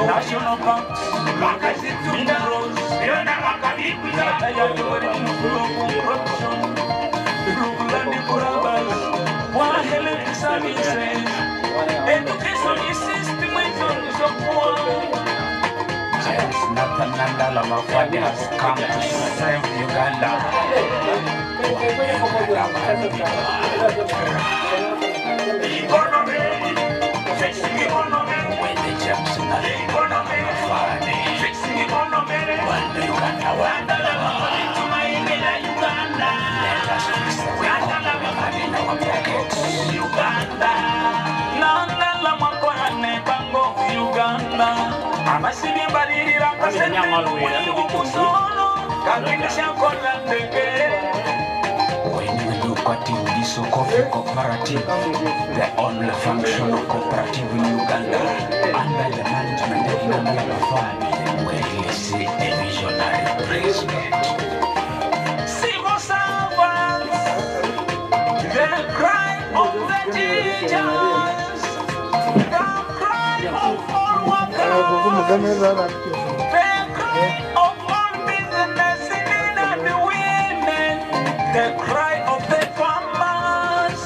national parks, minerals, corruption, education system is on support. James Nathaniel Mafwadi has come to save Uganda. Economy, fixing economy. When the James Nathaniel Mafwadi fixing economy. One Uganda, one to my Uganda. Let us fix the Uganda in our pockets. Uganda, Nanda Lamakora Nebango, Uganda. Amasini Barira, when you look at this cooperative, the only functional cooperative in Uganda, under the management of Lira, where you see a visionary president. Civil servants, the cry of the teachers, the cry of all workers, the cry of all business and the women, the cry of the farmers.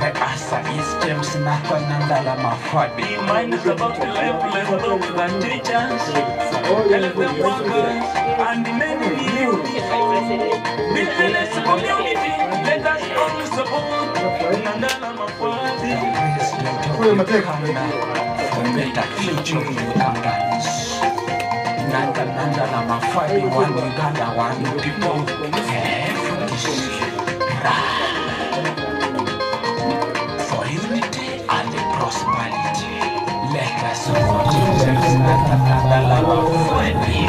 The answer is James Nathaniel Mafwadi. Be mindful about the level of the teachers, the workers, and the many business community. Let us all support Nathaniel Mafwadi. For better future Ugandans. Nathaniel Mafwadi, one Uganda, one people. For unity and prosperity, let us support James Nathaniel Mafwadi.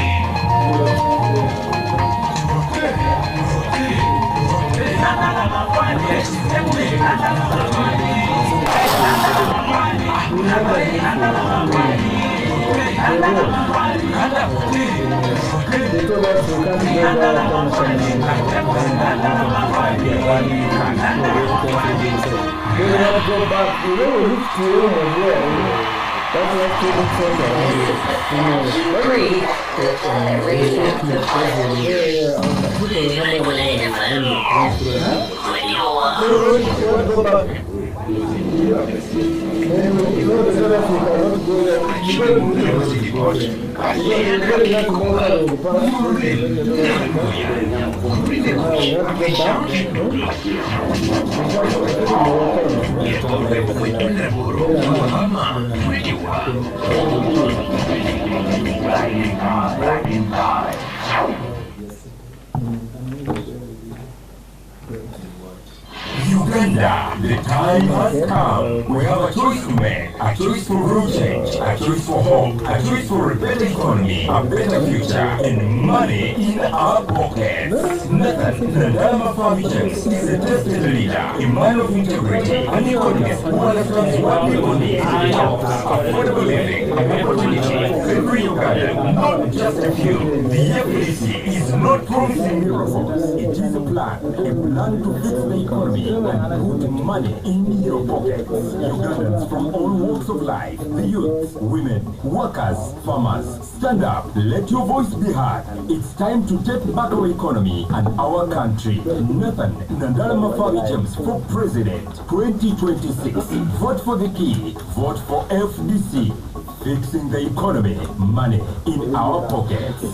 Uganda, the time has come. We have a choice to make. A choice for real change, a choice for hope, a choice for a better economy, a better future, and money in our pockets. Nathaniel Mafwadi is a tested leader, a man of integrity, an economist who understands what people need, jobs, affordable living, and opportunity for every Ugandan, not just a few. The FDC is not promising miracles. It is a plan to fix the economy and put money in your pockets. Ugandans from all walks of life, the youth, women, workers, farmers, stand up, let your voice be heard. It's time to take back our economy and our country. Nathaniel Mafwadi James for President 2026. Vote for the key. Vote for FDC. Fixing the economy, money in our pockets.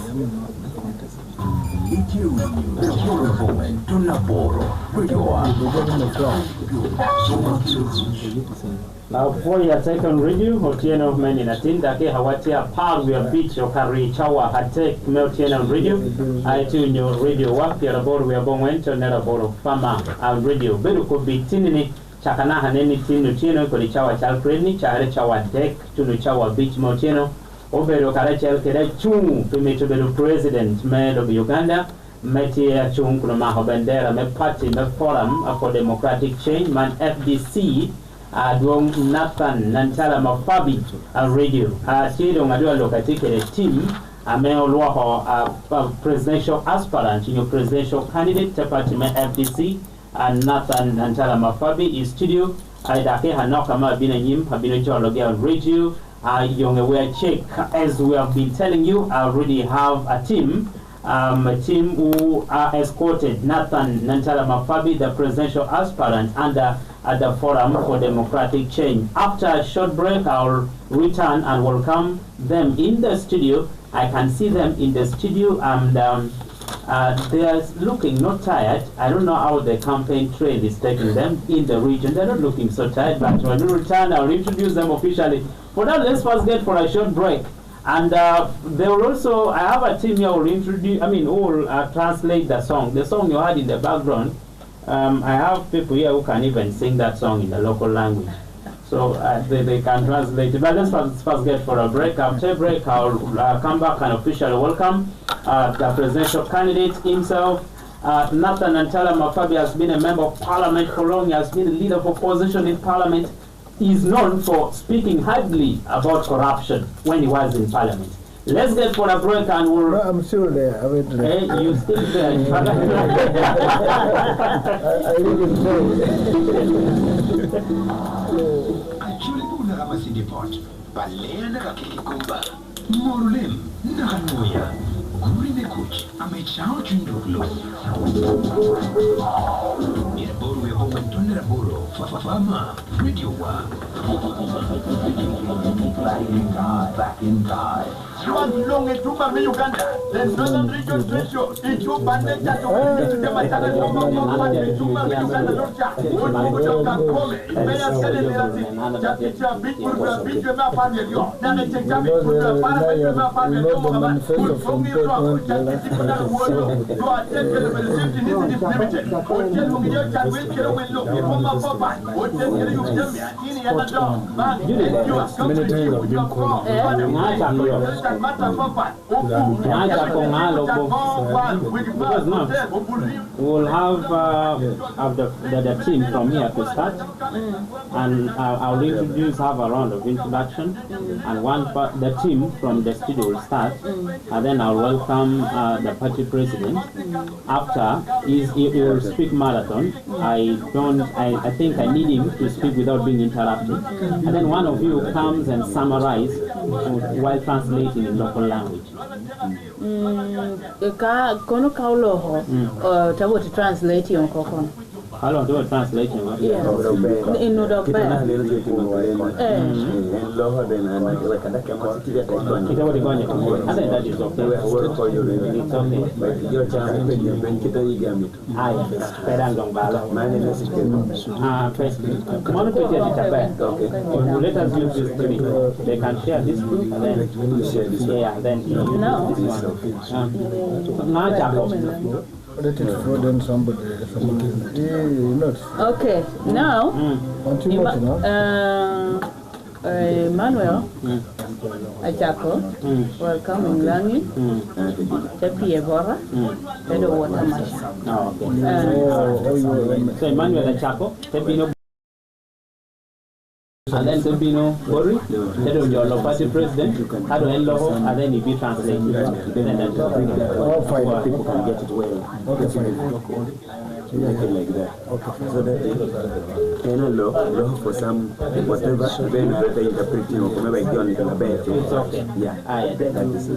Now for your second review, Otieno Meni Natinda ke hawatia Pagwia Beach Okari Chawa Hatek Meltieno Radio. I tune your radio work your board we are going to Neraboro Fama and radio. Bedu could be tinini Chakana Haneni Tinu Tino Kolichawa Chalkreni, Chare Chawa Dek, Tunuchawa Beach Motieno. Obero Karachel Kere Chung, Pimito President, Mayor of Uganda, Metia Chung Kumaho Bendera, Me Party, Me Forum for Democratic Change, Man FDC, Adwong Nathan, Nantala Mafwadi, Radio, Tidong Adua Lokatikere team, Meo Luaho, presidential aspirant, your presidential candidate, Party Me FDC, and Nathan Nantala Mafwadi is studio, Aidake Hanokama Binayim, Habino Jologia Radio. we check, as we have been telling you, I already have a team who escorted Nathan Nantala Mafabi, the presidential aspirant, under at the Forum for Democratic Change. After a short break, I'll return and welcome them in the studio. I can see them in the studio, and they are looking not tired. I don't know how the campaign train is taking them in the region. They're not looking so tired, but when we return, I'll introduce them officially. For that, let's first get for a short break. And they will also, I have a team here who will introduce, who will translate the song. The song you heard in the background, I have people here who can even sing that song in the local language. So they can translate it. But let's first get for a break. After a break, I'll come back and officially welcome the presidential candidate himself. Nathan Nantala Mafabi has been a member of parliament for long. He has been a leader of opposition in parliament. He is known for speaking highly about corruption when he was in parliament. Let's get for a break and we'll... No, I'm still there. I went there. Hey, you still there? I didn't know. Actually, una kama si depot. Balena kakikumba. Morulem nakanuya. Gurine kuch. Amechao chunduklo. Iraboro ya bomen tonderaboro. Fama. Radio wa. Back in time. Long e tuba me Uganda. The Northern Region Treasure. Ichuba neta to Uganda. Ichuba me Uganda Lorcha. Kutoka Kome. Imeya sele mirati. Chapicha bitu bitu ma family yo. Na checha bitu para bitu ma family yo. Kufungi ro. Chapicha kuna uono. To attend the facility is limited. Hotel mungiyo cha wekero welo. Ifoma papa. Hotel kile yukemi atini yana do. Ba. You are coming to you. We'll have the team from here to start, and I'll have a round of introduction, and the team from the studio will start, and then I'll welcome the party president. After he will speak marathon. I think I need him to speak without being interrupted, and then one of you comes and summarize while translating in local language. Kono kaulo tabo to translate yon kokon. How long do I translate you? Yeah. In Nodokbe. I think that is okay. Let us use this three. They can share this and then No. Let it throw then somebody. Okay, now Emmanuel Ajako, welcome in Langi, Tepi Evora, Tedo Watermasha. So Emmanuel Ajako, Tepi and then Tebino Bori, then your party president, how do and then if you translate it, all five people can get it well. Okay, fine. Like that. Okay. So that can law for some whatever then that they interpreting or maybe John a bad. It's okay. Yeah. That is it.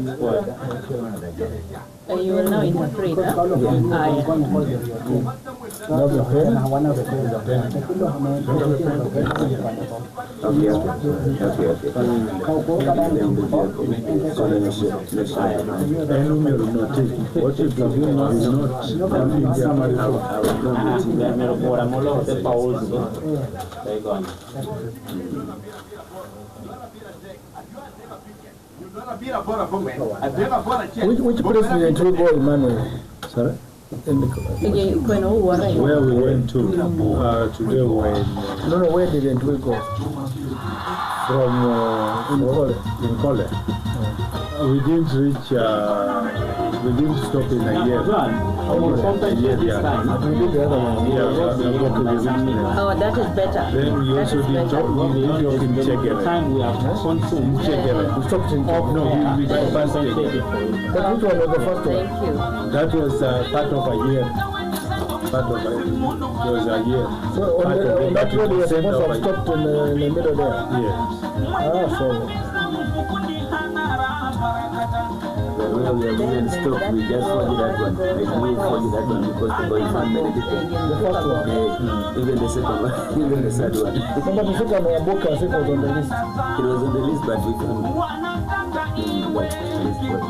You will now interpret, huh? Which president will go, Emmanuel? Sorry? Where we went to today when... No, where didn't we go? In Kole. We didn't reach, we didn't stop in a year. Oh, that is better. Then we also did talk in Chegere. We have consumed Chegere. We stopped in No, we passed Chegere. But which one was the first one? Thank you. That was part of a year. Part of it. It was a year. So on that road you were supposed to have stopped in the middle there? Yes. So But where we have even stopped, we just forget that one. Like we forget that one because the boy is unmedicated. The first one. Even the second one, even the third one. Remember the second one, Boka, was on the list. It was on the list, but we found what list was good.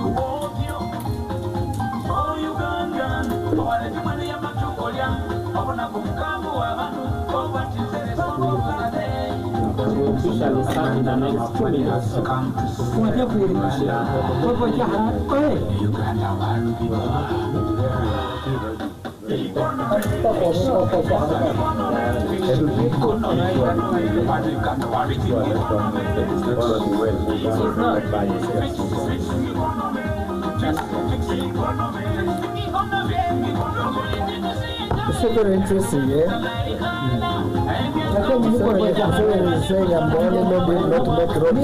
Officially start in the next 2 minutes. It's so very interesting, yeah? I think you saying I'm the only man not to make roads.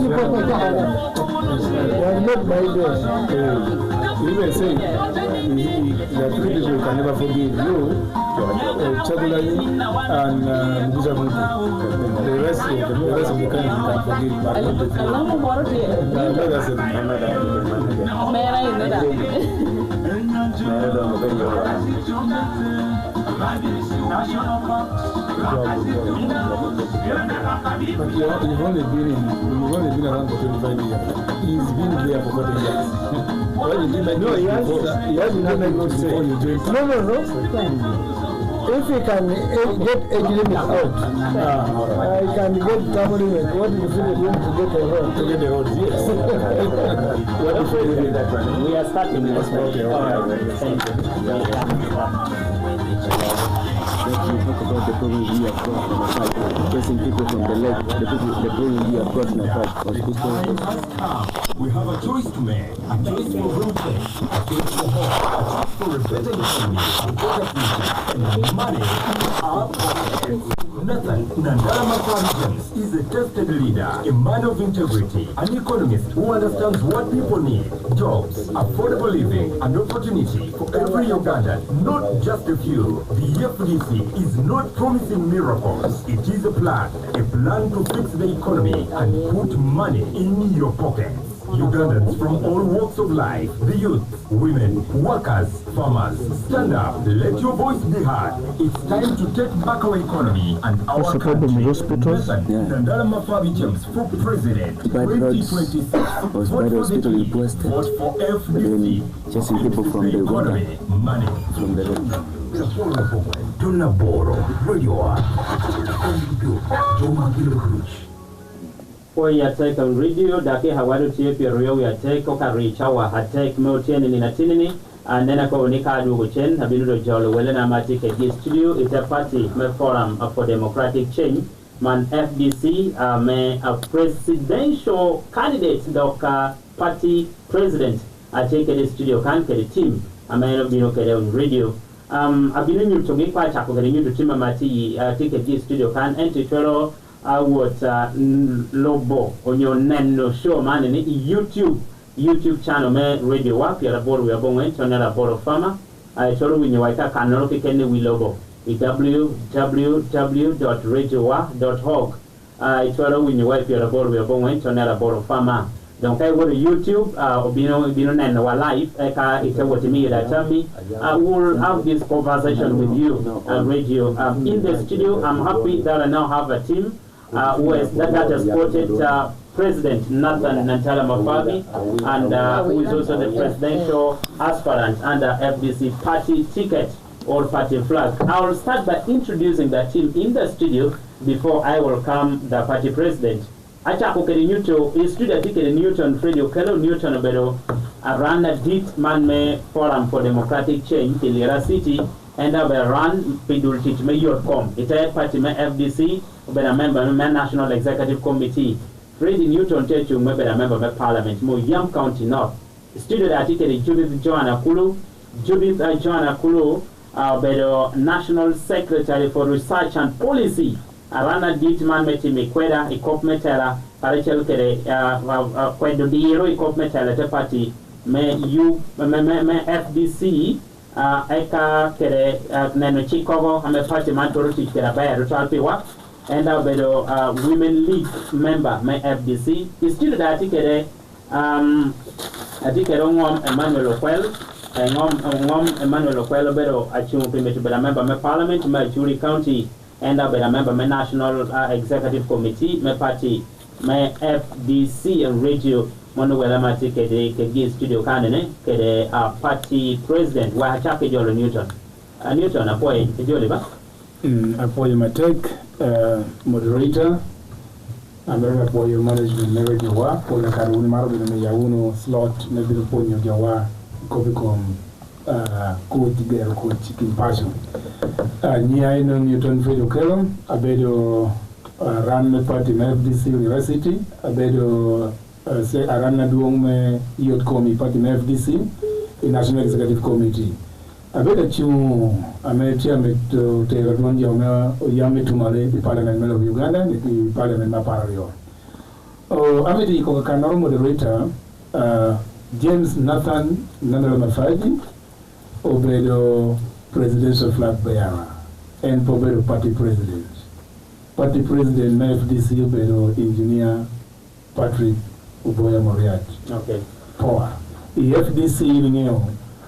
Well, not my day. Even say, there are 3 people who can never forgive you, Chagulani and Muzamuti. The rest of the country can forgive, but not the 3. But you've only been around for 25 years. He's been there for 40 years. Well, he hasn't done anything before you joined. No. If he can get age limit out, I can get term limit. What is the limit to get a road? To get the road, yes. We're afraid of that one. We are starting this one. Let's talk about the problems we have got from afar. Chasing people from the left, the problems we have got from afar. We have a choice to make. A choice for real change, a choice for hope, a choice for a better economy, a better future, and money in our pockets. Nathan Nandala Mafarijans is a tested leader, a man of integrity, an economist who understands what people need: jobs, affordable living, and opportunity for every Ugandan, not just a few. The FDC is not promising miracles. It is a plan to fix the economy and put money in your pocket. Ugandans from all walks of life, the youth, women, workers, farmers, stand up, let your voice be heard. It's time to take back our economy and our country. Nandala Mafabi James for president, 2026. Vote for the team, vote for FDC. Chasing people from the economy, money from the left. Tunaboro, Radio For ya take on radio, dake hawadu tiyepi royo ya take okari chawa hatek meotieni ni natinini and then ako unika dugo chen habinudo jolo wele na matike di studio is a party me forum for democratic change man FDC me a presidential candidate doka party president I take the studio kan ke team ameno bino ke on radio abinu nyuto ngikwa chako ke nyuto team mati take the studio kan enti twero what lobo onyo neno show man ni YouTube channel me radio wapi ya board we abonga channel board of farmer I told you waika kanalo kikene we logo www.radiowa.org I told you wapi ya board we abonga channel board of farmer donc I go to YouTube bino neno wa live eka itawo timi da tambi I will have this conversation with you radio in the studio. I'm happy that I now have a team who has supported President Nathan Nantala Mafabi and who is also the presidential aspirant under FDC party ticket or party flag. I will start by introducing the team in the studio before I welcome the party president. Acha kukeri Newton, studio ticket Newton, Radio Kelo Newton Obedo, run a DIT Manme Forum for Democratic Change in Lira City, and I will run Pidul Teach me your com. It's a party me FDC, but a member of my National Executive Committee. Freddie Newton Techu, maybe a member of my Parliament, Mo Yam County North. Studio that ticket Judith Joanna Kulu, the National Secretary for Research and Policy. Arana Ditman Meti Mekweda, Ikopmetera, Parachel Kere, Kwedo Diero, Ikopmetera, the party, me FDC, Eka Kere, Nano Chikovo, I'm a party man to Rutich Kerabe, Rutalpiwa, and bedo women league member my FDC still da tikere atikere ngom Emmanuel Okwel ngom Emmanuel Okwel bedo achimu pime to be a member my parliament my Jury County and be a member my national executive committee my party my FDC and radio mono wela mati kede studio kanene kede party president wa chake Jolo Newton apoy jole ba apoy matek moderator amere apoy management ne radio wa pole karuni maro ne yauno slot ne biro ponyo jawa kobikom coach gero coach kimpaso nia ino Newton Fredo Kelo abedo run the party na FDC University abedo se arana duong me youth committee party na FDC National Executive Committee abedo chu ametia meto te radwan yome yame tumale di parliament melo Uganda di parliament ma parario amedi ko kanoro moderator James Nathan Nandala Mafaji obedo presidential flag bearer and obedo party president na FDC obedo engineer Patrick Uboya Moriat. Okay. Power. The FDC ningeo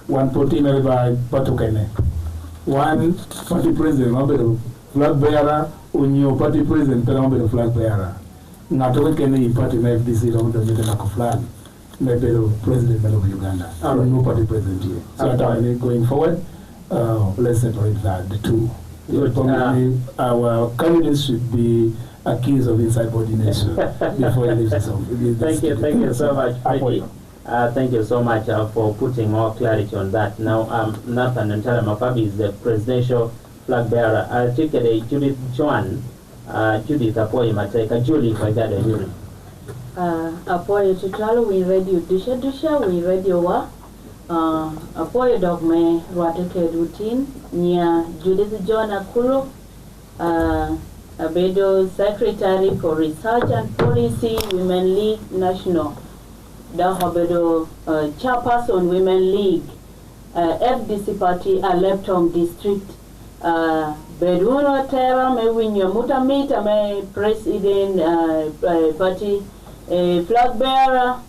one party by Patukene. One party president obedo flag bearer unyo party president pero obedo flag bearer. Ngatoke kene party na FDC rondo nyete na flag. Maybe president of Uganda. No party president here. So going forward, let's separate that, the two. Our candidates should be accused of inside coordination before he leaves us off. Thank you so much, Freddie. Thank you so much for putting more clarity on that. Now, Nathan Ntala Mafabi is the presidential flag bearer. I take Judith Joan, Judith Apoy Mateka, Julie Fagada Yuri. Apoyo tutalo we radio dusha we radio wa apoyo dogme rwateke routine nia Judith John Akulu abedo secretary for research and policy Women League National da abedo chairperson Women League FDC party Leptom district beduno terra me winyo mutamita me president party flag bearer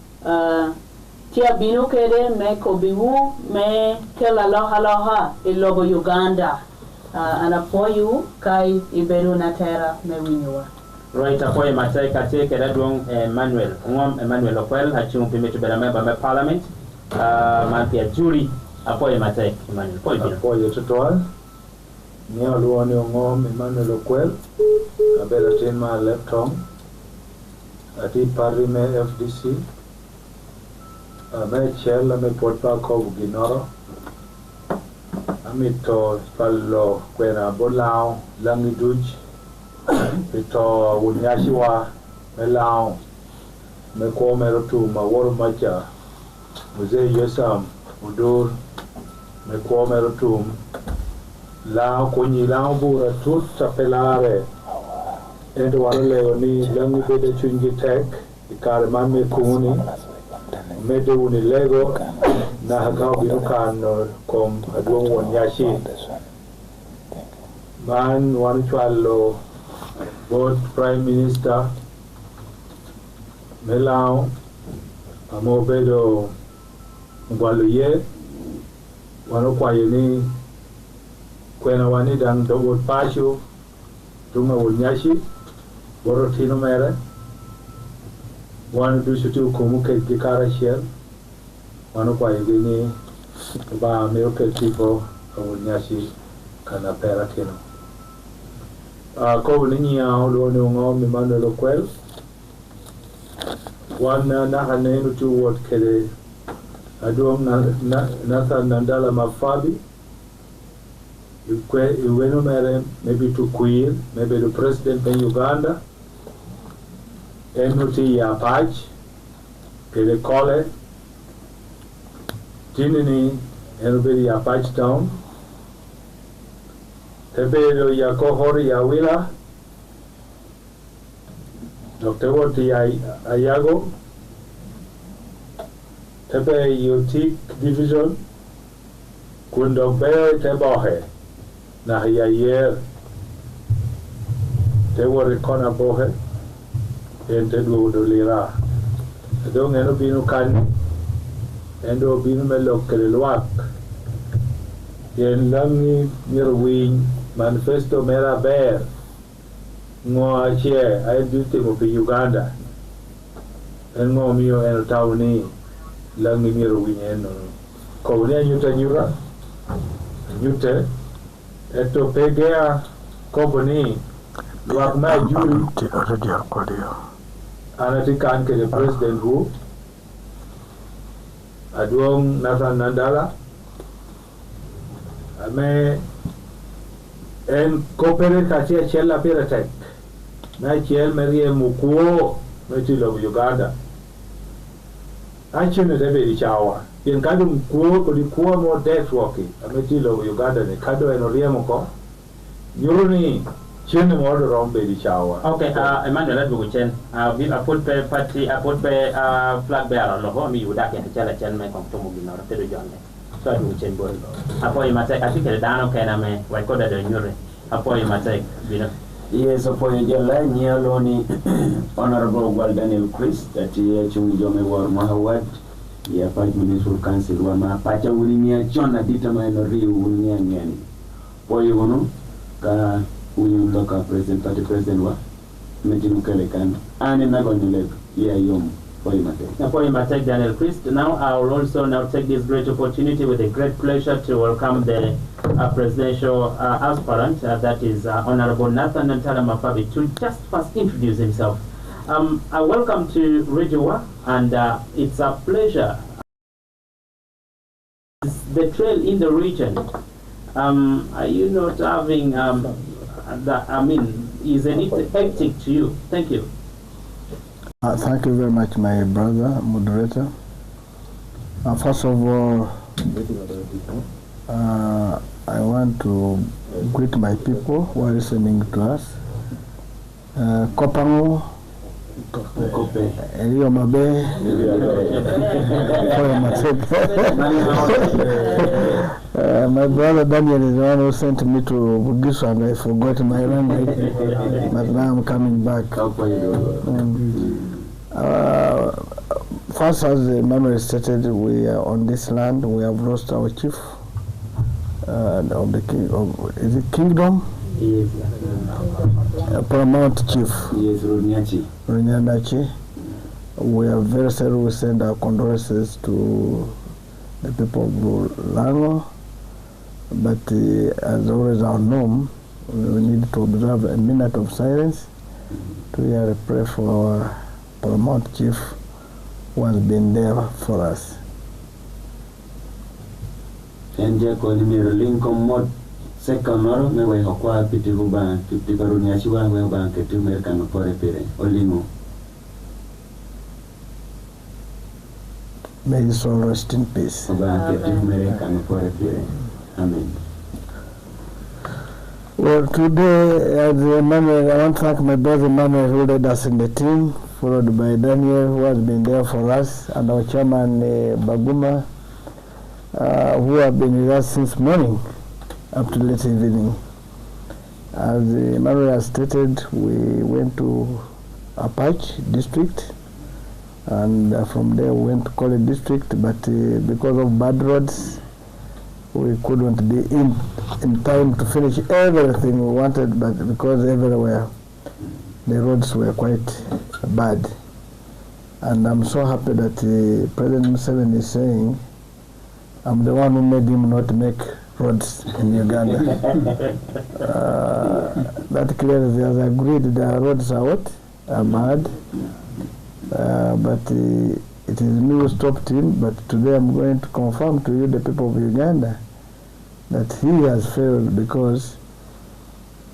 tia binu kede me kobiwu me kela loha ilobo Uganda anapoyu kai iberu na terra me winywa right apoy mateka take radwong Emmanuel Okwel hachung pimitu bela member me parliament mantia jury apoy matek Emmanuel apoy tutwal ni aluoni ngom Emmanuel Okwel abela tema Leptom ati party me FDC me chela me porta ko ginoro amito fallo kwena bolao langiduj ito wunyashiwa me lao me ko me rotu ma wor macha muze yesam udur me ko me rotu la ko ni la bura tutta pelare endo warale ni langi bede chungi tek ikare mame kuni mede uni lego na hagao binukan kom adwong wonyashi man wanu chwalo both prime minister melao amo bedo ngwaluye wanu kwayeni kwena wani dang do pashu tunga wonyashi borotino mere one do to komuke gikara share one kwa yini ba meoke tipo onyashi kana pera kino ko ni ya lo no ngom Emmanuel Okwel one na hanenu to what kede adom na Nandala Mafabi you mere maybe to queen maybe the president in Uganda enuti ya pach kele kole tinini enubedi ya pach town tebelo ya kohori ya wila Dr. Woti ya ayago tebe yotik division kundok beo tebohe na ya yer te wore kona bohe en te do Lira do ngeno binu kan endo binu melo kele luak yen langi nirwin manifesto mera ber ngo achie ay duty mo pi Uganda en ngo mio en tawni langi nirwin en ko ne nyuta nyute eto pegea company luak ma juri anati kan ke president who aduong Nathan Nandala ame en kopere katia chela piratek na chel merie mukuo metilo Uganda achine debe di chawa yen kadu kuo ko di kuo mo death walking ametilo Uganda ne kado enoriemo ko yuruni chene mo do rombe di chawa. Okay, Emmanuel Adbugu chen bi put pe party put pe flag bearer lo ho mi yuda ke chala chen me kon to mo gino te do jonne so Adbugu chen bol apo imate atikele dano kena me wa ko da do nyure apo imate bino. Yes, apo jalla nyaloni honorable Daniel Chris that ye chung jome war mahawad ya part municipal council wa ma pacha ulinia chona ditama no ri ulinia ngani poyo wono ka uyu loka president party president wa metinu kele kan ane na gonule ya yom poyo mate Daniel Christ. Now I will also now take this great opportunity with a great pleasure to welcome the presidential aspirant that is Honorable Nathan Nantala Mafabi to just first introduce himself. Welcome to Radio Wa, and it's a pleasure. The trail in the region. Are you not having is it hectic to you? Thank you. Thank you very much, my brother, moderator. First of all, I want to greet my people who are listening to us. Kopango, Elio Mabe, my brother Daniel is the one who sent me to Bugisu and I forgot my language, but now I'm coming back. First, as Emmanuel stated, we are on this land. We have lost our chief of the is it kingdom? Yes. Paramount chief. Yes, Runyandachi. We are very sorry. We send our condolences to the people of Bulango, but as always our norm, we need to observe a minute of silence to hear a prayer for our Paramount chief who has been there for us. And Jacob Lincoln Mod second maro me we hokwa pitiruba pitikarunya shiwa we ba ketu merkano pore pere olingo. May his soul rest in peace. Amen. Well, today, as Emmanuel, I want to thank my brother Emmanuel who led us in the team, followed by Daniel who has been there for us, and our chairman Baguma, who have been with us since morning up to late evening. As Emmanuel has stated, we went to Apache district, and from there we went to College district, but because of bad roads, we couldn't be in time to finish everything we wanted, but because everywhere the roads were quite bad. And I'm so happy that President Museveni is saying, I'm the one who made him not make roads in Uganda. That clearly he has agreed the roads are what? Are bad. But it is me who stopped him, but today I'm going to confirm to you, the people of Uganda, that he has failed, because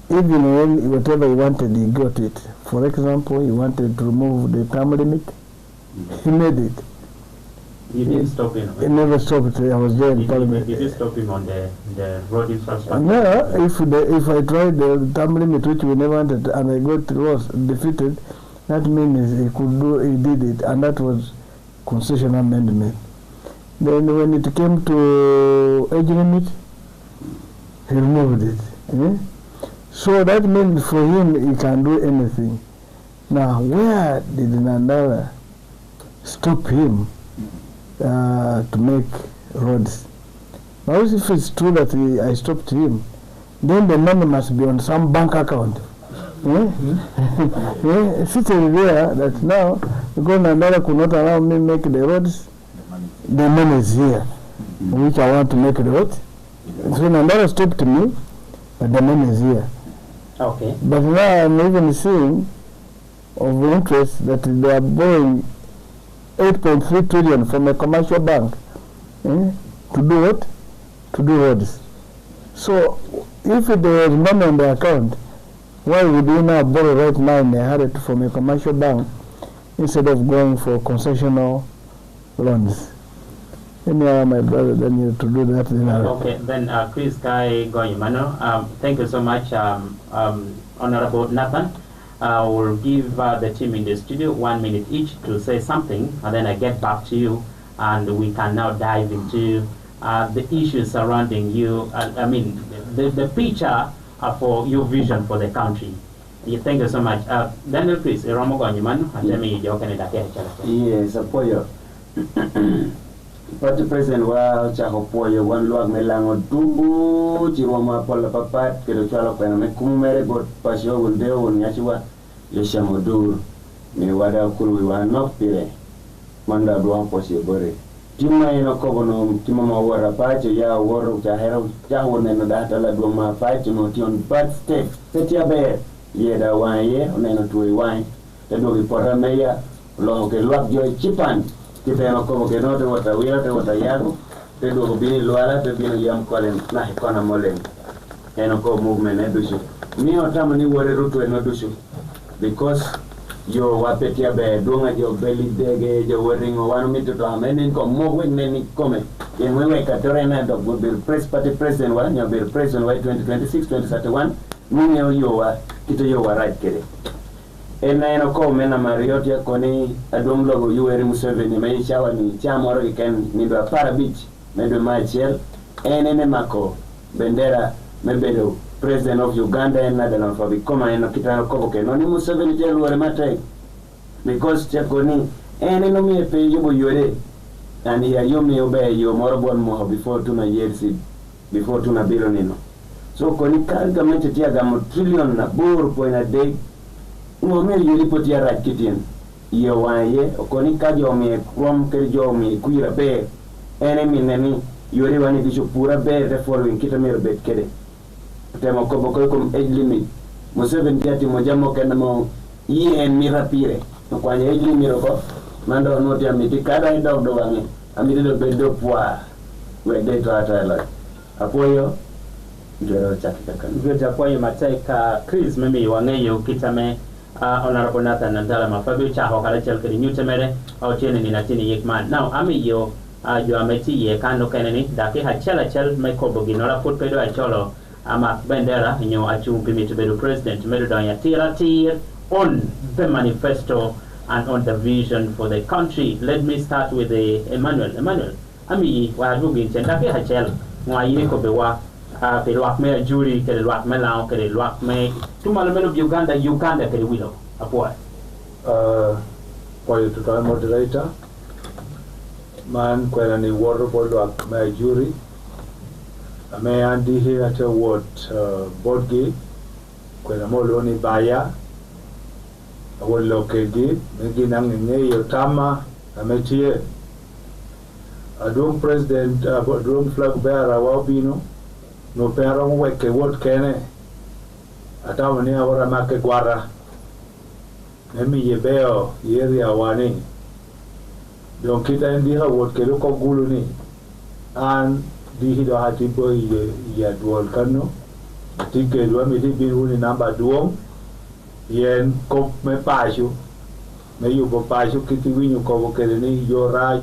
even when whatever he wanted, he got it. For example, he wanted to remove the term limit, he made it. You didn't stop him? He never stopped. I was there in Parliament. Did you stop him on the road infrastructure? No, if I tried the term limit, which we never wanted, and I got defeated, that means he could do, he did it, and that was constitutional amendment. Then when it came to age limit, he removed it. So that means for him he can do anything. Now, where did Nandala stop him to make roads? Now, if it's true that I stopped him, then the money must be on some bank account. Sitting there that now, because Nandala could not allow me to make the roads, the money is here, which I want to make the roads. So Nandala stopped me, but the money is here. Okay. But now I'm even seeing of interest that they are borrowing 8.3 trillion from a commercial bank to do what? To do roads. So if there was money on the account, why would you now borrow right now in a hurry from a commercial bank instead of going for concessional loans? Anyhow, my brother, then you to do that. Okay, then Chris Kai Goyimano, thank you so much, Honorable Nathan. I will give the team in the studio 1 minute each to say something, and then I get back to you, and we can now dive into the issues surrounding you. I mean, the picture for your vision for the country. Thank you so much. Daniel Chris, Romo Goyimano, and let me joke in that. Yes, apoyo. Party President wa chahopoyo wan luag melango dubu chiroma pola papat kero chala kwena me kumere bot pasio wundeo wunyachiwa yeshamodur me wada kulu wa nokpire manda duan posi bore timma ino kobono timma ma wara pache ya woro chahero chahone no data la duan ma pache no tion bad step petia be yeda wanye oneno tuwe wanye tedo ripora meya lo ke luag joy chipan kita yang ko ke no te wata wira te wata yago te do ko bini luala te bini yam kolen na he kona molen eno ko movement e dusu mi o tamani wore rutu e no dusu because yo wapetia be donga jo beli dege jo weringo wanu mitu to amenen ko mogwe neni come en wewe katorena do go bil press party president wa nyo bil president wa 2026 2031 munyo yo wa kito yo wa right kere eno ko mena mariot ya koni adom logo yueri Museveni mai chawa ni chamoro iken ni do para beach me do machel enene mako bendera mebedo president of Uganda and Netherlands for become eno kitano ko ke no ni Museveni te luore matai because te koni eneno mi pe yubo yuere and ya yomi obe yo morobon mo before tuna years before tuna billion so koni karga mete tiaga mo trillion na bor point a day ngome yuri poti ara kitien yo waye okoni ka jo mi krom ke jo mi kuira be ene mineni yuri wani bisho pura be the following kitamer bet kede tema ko boko kom age limit mo 70 mo jamo kana mo en mi rapire ko kwanye age limit ko mando no ti amiti kada ndo do wangi amiti do be do poa we de to atala apoyo ndio chakika kana ndio apoyo mateka Chris mimi wangeyo kitame Honorable Nathan Nandala mafabi chaho kala chelkeri nyutemere au tiene ni natini yekman. Now ami yo jo ameti ye kano keneni daki hachela chel mekobo ginola put pedo acholo ama bendera nyo achu pimi to bedo president medo donya tira tir on the manifesto and on the vision for the country. Let me start with Emmanuel ami wa dugi daki hachel mwa yiko bewa ke luak me juri ke luak me lao ke luak me tumalo melo Uganda ke wilo apoa for you to try moderator man kwela ni woro bo luak me juri me andi here at what board gate kwela mo lo ni baya awol lokegi ngi nang ngi yo tama ametie adum president adum flag bearer wa bino no pero weke wot kene atawa ni ahora make guarra nemi yebeo yeri awani don kita ndi ha wot ke ko gulu ni an di hido hati boy ya duol kanu tike lo mi di bi namba duom yen ko me pashu me yubo pashu kiti winyu ko ke ni yo raj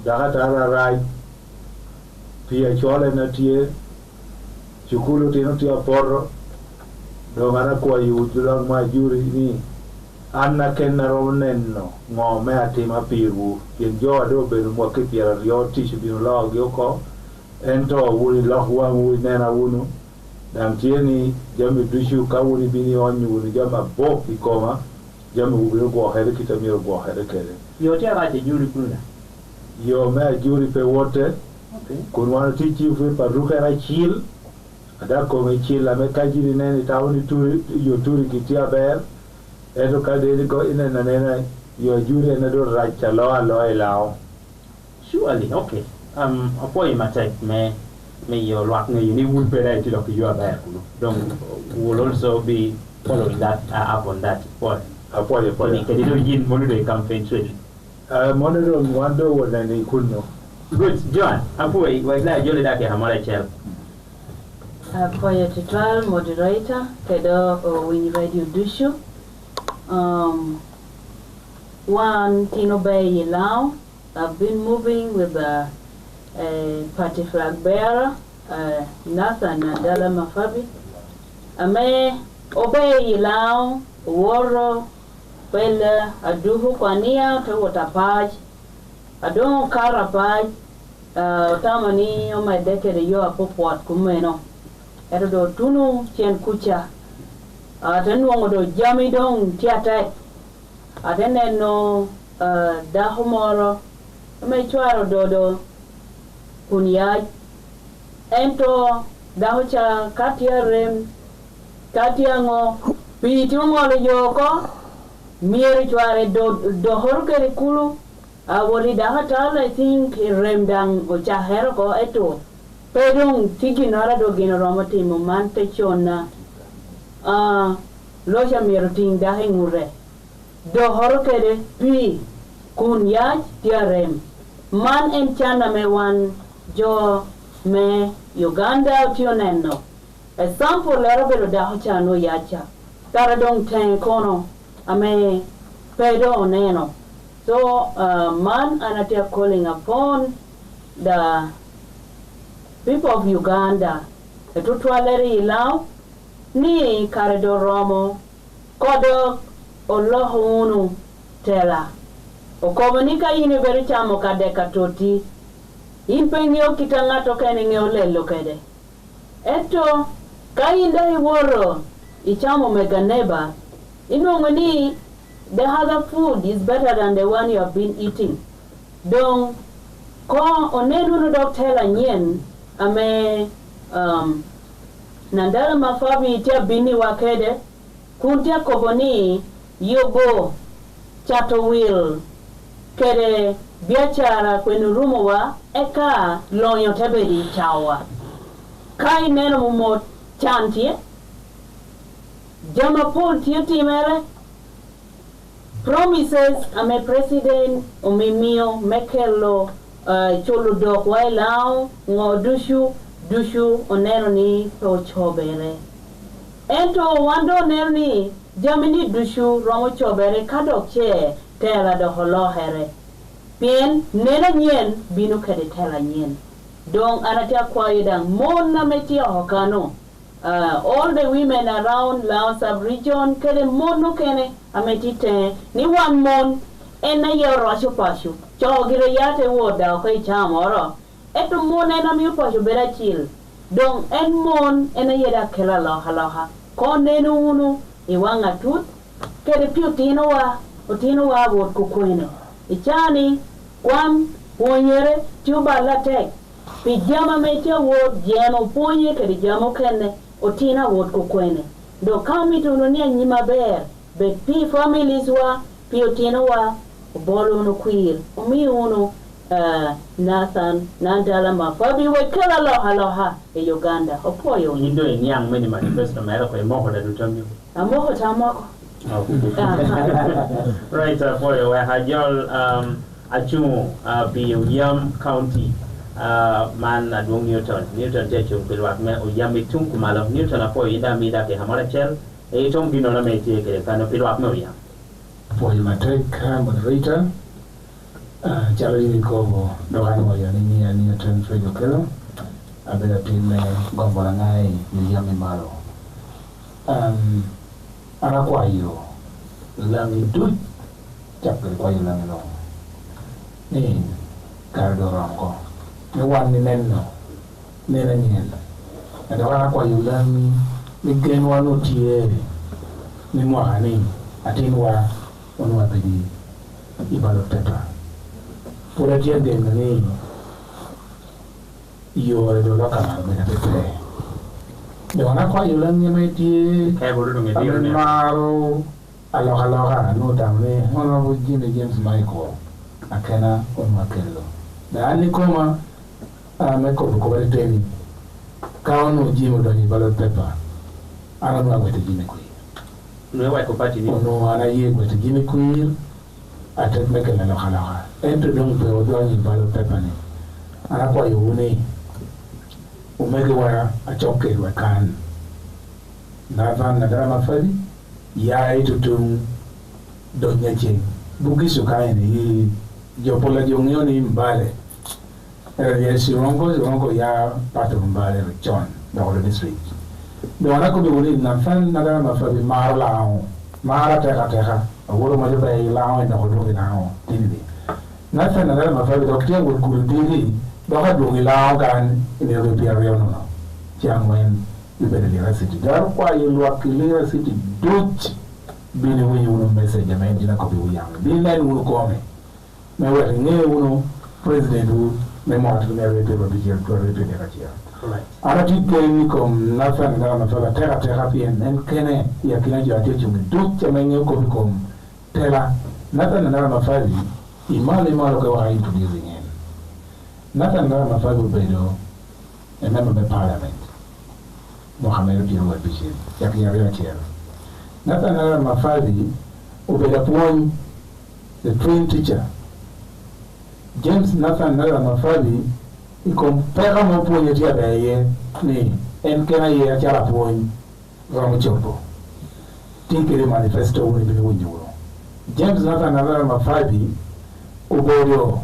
daga tara raj pia chola na tie chukulu tino tia porro do ngana kwa yujulang ma juri ni anna kenna ronenno ngome atima piru yen jo do be mo ke pia rio ti bi lo gyoko ento wuli lo wa wu nena wunu dam tieni jami dushu kawuni bini on woni jama bo ikoma jami wuro go hele kitamiro go hele kele yo te ra juri kuna yo me juri pe wote okay kun wana tichi fe paruka ra chil ada ko me chil la me kajiri nene tawni turi yo turi kitia ber eto kade ko ina nene yo juri na do racha lo lao surely okay apoy matek me your luck you would be right to look you are there don't will also be following that up on that point apoy can you yin monitor campaign trade monitor wando wala ni kunno good John apoy wala jole dake hamara chel apoy titual moderator kedo win radio dushu one Tino Bay Lao. I've been moving with the party flag bearer, Nathan Nandala Mafabi. Ame obey Lao, Woro, Pele, Aduhu Kwania, to Watapaj, Adon Karapaj, Tamani, on my decade, you are Popot, Kumeno, Edo Tunu, Chien Kucha, Atenwodo Jamidong, Tiatek, Ateneno, Dahumoro. Me chuaro dodo kunyaj ento dahocha katia rem katia ngo piti ngole yoko mieri chuare do horkere kulu awori dahata I think rem dang ocha herko eto pedung tigi nara do gino romati mumante chona loja miero ting dahe ngure do horkere pi kunyaj tiarem man en chana me wan jo me Uganda tioneno example lero belo da hocha no yacha tara dong ten kono ame pedo oneno so man anatia calling upon the people of Uganda etutwaleri ilao ni karido romo kodo Olohunu tela okobonika yini beri chamo kade katoti impengyo kitangato kene ngeolelo kede eto kainda iworo ichamo meganeba inongoni the other food is better than the one you have been eating don ko onenu no doctor nyen ame nandala mafabi itia bini wakede kuntia koboni yogo chato will kere biachara kwenu rumo wa eka lonyo tabedi chawa kai neno mumo chantie jama pol tieti mere promises ame president omimio mekelo cholo dok wailao ngo dushu onero ni to chobere ento wando nerni jamini dushu romo chobere kadok che tera do holohere pien nena nyen binu kede tera nyen dong anatia kwa yidang mon na metia hokano all the women around Lao sub-region kede mon no kene ametite ni one mon ena yoro pashu chogire yate woda okay chamoro eto mon ena mi pashu bera chil dong en mon ena yeda kela loha ko nenu unu iwanga tut kede piutino wa wot kukwene ichani kwam ponyere tuba latek pijama metia wot jeno ponye kede jamo kene otina wot kukwene do kami tunonia nyima ber be pi families wa piutino wa bolo no queer umi uno Nathan Nandala Mafabi we kala loha e Uganda opoyo indo enyang meni manifesto mera ko emoko da dutamyo amoko tamoko right boy we hajol achu bi Uyam County man adung Newton te chung pilwat me Uyam itung kumalo Newton apo ida mida ke hamara chel e tong bino na me tie ke kano pilwat me Uyam for matek moderator challenge ko dohan mo yan ni Newton radio kelo abela pin gombo ngai Uyam malo ana kwa hiyo langi tut chapel kwa hiyo langi no ni kardo rango ni wan ni nenno nena nyen and wana kwa yulani ni gen wano tie ni mwahani atinwa onwa bedi ibalo pepa pura tie ni yo do loka mena pepe de wana kwa yulani metie maro aloha no tamne hono Jimmy James Michael akena onwa kello da ni koma meko ko bari teni kawono Jimmy do ni balo pepa ana no agwete Jimmy Queen no wa ko pati ni no ana ye gwete Jimmy Queen atek meke na loha entre donc do do ni balo pepa ni ana kwa yune umege wa achoke wa kan na van na dama fali ya itutung do nyache bugisu kaini hi jopola jongyo ni mbale ya sirongo ya pato mbale chon da wala district do wana ko do ni na fan na dama fali mara teka awolo ma joba yi lao na do lao tini na fan na dama fali do ktia wol kuludiri do ha do lao kan ni ro pia ro no changwen ibere Lira City dar kwa yelwa Lira City dutch bini wenye uno message ya jina kopi uyanga bini nani uno kome mewe nge uno president u memwatu kumewe bijia kwa repe de kachia ara tike ni kom nafan na mafala tera pia kene ya kinajo atio chungi dutch amenye kopi kom tela nata na mafali imali kwa introducing him nata na mafali ubedo a member of the parliament Mohamed Biro Bishop yakinya chero Nathan Mafadi ubeda the trained teacher James Nathan Mafadi ikompera mo ponye tia baye ni enkena ye achala pon ramu chopo tikere manifesto uni bini wunyo James Nathan Mafadi ubodo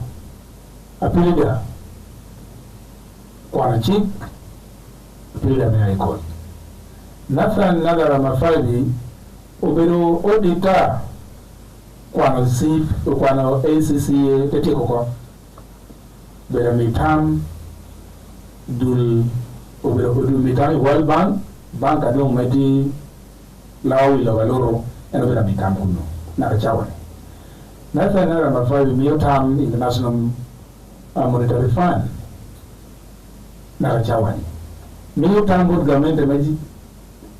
apilida kwa chik apilida me aikot Nathan Mafadi ubero auditor kwa zip kwa ACCA tetiko kwa bera mitam dul ubero mitam World Bank adong meti lawi la valoro eno bera mitam kuno na kachawane Nathan Mafadi miyotam International Monetary Fund na kachawane miyotam good government meji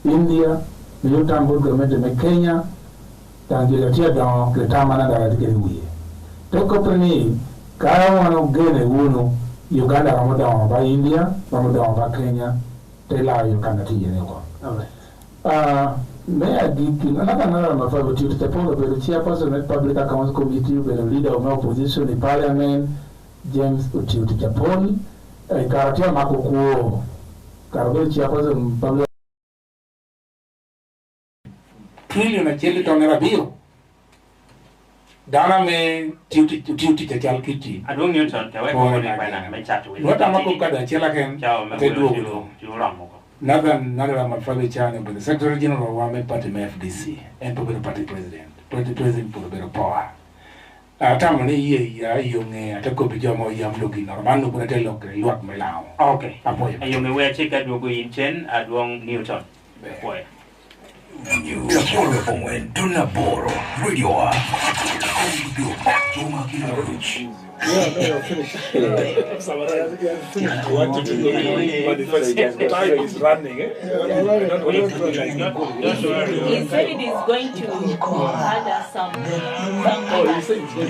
India miyotambo government me Kenya tangira tia don ketamana da dikere wiye to ko preni kara wano gene wuno Uganda ramoda ba India ramoda ba Kenya te la Uganda ti yene ko me adiki na kana ma fa boti te polo be chairperson of public accounts committee be leader of opposition in parliament James Otiuti Japol karatia makokuo karbe chairperson public trillion achele tonera bio dana me tiuti chal kiti adong Newton tawe ko ni bana me chat we nota mako kada chela ken te duo juramo Nathan Mafadi chane but the secretary general wa me party me FDC and to be the party president for the better power tamu ni ye ya yonge atako bijomo yamlogi normando kuna telo ke luak melao okay apoyo yonge we cheka dugo inchen adong Newton boy Tunaboro and Tunaboro Radio. Yeah, finish. You wanted to go manifest. Time is running. He said it is going to add some. Oh, he said it's going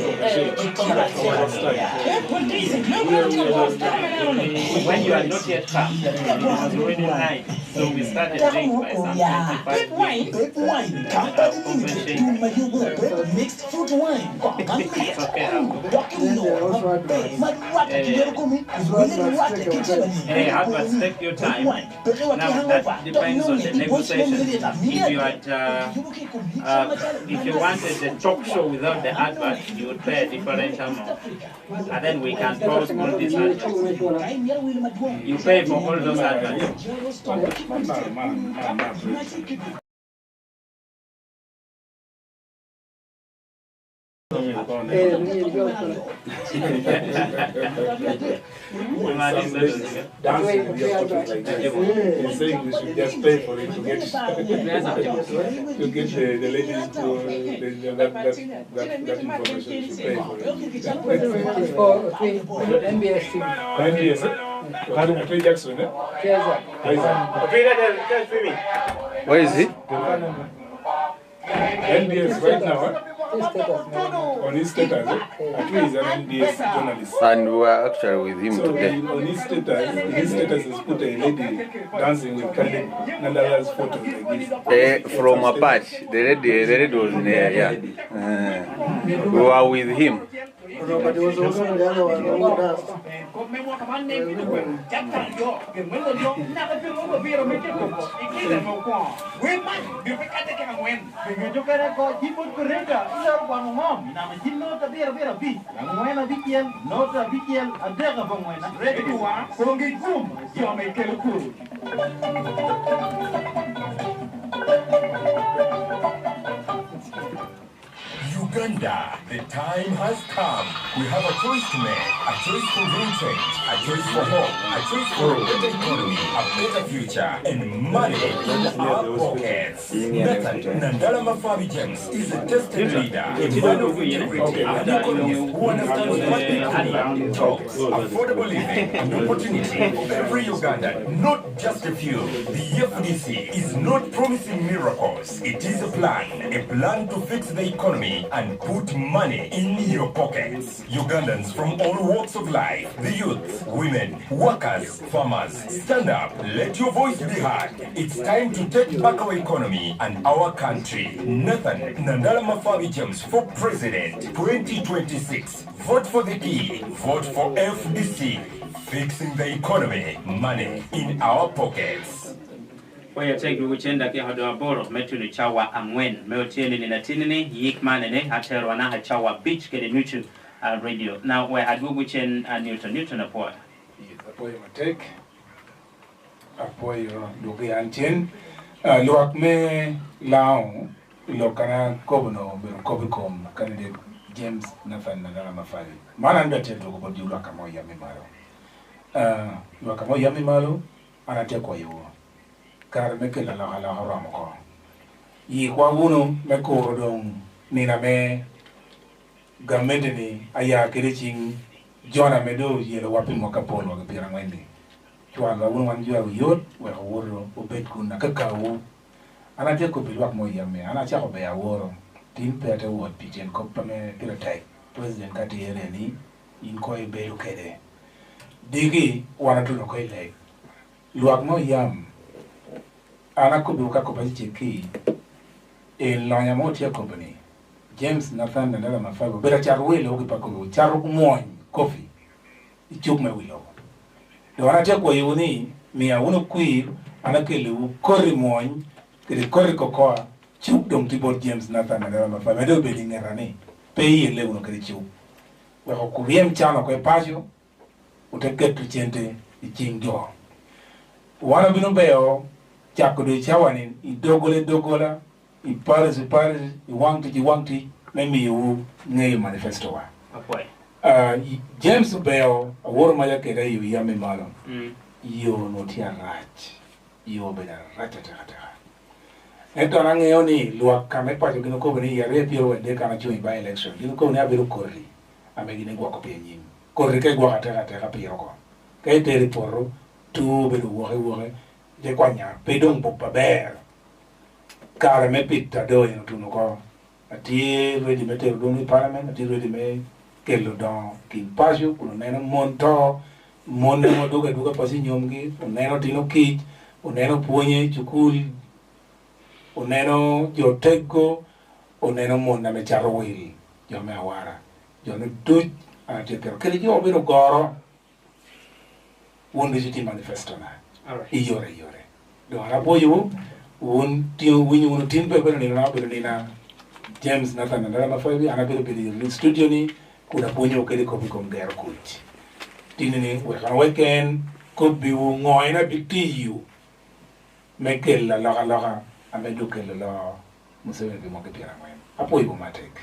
to change. When you are not yet come, it was already night, so we started late by some 25 minutes. Mixed fruit wine. It's okay. But take your time. Now that depends on the negotiation. If you had, if you wanted a talk show without the advert, you would pay a different amount, and then we can pause all these adverts. You pay for all those adverts. Dancing with your topic like that. He's saying we should just pay for it to get the ladies to that information. We should pay for it. For NBS team. NBS, Jackson, Where is he? NBS right now, on his status, at least an NBS journalist. And we are actually with him So today. on his status is put a lady dancing with Khalid Nandala's photo like this. From apart, the lady was in there, yeah. We were with him. No, but it was also the other one who danced. Uganda, the time has come. We have a choice to make. A choice for real change. A choice for hope. A choice for a better economy, a better future, and money in our pockets. Nathan Nandala Mafabi James is a tested leader, a man of integrity, an economist who understands what people need. Jobs, affordable living, and opportunity for every Ugandan, not just a few. The FDC is not promising miracles. It is a plan to fix the economy and put money in your pockets. Ugandans from all walks of life, the youth, women, workers, farmers, stand up, let your voice be heard. It's time to take back our economy and our country. Nathan Nandala Mafabi James for President 2026. Vote for the key. Vote for FDC. Fixing the economy, money in our pockets. Waya take uchenda ke hado aboro metu ni chawa amwen meotieni ni natinini yikmanene hatero na hachawa beach ke nuchu radio. Now we had wuchen Newton apoa. Apoy matek. Apoy doge antien. Luak me lao lokana kobono bero kobikom candidate James Nathan Nandala Mafabi. Mana ndate dogo bodi luaka mo yami malo. Luaka mo yami malo anatia kwa yuo. Kar meke la haramo ko yi kwa wuno me ko don ni na me gamende ni aya kirichin jona me do yelo wapi mo kapolo ga pira ngwendi to anga wuno wan jwa yot we woro obet kun na kakawu ana te ko bilwak mo yame ana cha ko be ya woro tin pete wot piten ko pame pira tai president ka tiere ni in ko e be kede digi wana tu ko ile luak mo yam ana kuduka ko bachi ki en la yamotia company James Nathan Nandala Mafabi bera charwele okipako charu moñ coffee ichuk me wilo do ana te ko yuni mi awuno kuir ana kelu kori moñ kede kori kokoa chuk dom tibor James Nathan Nandala Mafabi do be lingerani pe yele uno kede chuk we ko kuriem chama ko pasio uteketu chente ichingo wana bino beo chakudu chawani dogola I Paris I wanti memi yu ngey manifesto wa Apoy. James Bell awor maya kega yu yame malo yo notia rach yo bena ratata eto nange yoni luwa kame pacho gino ko beni yare piro wende kana chui by election gino ko ne abiru korri ame gine gwa ko penyin korri ke gwa kata piro ko ke teri porro tu bedu wohe de kwanya pedong popa ber kare me pitta do ino tuno ko ati ready meter do ni parliament ati ready me kelo don kin pasio kuno neno monto monne mo duga pasi nyomgi neno tino kich neno puonye chukul neno jotego neno monna me charo wili jo me awara jo ne duj ati kele jo biro goro wondi jiti manifesto na iyore do ara boyu won tio winyu no tin pe ni na James Nathan Nandala Mafabi ana bere ni studio ni kuna ponyo kele ko bi kom ger kuch tinini we kan weekend ko bi wo ngoina big yu mekel la ame do kel la musebe bi mo ke pira ngwen apoy bo matek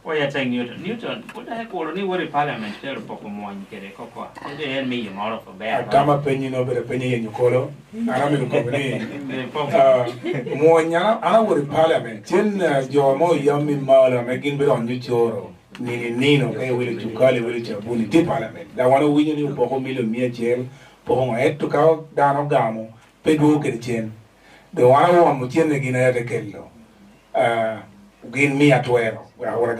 Oh, yeah, saying Newton, what the heck were any parliament there for one get a cocoa? They had me a model for bad. Tama penny no better penny in your color. I'm in the company. More I would parliament. Tin your more yummy mother making bit on your Nino, okay, will you call it with your bully parliament. That one win you for million mere jail, for head to cow down of Gamo, pay go get a chain. The one who am again at the kello. Gain me at where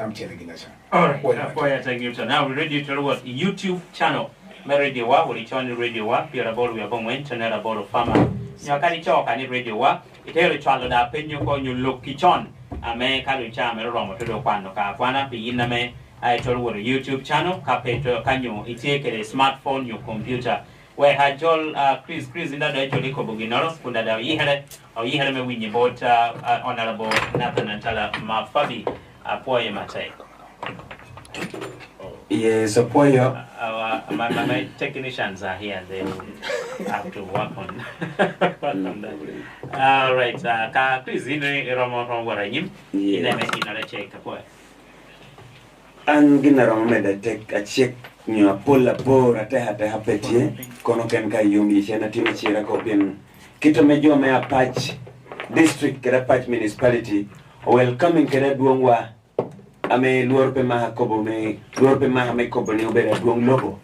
I'm telling you. Alright, thank you. So now we're ready to what YouTube channel. Radio wa, we return the radio wa, we are about we are going to net about a farmer. You can talk and radio wa, it every child that pen you call you look kitchen. A man carry charm a room to the one of Kafana, be in the man. I told you a YouTube channel, Capeto, can you take a smartphone, your computer. Where had Joel Chris in that actually Coboginoro, put that he had it, or he had a win about Honorable Nathan and Tala Mafabi, a poem at say. Yes, a poem. My technicians are here, they have to work on that. All right, Chris in a Roman from where I am, in a check a poem. And Ginnarom made a take a check. Nyo pola po rate hate hapetie kono ken ka yumi shena timi chira kopin kito mejo me Apache district kera Apache municipality welcoming kera duongwa ame luor pe maha kobo me luor pe maha me kobo ni ubera duong lobo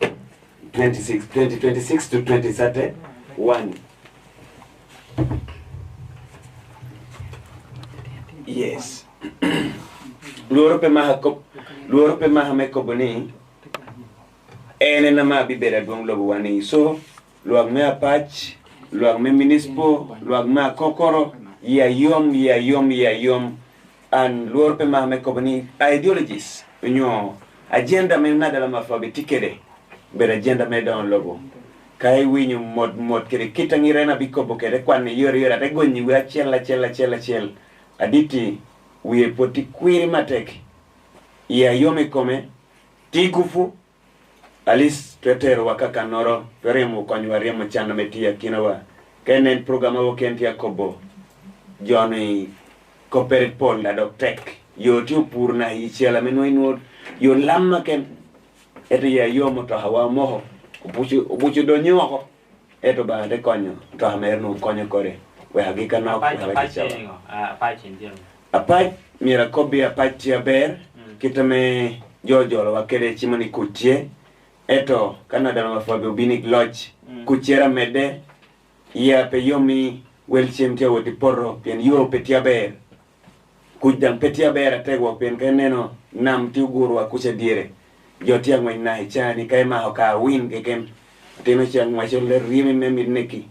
2026 to 2031 yes luor pe maha me kobo ni ene na ma bibera duong lobo wani so luang me Apache luang me municipal luang me kokoro ya yom and luor pe ma me kobani ideologies nyo agenda me na dala ma fabe tikede bera agenda me down lobo kai winyu mod kere kitangira na bikobo kere kwani yori ate gonyi we chel aditi we poti kwiri matek ya yome kome tigufu alis tetero wakaka noro peremo konywa riemo chana metia kinawa kenen programa wo kentia kobo Johnny Cooperate Paul la tek yo tiu purna ichela menoi yo lamma ken ete ya yo moto hawa moho ubuchu do nyoko eto ba de konyo to hamerno konyo kore we hagika na Apache mira kobi Apache ya ber kitame jojo wa kere chimani kutie eto Canada na mafabi ubinik lodge kuchera mede ya pe yomi welchem tia woti porro pien yo petia ber kujam petia ber ategwa pien keneno nam ti uguru wa kuche dire jotia ngwe na hichani kai ma hoka win keken tino chang ma chole rimi memi neki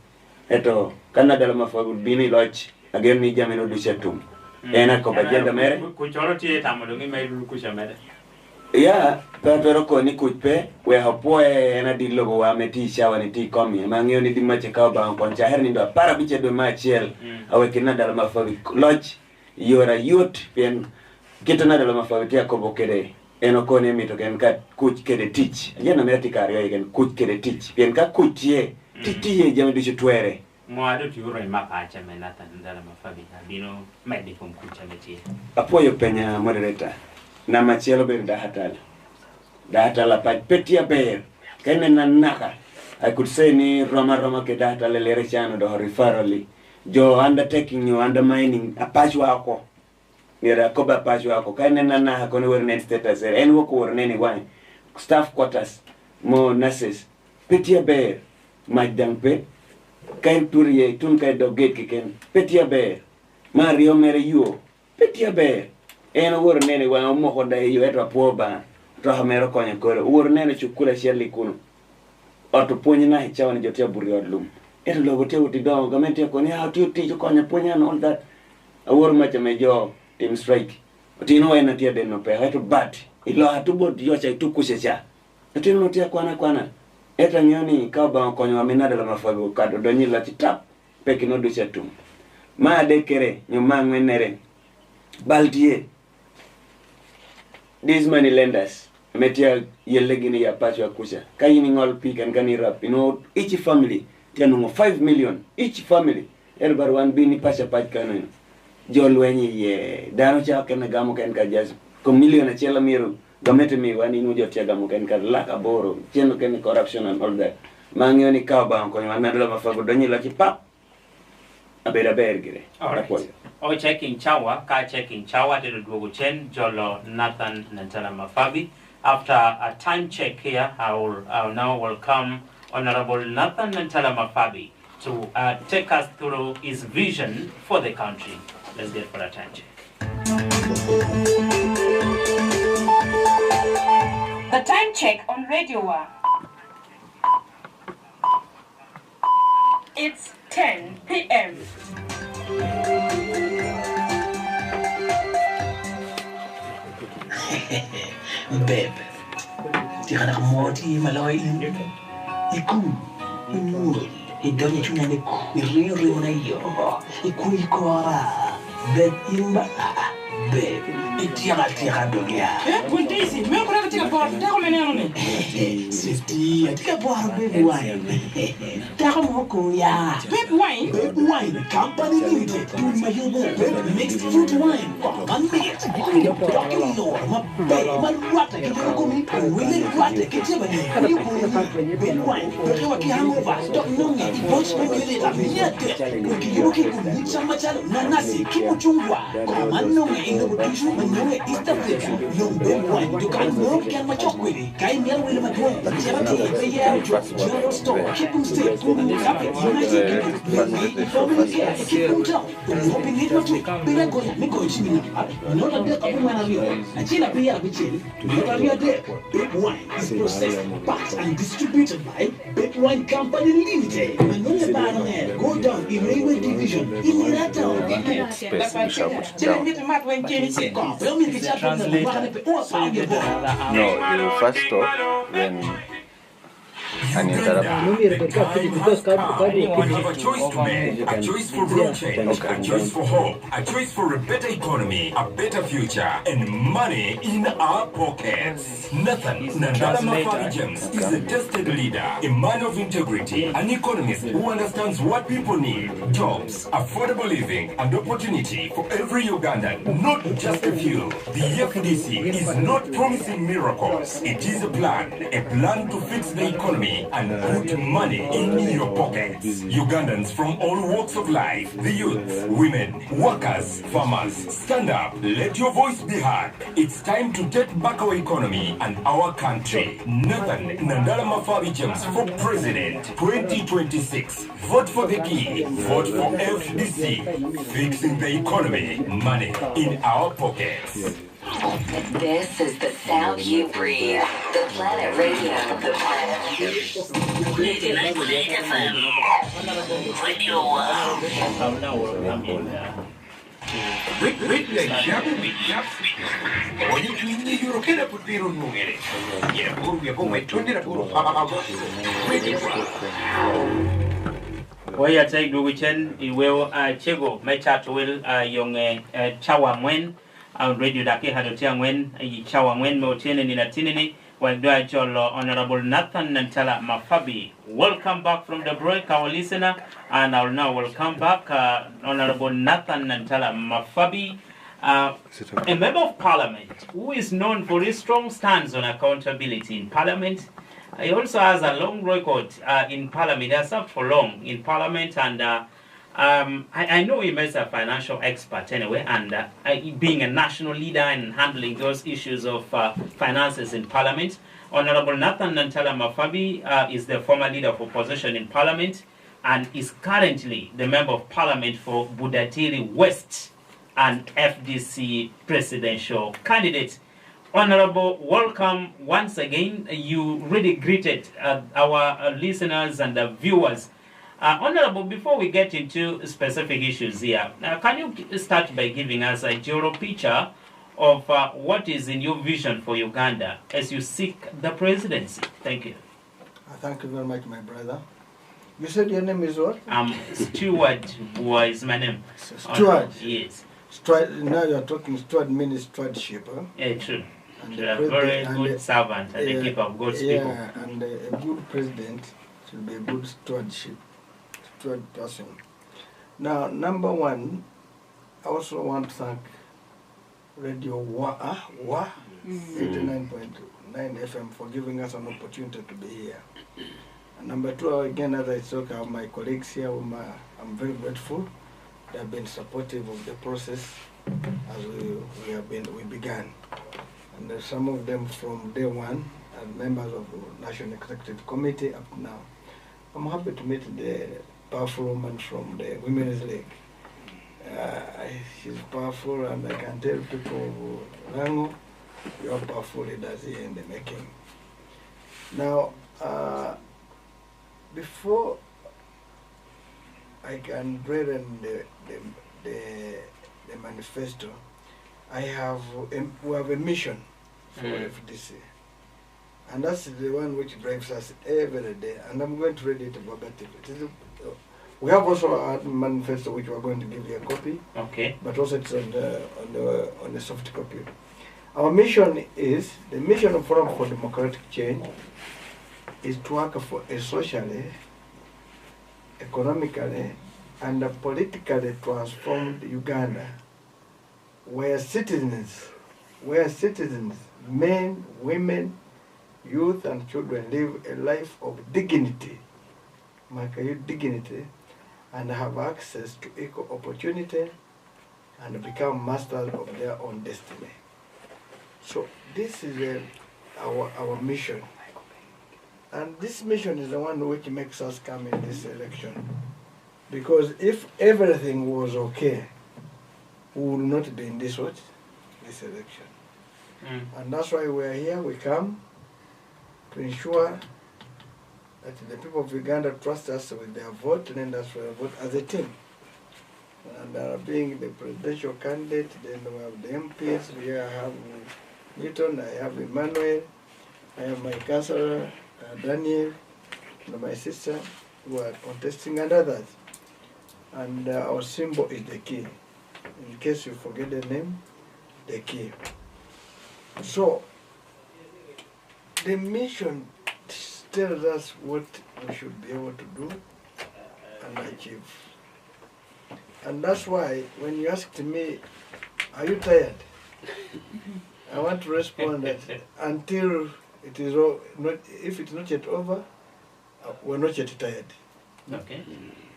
eto Canada na mafabi ubinik lodge again ni jameno du chetum ena ko bajenda mere kuchoro tie tamadongi mai kusha mere ya pero ko ni kupe we hapoe na di logo wa meti shawa ni ti komi mangio ni di mache ka ba kon cha herni do para biche do machiel awe kinada la mafawi lodge yora youth pen kitana la mafawi tia ko bokere eno ko ne mito ken ka kuch kede teach yana meti kario ken kuch kede teach pen ka kuchie titiye jame du chitwere mo ado ti uro ma pa cha menata ndala mafawi bino medi kum kucha meti apoyo penya moderator na machielo ber da hatala pa petia ber kene na naka I could say ni roma ke da hatala lere chano do referrally jo undertaking you undermining Apache wako nira koba Apache wako kene na na ko ne werne status en woko werne ni wani staff quarters mo nurses petia ber majdampe kain turie tun kay do gate kiken petia ber mario mere yo petia ber eno wor nene wa mo ko dai yo eto poba to hamero konya kore wor nene chukula sheli kuno oto punyina hichawa jotia buriod lum eto logo te uti do gamente ko ni how to teach konya punya and all that wor macha mejo team strike tino ena tia den no pe eto bat ilo hatubot yo cha tukushecha tino tia kwana eta nyoni ka ba konya minada la mafago kado donyi la titap pekino do chatum ma dekere nyuma ngwenere baltie these money lenders metia yelegini ya Apache wa kusha kayini ngol pick and kani rap each family tianungo 5 million each family everyone bini pasha Apache kanu jolwenyi ye dano cha kana gamo kan ka jazz ko million achiel miero gamete mi wani mu jotiega mo ken kar laka boro cheno ken corruption and all that mang'eyo ni kawo bang konyo Nandala Mafabi donyi laki pap abeda bergire alright o checking chawa to do chen jolo Nathan Nandala Mafabi. After a time check here, I'll now welcome Honorable Nathan Nandala Mafabi to take us through his vision for the country. Let's get for a time check. The time check on Radio 1. It's 10 p.m. Babe, tira na moti malaway iku inuro idonya chunya ne iriri na iyo iku ikora babe imba babe tira donya Kuntisi, me ko na tika por, ta ko meneno ne. Sisti, tika por babe wine. Ta ko mo ko ya. Babe wine. Babe wine company limited. Tu mayobo babe mixed fruit wine. Man me. Talking Lord, ma babe man wata ke ko mi ko wele wata ke te ba ni ko babe wine. Ko wa ki hamu ba. Tok no ngi boss me wele ta mi ya te. Ko ki yo ki ko ni chama chalo na nasi ki mo chungwa. Ko man no ngi ndo ko shu no ngi istafletu. No babe wine. You can't know can ma chokwele. Kai mi wele ma do. Charity ya general store. Keep them stay. Ko mi kape. Imagine me family care. Keep them down. Hoping it will take. Bela go me go chimi na. No na de ko ma na rio. Achina pe ya bicheli. No na rio de. Babe wine is processed, packed and distributed by Babe Wine Company Limited. And on the bottom there, go down in Railway Division in Lira town. No, you first stop, then uninterrupted. You have a choice to make, a choice for real change, a choice for hope, a choice for a better economy, a better future, and money in our pockets. Nathan Nandala Mafabi James is a tested leader, a man of integrity, an economist who understands what people need: jobs, affordable living, and opportunity for every Ugandan, not just a few. The FDC is not promising miracles. It is a plan to fix the economy and put money in your pockets. Ugandans from all walks of life, the youth, women, workers, farmers, stand up, let your voice be heard. It's time to take back our economy and our country. Nathan Nandala Mafabi James for President 2026. Vote for the key. Vote for FDC. Fixing the economy, money in our pockets. This is the sound you breathe. The Planet Radio. The Planet. 89.8 FM. Radio 1. Waya take do chen iweo chego mecha to will young chawa mwen radio dake hadotia mwen chawa mwen mo tiene ni natinini while do jolo Honorable Nathan Nandala Mafabi. Welcome back from the break, our listener, and I'll now welcome back Honorable Nathan Nandala Mafabi, a member of Parliament who is known for his strong stance on accountability in Parliament. He also has a long record in Parliament. He has served for long in Parliament, and I know him as a financial expert anyway, and being a national leader and handling those issues of finances in Parliament. Honorable Nathan Nandala Mafabi is the former leader of opposition in Parliament and is currently the member of Parliament for Budatiri West and FDC presidential candidate. Honorable, welcome once again. You really greeted our listeners and the viewers. Honorable, before we get into specific issues here, can you start by giving us a general picture of what is in your vision for Uganda as you seek the presidency? Thank you. Thank you very much, my brother. You said your name is what? Stuart is my name. Stuart? Yes. Stuart, now you're talking Stuart means stewardship, huh? Yeah, true. You're a very good servant and a keeper of God's people. Yeah, and a good president should be a good steward person. Now, number one, I also want to thank Radio Wa 89.9 FM for giving us an opportunity to be here. And number two, again, as I talk, I have my colleagues here whom I'm very grateful. They have been supportive of the process as we began. And there's some of them from day one as members of the National Executive Committee up to now. I'm happy to meet the powerful woman from the Women's League. She's powerful, and I can tell people, Rango, you are powerful leaders here in the making. Now, before I can read the manifesto, we have a mission for FDC. And that's the one which drives us every day. And I'm going to read it verbatim. We have also a manifesto which we're going to give you a copy. Okay. But also it's on the soft copy. Our mission is, the mission of Forum for Democratic Change is to work for a socially, economically, and politically transformed Uganda, where citizens, men, women, youth and children live a life of dignity, and have access to equal opportunity and become masters of their own destiny. So this is our mission. And this mission is the one which makes us come in this election. Because if everything was okay, we will not be in this election. And that's why we are here. We come to ensure that the people of Uganda trust us with their vote, and that's why we vote as a team. And being the presidential candidate, then we have the MPs. Here I have Newton, I have Emmanuel, I have my councillor, Daniel, and my sister, who are contesting, and others. And our symbol is the key. In case you forget the name, the key. So, the mission tells us what we should be able to do and achieve. And that's why when you asked me, are you tired? I want to respond that until it is if it's not yet over, we're not yet tired. Okay.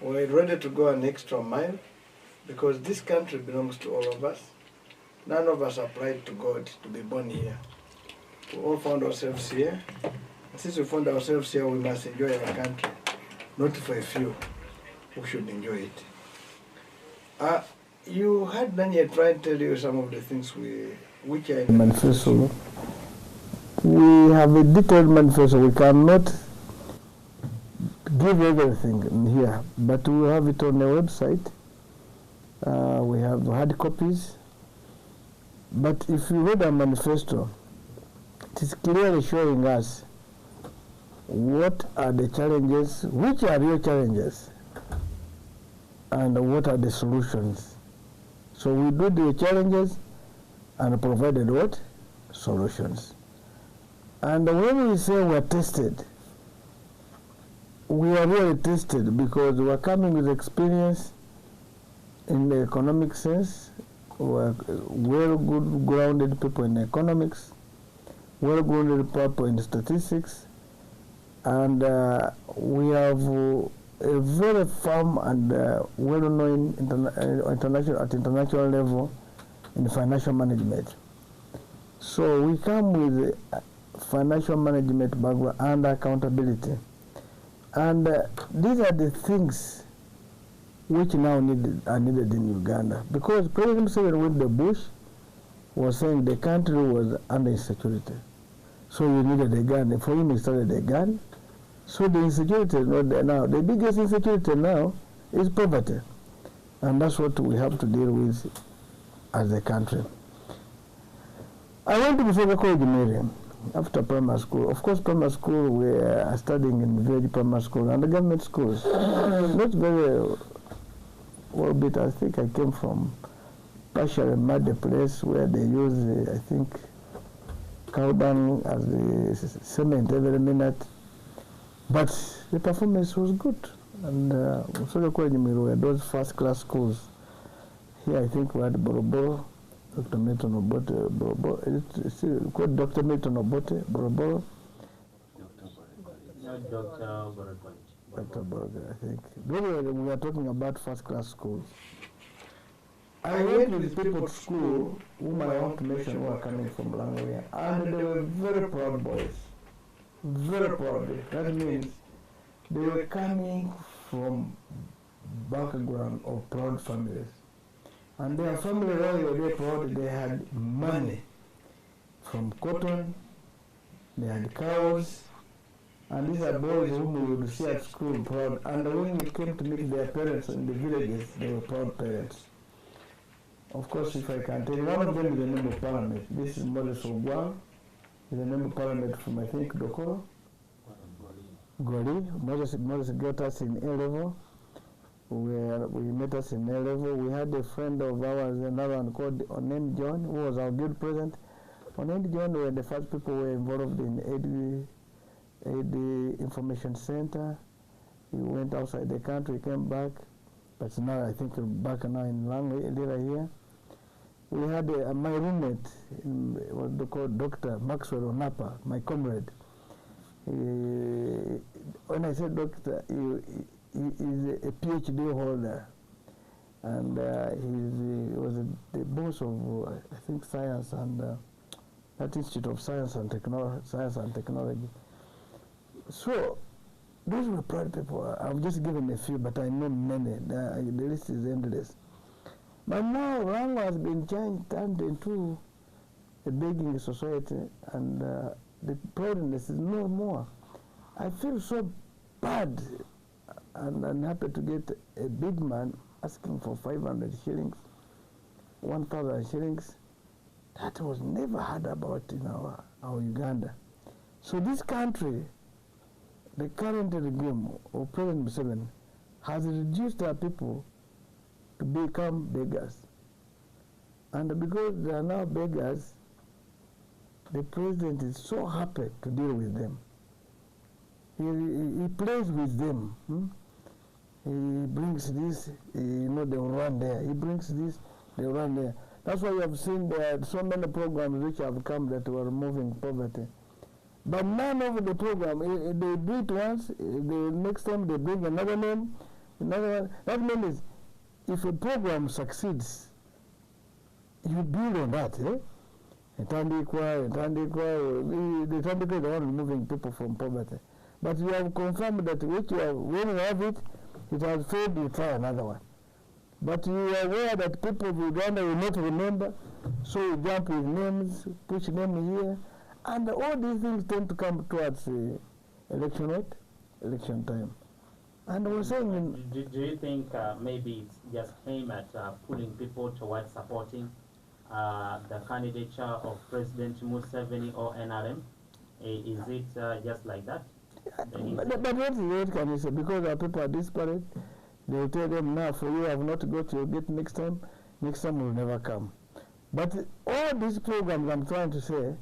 We're ready to go an extra mile because this country belongs to all of us. None of us applied to God to be born here. We all found ourselves here. And since we found ourselves here, we must enjoy our country. Not for a few who should enjoy it. You had Daniel try to tell you some of the things which are in the manifesto. We have a detailed manifesto. We cannot give everything in here, but we have it on the website. We have hard copies. But if you read our manifesto, it is clearly showing us what are the challenges, which are real challenges, and what are the solutions. So we do the challenges and provided what? Solutions. And when we say we're tested, we are really tested because we're coming with experience in the economic sense. We're well grounded people in economics, well grounded people in statistics, and we have a very firm and well-known at international level in financial management. So we come with financial management background and accountability. And these are the things which now are needed in Uganda. Because President Museveni with the Bush was saying the country was under insecurity. So you needed a gun. For him, he started a gun. So the insecurity is not there now. The biggest insecurity now is poverty. And that's what we have to deal with as a country. I went to Musoga College Miriam after primary school. Of course, primary school, we are studying in village primary school and the government schools. Not very well bit. I think I came from partially muddy place where they use, I think, cow dung as the cement every minute. But the performance was good. And Musoga College Miriam were those first class schools. Here I think we had Boroboro, Dr. Milton Obote, it's called Dr. Milton Obote, Boroboro. Dr. Boroboro, I think. We are talking about first-class schools. I went with people to school whom I want to mention who are coming from Langoria, and they were very proud boys. Very proud. That means they were coming from background of proud families. And their family were very proud. They had money from cotton, they had cows, and these are boys whom we would see at school proud. And when we came to meet their parents in the villages, they were proud parents. Of course, if I can tell you, one of them is the member of parliament. This is Moses Ogwang, he's a member of parliament from, I think, Dokoro. Gori. Moses got us in A-level. We met us in A-level. We had a friend of ours, another one called Onen John, who was our guild president. Onen John were the first people who were involved in AD Information Center. He went outside the country, came back, but now I think we're back now in Lira here. We had my roommate, what they call Dr. Maxwell Onapa, my comrade. When I said doctor, he is a PhD holder, and he was the boss of, I think, science and that Institute of Science and Technology. So, those were proud people. I've just given a few, but I know many. The list is endless. But now Rango has been turned into a begging society, and the proudness is no more. I feel so bad and unhappy to get a big man asking for 500 shillings, 1,000 shillings. That was never heard about in our Uganda. So this country, the current regime of President Museveni, has reduced our people to become beggars. And because they are now beggars, the president is so happy to deal with them. He plays with them. He brings this, they will run there. He brings this, they will run there. That's why you have seen there are so many programs which have come that were removing poverty. But none of the program, they do it once, the next time they bring another name, another one. That means if a program succeeds, you build on that. The Tandikwa, the Tandikwa is the one removing people from poverty. But you have confirmed that when you have it, it has failed, you try another one. But you are aware that people of Uganda will not remember, so you jump with names, push them here, and all these things tend to come towards election time. And we're saying... Do you think maybe it's just aimed at pulling people towards supporting the candidature of President Museveni or NRM? Is it just like that? But what can you say? Because our people are disparate, they will tell them, now for you have not got, you'll get next time will never come. But all these programs I'm trying to say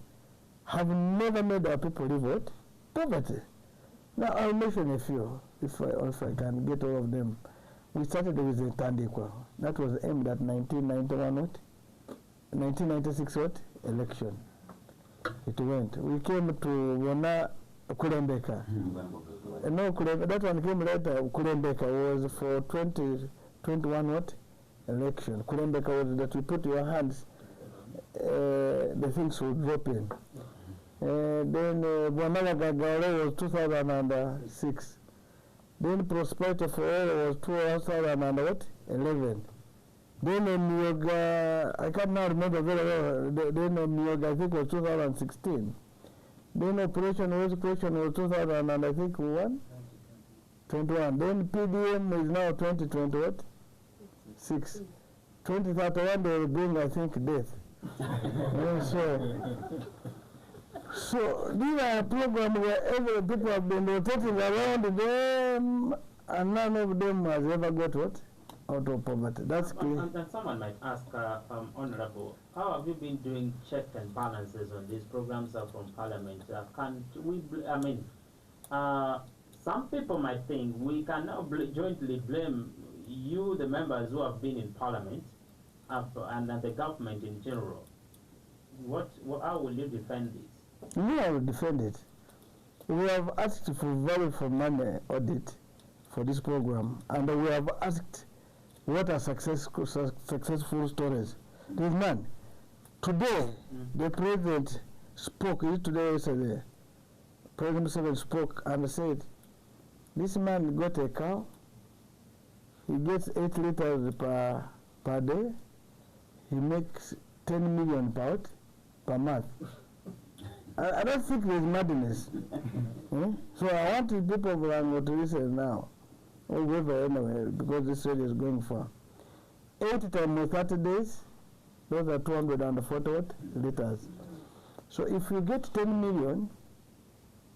have never made our people live what? Poverty. Now I'll mention a few, if I can get all of them. We started with the Tandikwa. That was aimed at 1996 election. It went. We came to Wana Kulembeka. No, that one came later. Kulembeka was for 2021 election. Kulembeka was that you put your hands, the things will drop in. Then Bwanaga Gagare was 2006. Then Prosperity for All was 2011. Then Myoga, I can't now remember very well, then Myoga I think was 2016. Then Operation was 2000 and I think 21. Then PDM is now 2026. 2031 they will bring I think death. So these are programs where every people have been rotating around them and none of them has ever got what? Out of poverty. That's clear. And someone might ask, Honorable, how have you been doing checks and balances on these programs from Parliament? Some people might think we can now jointly blame you, the members who have been in Parliament, and the government in general, how will you defend this? I will defend it. We have asked for value for money audit for this program, and we have asked what are successful stories. There is none. Today, the president spoke, today or yesterday, President Museveni spoke and said, this man got a cow, he gets 8 liters per day, he makes 10 million pounds per month. I don't think there's madness. So I want the people of Rango to listen now. Or whoever anyway, because this radio is going far. 8 times 30 days, those are 240 liters. So if you get 10 million,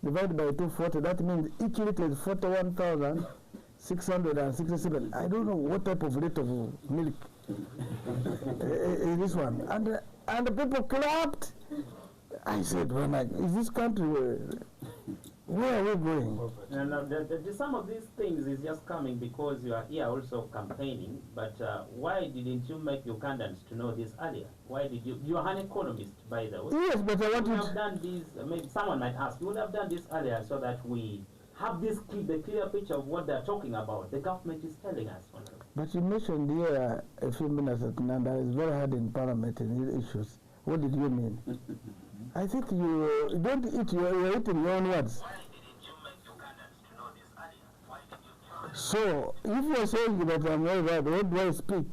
divided by 240, that means each liter is 41,667. I don't know what type of liter of milk is this one. And the people clapped. I said, is this country, where are we going? Some of these things is just coming because you are here also campaigning, but why didn't you make Ugandans to know this earlier? Why did you are an economist, by the way. Yes, but I want to have done this, maybe someone might ask, you would have done this earlier so that we have the clear picture of what they're talking about. The government is telling us. But you mentioned here a few minutes ago that it's very hard in Parliament in these issues. What did you mean? I think you don't eat, you're eating your own words. So, if you're saying that I'm very bad, what do I speak?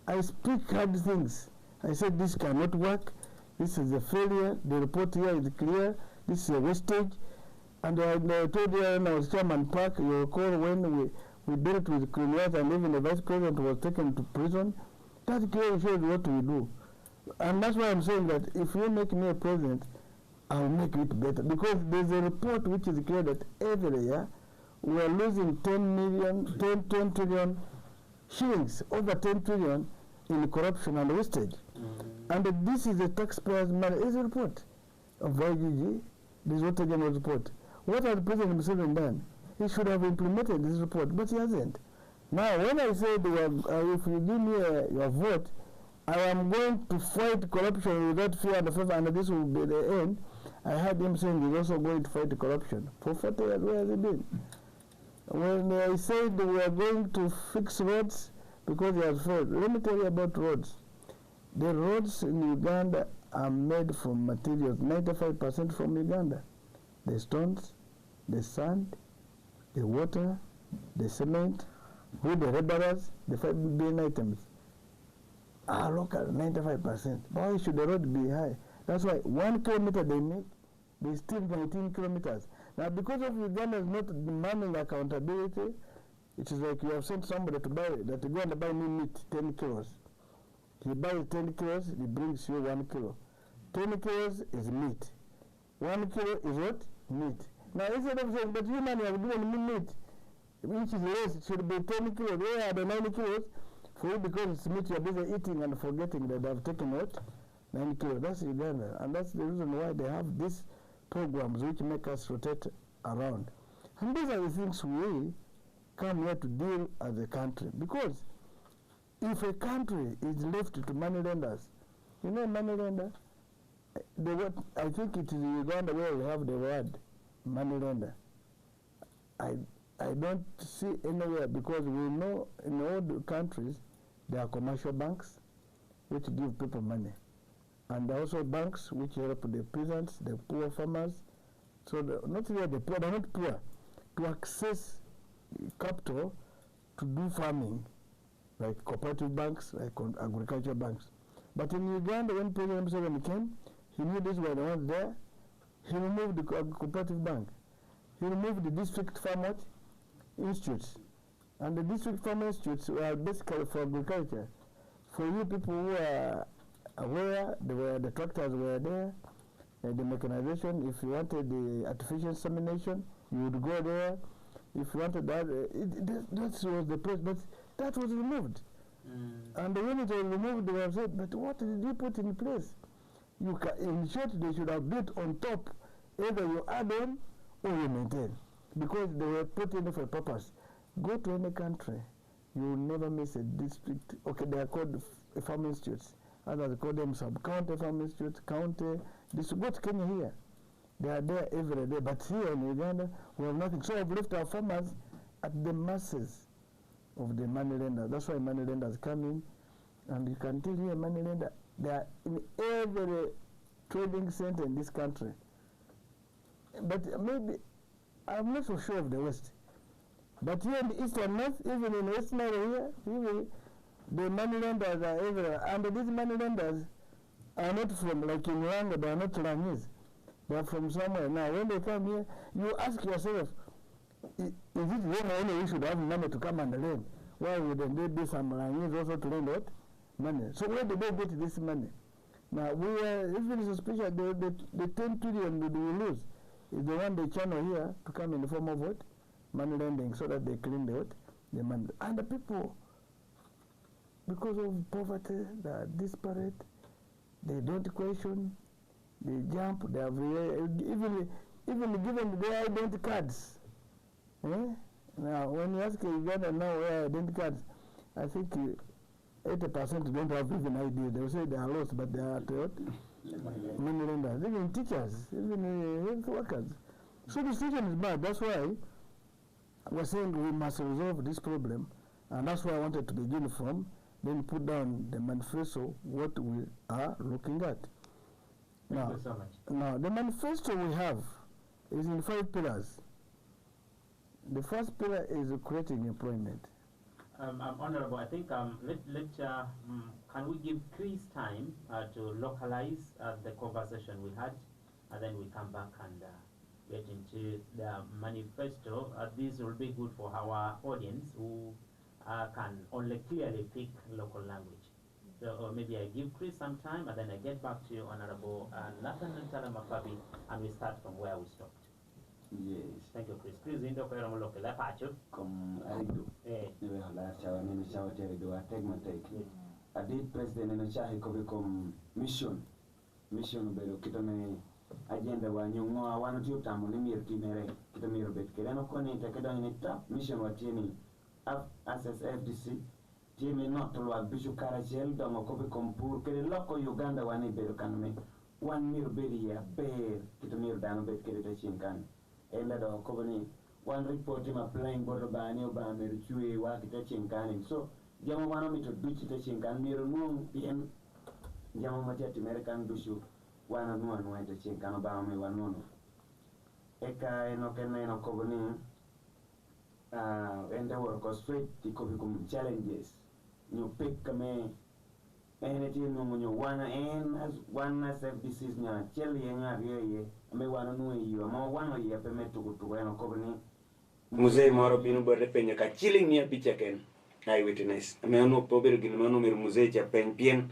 I speak hard things. I said this cannot work, this is a failure, the report here is clear, this is a wastage. And I told you when I was Chairman Park, you recall when we dealt with criminals and even the Vice President was taken to prison. That clearly shows what we do. And that's why I'm saying that if you make me a president, I'll make it better. Because there's a report which is clear that every year we are losing 10 trillion shillings, over 10 trillion in corruption and wastage. And this is the taxpayers' money. It's a report of YGG, this Water General report. What has President Museveni done? He should have implemented this report, but he hasn't. Now, when I said, if you give me your vote, I am going to fight corruption without fear and favor, and this will be the end. I heard him saying he's also going to fight corruption. For 40 years, where has he been? When I said we are going to fix roads because he has failed, let me tell you about roads. The roads in Uganda are made from materials, 95% from Uganda. The stones, the sand, the water, the cement, wood, the laborers, the 5 billion items are local, 95%. Why should the road be high? That's why 1 kilometer they make, they still 19 kilometers. Now, because of Uganda is not demanding accountability, it is like you have sent somebody to buy, that to go and buy me meat, 10 kilos. He buys 10 kilos, he brings you 1 kilo. 10 kilos is meat. 1 kilo is what? Meat. Now, instead of saying, but you man, you have given me meat, which is less, it should be 10 kilos. Where are the 9 kilos? For you, because it's meat, you're busy eating and forgetting that they've taken what? 9 kilos. That's Uganda. And that's the reason why they have these programs which make us rotate around. And these are the things we come here to deal as a country. Because if a country is left to money lenders, you know money lender? I think it is in Uganda where we have the word money lender. I don't see anywhere, because we know in all the countries there are commercial banks which give people money. And there are also banks which help the peasants, the poor farmers. So not really the poor, they're not poor, to access capital to do farming, like cooperative banks, like agricultural banks. But in Uganda, when President Museveni came, he knew these were the ones there. He removed the cooperative bank. He removed the district farmer institutes. And the district farmer institutes were basically for agriculture. For you people who are aware, the tractors were there, the mechanization. If you wanted the artificial insemination, you would go there. If you wanted that, that was the place, but that was removed. And when it was removed, they were said, but what did you put in place? In short, they should have built on top. Either you add on or you maintain, because they were put in for a purpose. Go to any country, you will never miss a district. Okay, they are called farm institutes. Others call them sub-county farm institutes, county. This go to Kenya here. They are there every day. But here in Uganda, we have nothing. So I've left our farmers at the masses of the money lenders. That's why money lenders come in. And you can tell here, money lender, they are in every trading center in this country. But maybe, I'm not so sure of the West. But here in the East and North, even in Western area here, the money lenders are everywhere. And these money lenders are not from, like in Rwanda, they are not Chinese. They are from somewhere. Now, when they come here, you ask yourself, is it really only we should have money to come and lend? Why would they do some Chinese also to lend what? Money. So where do they get this money? Now, we are even suspicious the 10 trillion that we lose is the one they channel here to come in the form of what? Money lending, so that they clean the what? The money. And the people, because of poverty, they are disparate, they don't question, they jump, they have even given their identity cards. Eh? Now, when you ask Uganda now where identity cards, I think 80% don't have even idea. They will say they are lost, but they are at what? Money lenders, even teachers, even health workers. So the situation is bad. That's why we're saying we must resolve this problem, and that's why I wanted to begin from, then put down the manifesto, what we are looking at. Thank you so much. Now, the manifesto we have is in 5 pillars. The first pillar is creating employment. Honorable, I think can we give Chris time to localize the conversation we had, and then we come back and get into the manifesto. This will be good for our audience who can only clearly pick local language. So maybe I give Chris some time, and then I get back to you, Honorable Nathan and Makabi, and we start from where we stopped. Yes. Thank you, Chris. Chris, in the local la pacho. Come, I do. Never hala chawa nini chawa tere do I take my take. I did president in a chahi kobe come mission belo kita me agenda wa nyungo awano tiu tamu ni mir kimere kita mir bet kere no koni te kedo ni ta mission wa tieni FDC tieni no to wa bishu karachel do mo kobe kompur kere loko Uganda wani belo kanme wan mir beli ya ber kita mir dano bet kere te chinkan ela do kobe ni one report ma playing bodo bani o ba mer chue wa kita chinkan so jama wana mi to duchi te chinkan mir no bien jama mati ati American dushu wana nuwa te chinkan ba mi wanono eka eno kena eno kobe ni ende work straight ti kobe kum challenges you pick kame anything no munyo wana as wana FDCs nya cheli nya riye me wana no yiwa ma wana ye pe metu kutu eno kobe ni musee moro binu borde penya ka chilling nia picha ken I witness me ono pober gil mano mir musee ja pen pien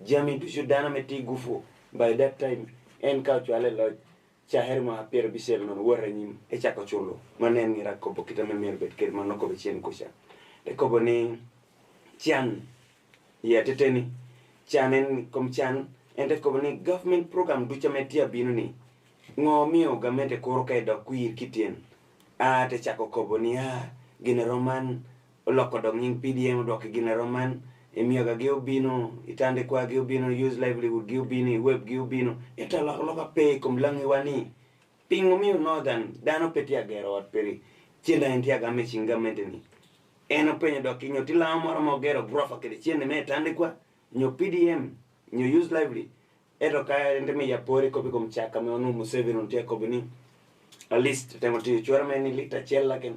jami du judana meti gufo by that time en ka chwale lo chaher ma per bisel non wora nyim e chako chulo manen ngira ko bokita me mer bet ker man ko be chen kusha e ko boni chan ya teteni chanen kom chan ende ko boni government program du chametia binuni ngomio gamete koro kai do kuir kitien a te chako ko boni gine roman loko do ngin pdm do ke gine roman emio ga geobino itande kwa geobino use livelihood geobini web geobino eta loka pay kom langi wani pingo mi northern dano petia gero at peri chenda entia ga mechinga menteni eno penyo do kinyo tila moro mo gero grofa kede chende me tande kwa nyo pdm nyo use lively eto ka ende me ya pori ko kom chaka me onu museveni ontia ko bini a list temo ti chora me ni lita chella ken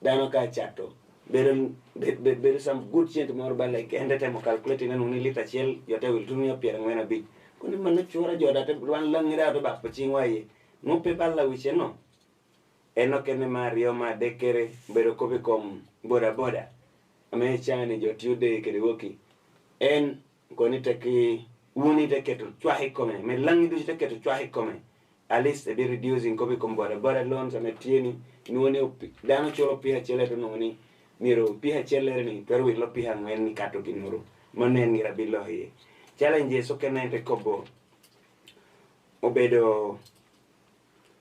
dano ka chato There some good change more by like end time calculating and only little shell your will to me appear when a bit. Couldn't manage to that one long out about pitching way. No paper la which no. Eno kene Mario ma dekere berokobe com boda. A me chani your 2 day karaoke. En konitaki wuni take to try come. Me langi do take to try come. At least a be reducing copy com boda loans and a tieni. No dano cholo pia chele to no miro piha chelere ni pero lo piha ngwen ni kato kinuru manen ngira bilo ye challenge so kenente kobo obedo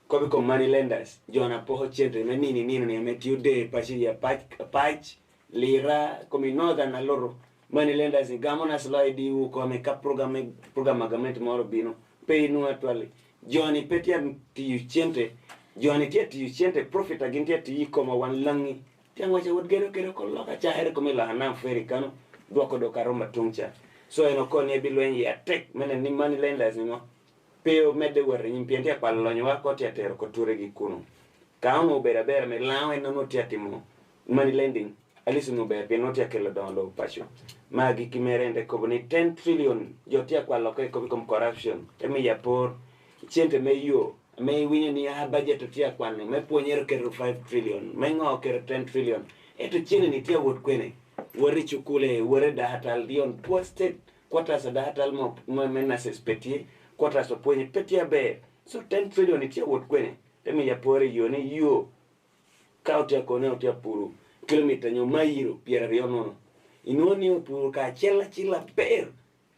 kobe ko money lenders jona poho chente nini ni metiu de pachi ya patch lira komi northern aloro money lenders in gamona slide you come ka program government moro bino pay no actually Johnny petia ti chente Johnny ti chente profit agin ti koma wan langi tiango cha wod gero ko loka cha here ko mila na feri kanu dwoko do karoma tungcha so eno ko ne bilwen ya tek menen ni money lenders ni mo peo mede wer nyimpiente kwa lonyo wako tia tero ko ture gi kuno kaamo bera me lawe no tia timo money lending alisu no bera no tia kelo download pasho magi kimerende ko ni 10 trillion jotia kwa loke ko become corruption emi ya por chente me yo me winyo ni ha budget tia kwa ne me puonyero kero 5 trillion me ngo kero 10 trillion eto chene ni tia wot kwene wori chukule wori dahatal dion posted quarters dahatal mo mena sespetie quarters puonye petia be so 10 trillion tia wot kwene temi ya pore yo ne yo kautia kone utia puru kilomita nyo mayiro piera riono inoni puru ka chila per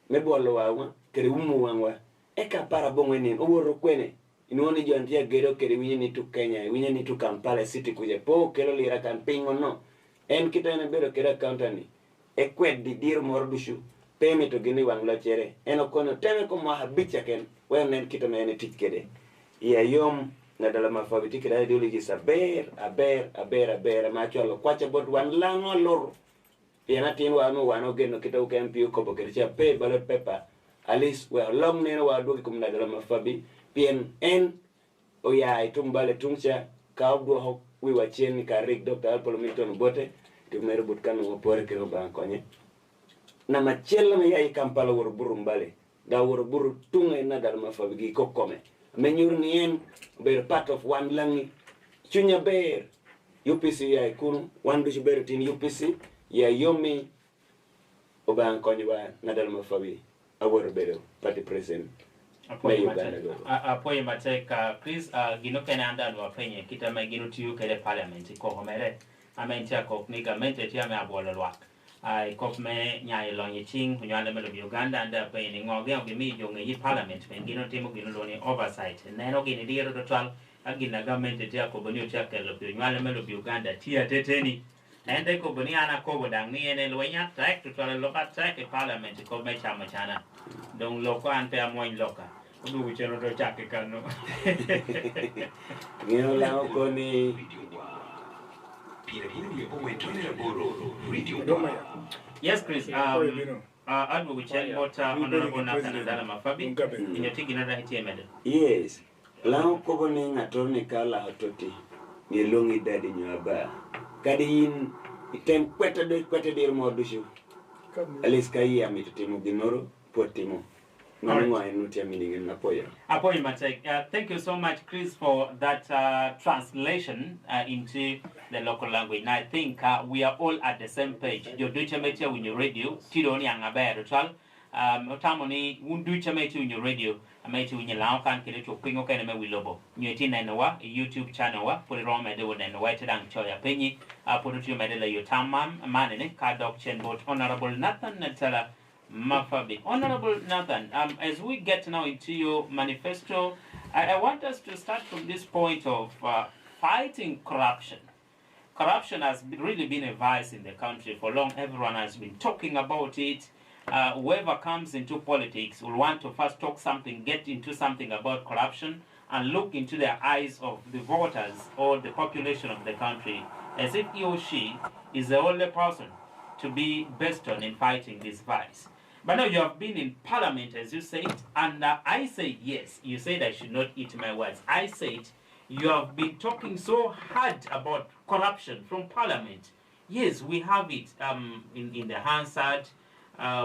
me bolo wawa kere umu wangwa eka para bongweni oworo kwene inoni jo antia gero kere winye ni tu Kenya winye ni tu Kampala city kuje po kelo lira campingo no en kitane bero kera countani ekwed di dir mordushu peme to gini wangla chere eno kono teme ko ma habicha ken wen kitame ene tikede ya yom na dala mafabiti kida ideology aber ma cholo kwacha bot wan lango lor yana tin wano geno kita ukempi ko bokercha pe ballot paper alis we long neno wa doki kumna dala mafabi pien en oya itumbale tungcha ka obdo ho we wachen ka rig Dr. Alpolo Milton bote tumero but kanu opore ke ba konye na machella me yai Kampala wor burumbale da wor buru tunga na dala mafabi gi kokome menyur nien ber part of one langi chunya ber UPC ya kunu wandu ber tin UPC ya yomi oban konye ba na dala mafabi awor bero party president apoye mateka please gino kenanda no penye kita me gino tiu kele parliament ko homere amentia ko ni gamente tia me abolo lwak ai ko me nyai lo yiting nyale me Uganda nda pe ni ngoge ngi mi jo ngi parliament me gino timo gino lo ni oversight neno gini diro total agina gamente tia ko boni tia kele nyale me Uganda tia teteni ende ko boni ana ko bodang ni ene lo nya track to lo ka track e parliament ko me chama chana dong lo ko ante amoin loka udu chero do chake kanu ngino la ko ni yes Chris adu wichen bota honorable Nathan Dala Mafabi inyotigi na rahiti emede yes la ko ni ngatoni kala hototi ni longi dadi nyaba kadi in item kwete de mo dushu alis kai amitimo ginoro potimo. Thank you so much, Chris, for that translation into the local language. And I think we are all at the same page. You do chamete when you radio, Tidoni and Aberal. Tamoni, won't do chamete when you radio, a mate when you lao can kill it to Pingo Caname with Lobo. Nutin and a YouTube channel, put it on my door and white and choya penny. Put it to medal your tamam, a man in it, card dog chen boat, honorable Nathan and Tella. Mafabi. Honorable Nathan, as we get now into your manifesto, I want us to start from this point of fighting corruption. Corruption has really been a vice in the country for long. Everyone has been talking about it. Whoever comes into politics will want to first talk something, get into something about corruption, and look into the eyes of the voters or the population of the country as if he or she is the only person to be best on in fighting this vice. But now you have been in parliament, as you said, and I said yes. You said I should not eat my words. I said you have been talking so hard about corruption from parliament. Yes, we have it in the Hansard.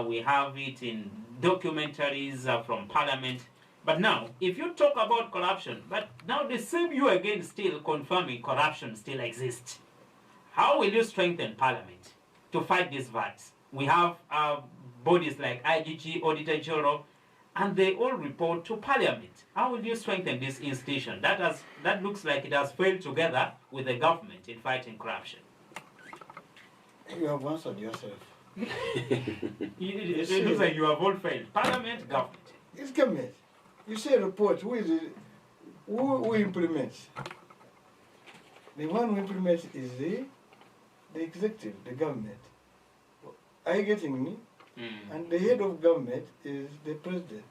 We have it in documentaries from parliament. But now, if you talk about corruption, but now the same you again still confirming corruption still exists. How will you strengthen parliament to fight this vice? We have bodies like IGG, Auditor General, and they all report to Parliament. How will you strengthen this institution? That looks like it has failed together with the government in fighting corruption. You have answered yourself. It looks like you have all failed. Parliament, government. It's government. You say report. Who is it? Who implements? The one who implements is the executive, the government. Are you getting me? And the head of government is the president.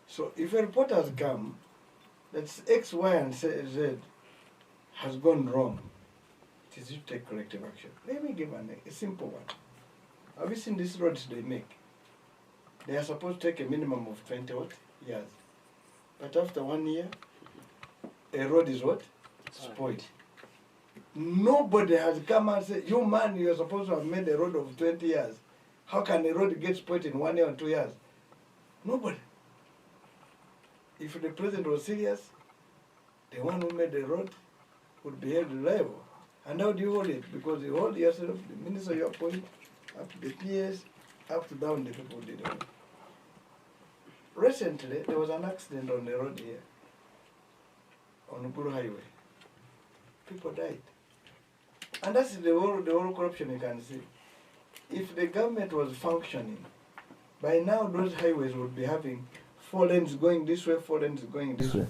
So if a report has come that X, Y, and Z has gone wrong, it is you take corrective action. Let me give a simple one. Have you seen these roads they make? They are supposed to take a minimum of 20 years. But after 1 year, a road is what? Spoiled. Nobody has come and said, you man, you are supposed to have made a road of 20 years. How can a road get spoiled in 1 year or 2 years? Nobody. If the president was serious, the one who made the road would be held liable. And how do you hold it? Because you hold yourself, the minister you appoint, up to the PS, up to down the people who did it. Recently, there was an accident on the road here, on Uburu Highway. People died. And that's the whole corruption you can see. If the government was functioning, by now those highways would be having 4 lanes going this way, 4 lanes going this way.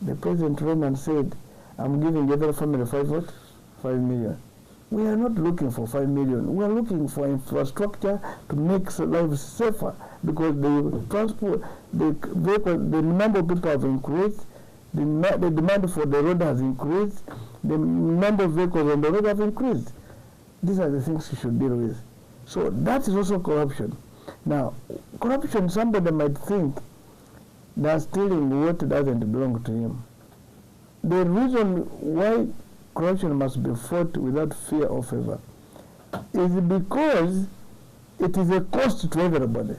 The president ran and said, I'm giving every family 5 million. We are not looking for 5 million. We are looking for infrastructure to make lives safer, because the transport, the vehicle, the number of people have increased, the demand for the road has increased, the number of vehicles on the road have increased. These are the things you should deal with. So that is also corruption. Now, corruption, somebody might think that stealing what doesn't belong to him. The reason why corruption must be fought without fear or favor is because it is a cost to everybody.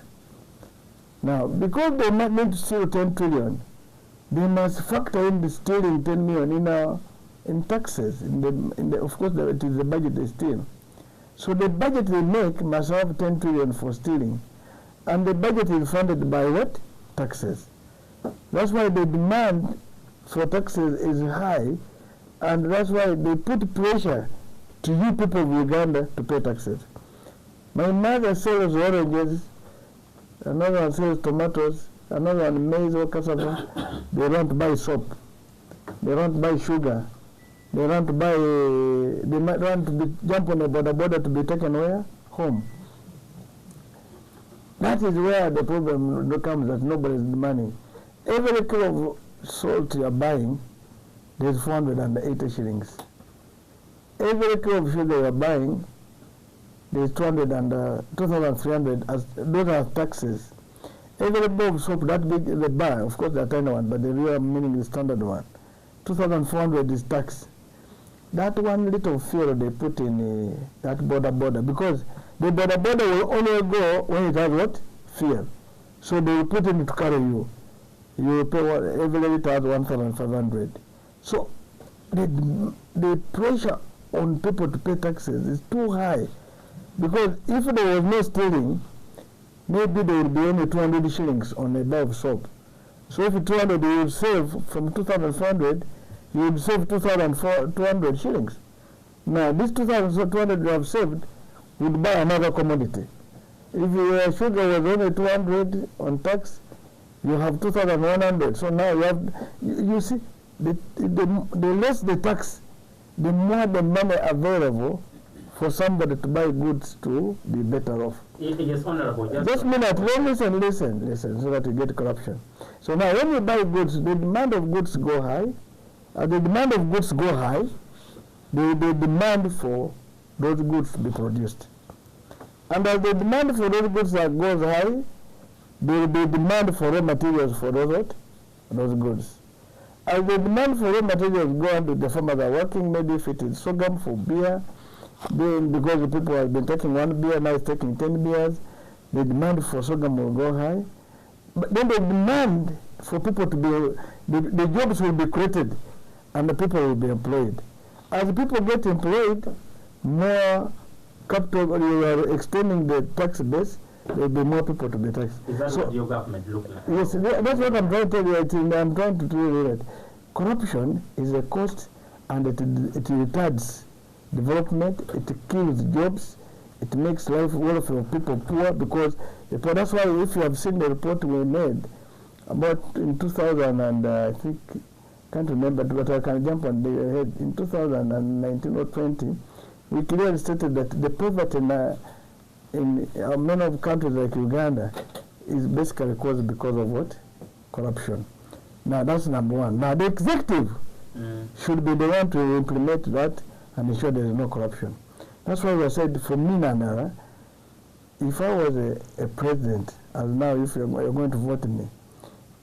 Now, because they might need to steal 10 trillion, they must factor in the stealing 10 million in taxes. Of course, it is the budget they steal. So the budget they make must have 10 trillion for stealing. And the budget is funded by what? Taxes. That's why the demand for taxes is high, and that's why they put pressure to you people of Uganda to pay taxes. My mother sells oranges, another one sells tomatoes, another one maize or cassava. They don't buy soap. They don't buy sugar. They want to buy, they might want to jump on a border to be taken where? Home. That is where the problem comes, that nobody is demanding. Every kilo of salt you are buying, there is 480 shillings. Every kilo of sugar you are buying, there is 2,300, as those are taxes. Every bowl of soap, that big, the bar, of course the tiny one, but the real meaning is standard one. 2,400 is tax. That one little fuel they put in that border, because the border will only go when it has what? Fuel. So they will put in to carry you. You will pay every liter has 1,500. So the pressure on people to pay taxes is too high, because if there was no stealing, maybe there would be only 200 shillings on a bar of soap. So if 200, you would save from 2,400. You would save 2,200 shillings. Now, this 2,200 you have saved would buy another commodity. If your sugar was only 200 on tax, you have 2,100. So now you have, you see, the less the tax, the more the money available for somebody to buy goods to be better off. Yes, Honorable. Just a minute, listen, so that you get corruption. So now when you buy goods, the demand of goods go high. As the demand of goods go high, the demand for those goods to be produced. And as the demand for those goods goes high, there will be demand for raw materials for those goods. As the demand for raw materials go on, the farmers are working, maybe if it is sorghum for beer, then because the people have been taking 1 beer, now it's taking 10 beers, the demand for sorghum will go high. But then the demand for people to be, the jobs will be created, and the people will be employed. As people get employed, more capital, you are extending the tax base, there will be more people to be taxed. Is that what your government looks like? Yes, that's what I'm trying to tell you. I'm trying to tell you that corruption is a cost, and it retards development, it kills jobs, it makes life welfare of people poor, because that's why if you have seen the report we made about in 2000 and I think, can't remember, but I can jump on the head, in 2019 or 20, we clearly stated that the poverty in many of countries like Uganda is basically caused because of what? Corruption. Now that's number one. Now the executive should be the one to implement that and ensure there is no corruption. That's why we said for me, Nana, if I was a president, as now if you're going to vote me,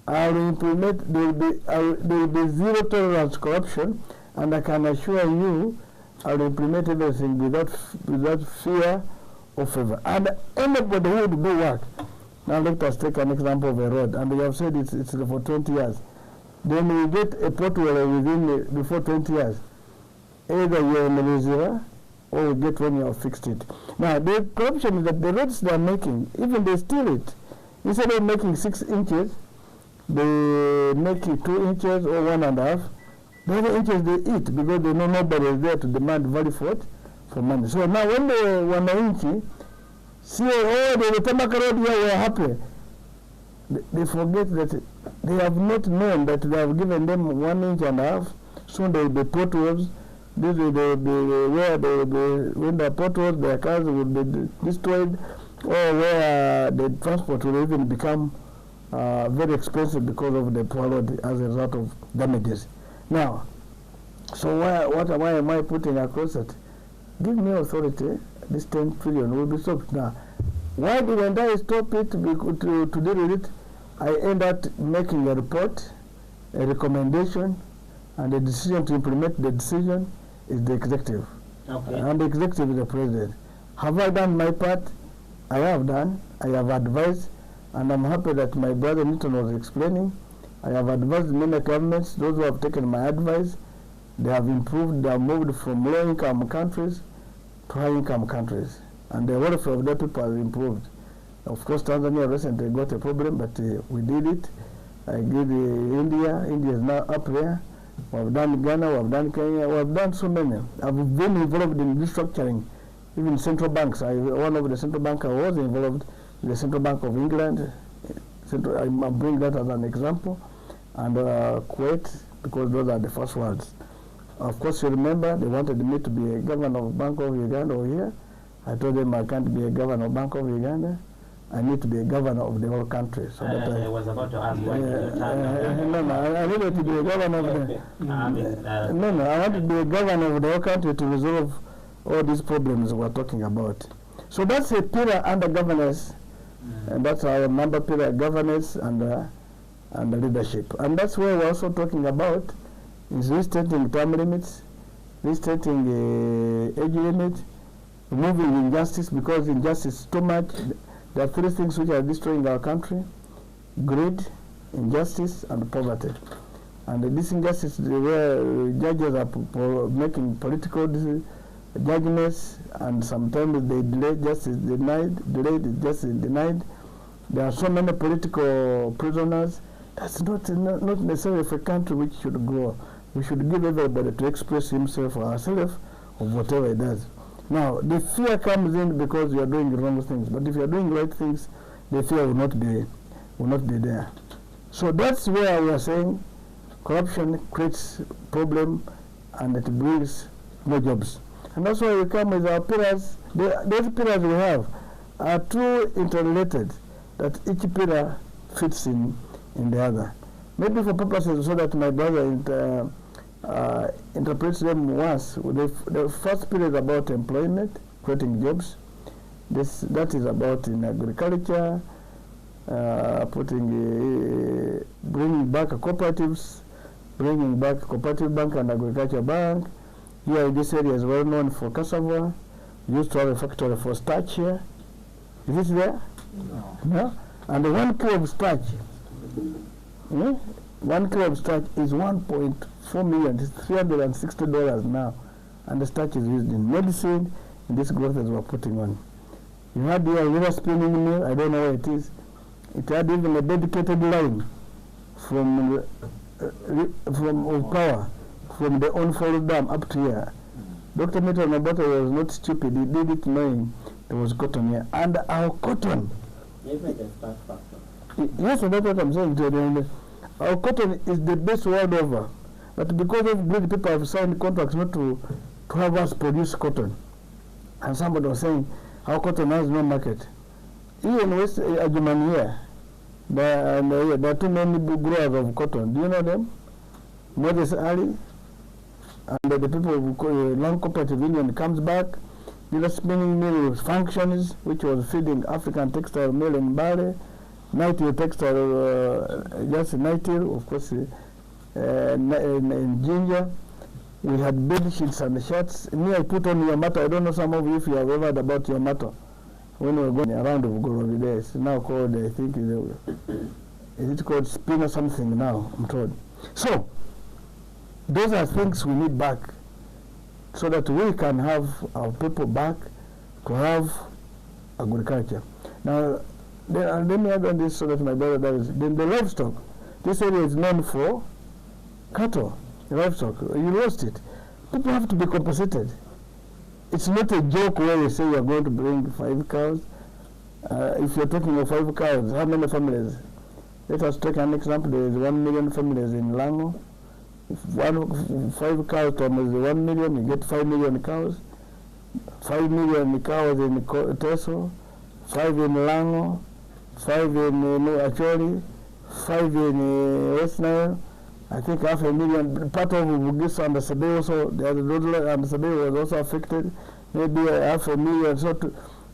I will implement, there will be zero tolerance corruption, and I can assure you I will implement everything without fear or favor. And anybody who would do work, now let us take an example of a road, and we have said it's for 20 years. Then we get a pothole before 20 years. Either you're in Lira or we get when you have fixed it. Now the corruption is that the roads they are making, even they steal it. Instead of making 6 inches, they make it 2 inches or 1.5. The other inches they eat because they know nobody is there to demand value for money. So now when they want an inch, see, oh, the Tamaka road here, we are happy. They forget that they have not known that they have given them 1.5 inch. Soon they will be potholes. This will be where when the potholes, their cars will be destroyed, or where the transport will even become very expensive because of the poor road as a result of damages. Now, so why am I putting across it? Give me authority, this 10 trillion will be stopped. Now, why didn't I stop it to deal with it? I end up making a report, a recommendation, and the decision to implement the decision is the executive. Okay. And the executive is the president. Have I done my part? I have done. I have advised, and I'm happy that my brother Newton was explaining. I have advised many governments, those who have taken my advice, they have improved, they have moved from low-income countries to high-income countries. And the welfare of their people has improved. Of course, Tanzania recently got a problem, but we did it. I did India. India is now up there. We have done Ghana, we have done Kenya, we have done so many. I've been involved in restructuring, even central banks. One of the central bankers was involved in the Central Bank of England. I bring that as an example. And Kuwait, because those are the first ones. Of course, you remember, they wanted me to be a governor of Bank of Uganda over here. I told them I can't be a governor of Bank of Uganda. I need to be a governor of the whole country. So that I was about to ask why did you turn I needed to be a governor of the... I want to be a governor of the whole country to resolve all these problems we're talking about. So that's a pillar under governance, and that's our number pillar, governance and the leadership. And that's where we're also talking about is restating term limits, restating age limit, removing injustice, because injustice is too much. There are 3 things which are destroying our country: greed, injustice, and poverty. And this injustice is where judges are making political judgments, and sometimes they delay justice denied, delayed justice denied. There are so many political prisoners. That's not necessarily for a country which should grow. We should give everybody to express himself or herself of whatever he does. Now, the fear comes in because you are doing the wrong things. But if you are doing right things, the fear will not be there. So that's where we are saying corruption creates problem and it brings no jobs. And that's why we come with our pillars. Those pillars we have are too interrelated that each pillar fits in the other. Maybe for purposes so that my brother interprets them once. The first pillar is about employment, creating jobs. That is about in agriculture, bringing back cooperatives, bringing back cooperative bank and agriculture bank. Here this area is well known for cassava. We used to have a factory for starch here. Is it there? No? And 1 kilo of starch, 1 kilo of starch is 1.4 million. It's $360 now. And the starch is used in medicine, in this growth that we're putting on. You had your Lira spinning mill, I don't know where it is. It had even a dedicated line from power, from the Onfall Dam up to here. Dr. Milton Obote was not stupid, he did it knowing there was cotton here. And our cotton, yes, that's what I'm saying to you. Our cotton is the best world over. But because of greed, people have signed contracts not to have us produce cotton. And somebody was saying, how cotton has no market. Even West Ajumani here, there are too many growers of cotton. Do you know them? Moses Ali and the people of Land Cooperative Union comes back. The spinning mill functions, which was feeding African textile mill in Bale. Nightil textile, just Nightil, of course, in Ginger. We had bed sheets and shirts. Me, I put on Yamato. I don't know some of you if you have ever heard about Yamato. When we were going around Ugoro, it's now called, I think, is it called spin or something now, I'm told. So, those are things we need back so that we can have our people back to have agriculture. Now, let me add on this so that my brother does. Then the livestock. This area is known for cattle, livestock. You lost it. People have to be compensated. It's not a joke where you say you're going to bring 5 cows. If you're talking of 5 cows, how many families? Let us take an example. There is 1 million families in Lango. If 5 cows times 1 million, you get 5 million cows. 5 million cows in Teso, 5 in Lango, 5 in Acholi, 5 in West Nile. I think 500,000. Part of Bugisa and the Sabay also, the other and the Sabay was also affected. Maybe 500,000. So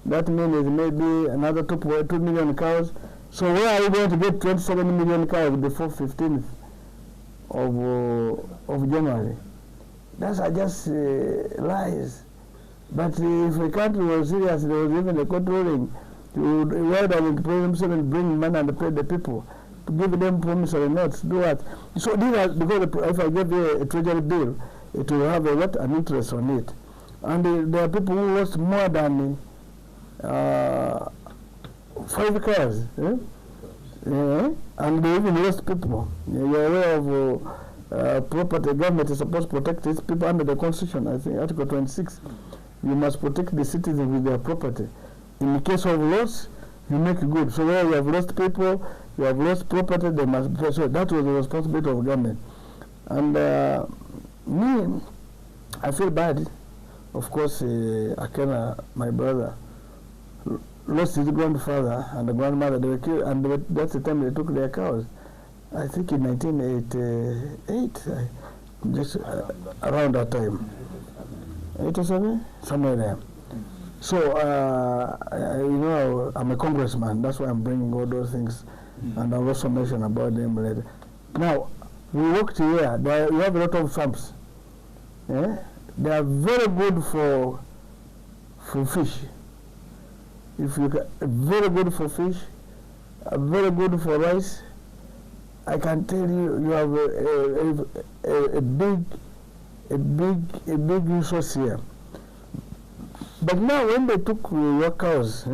that means maybe another 2 million cows. So where are you going to get 27 million cows before 15th of January? Those are just lies. But if the country was serious, there was even a court ruling to write an imprisonment and bring money and pay the people, to give them promissory notes, do what? So these are, because if I give you a treasury bill, it will have a lot of interest on it. And there are people who lost more than 5 cars. And they even lost people. You're aware of property. Government is supposed to protect its people under the Constitution, I think, Article 26. You must protect the citizens with their property. In the case of loss, you make good. So where you have lost people, you have lost property, they must pay. So that was the responsibility of government. And me, I feel bad. Of course, Akena, my brother, lost his grandfather and the grandmother. They were killed, and that's the time they took their cows. I think in 1988, just around that time. 87, somewhere there. So, you know, I'm a congressman. That's why I'm bringing all those things, and I'll also mention about them later. Now, we worked here. We have a lot of farms. Yeah? They are very good for fish. If you very good for fish, very good for rice. I can tell you, you have a big resource here. But now, when they took your cows,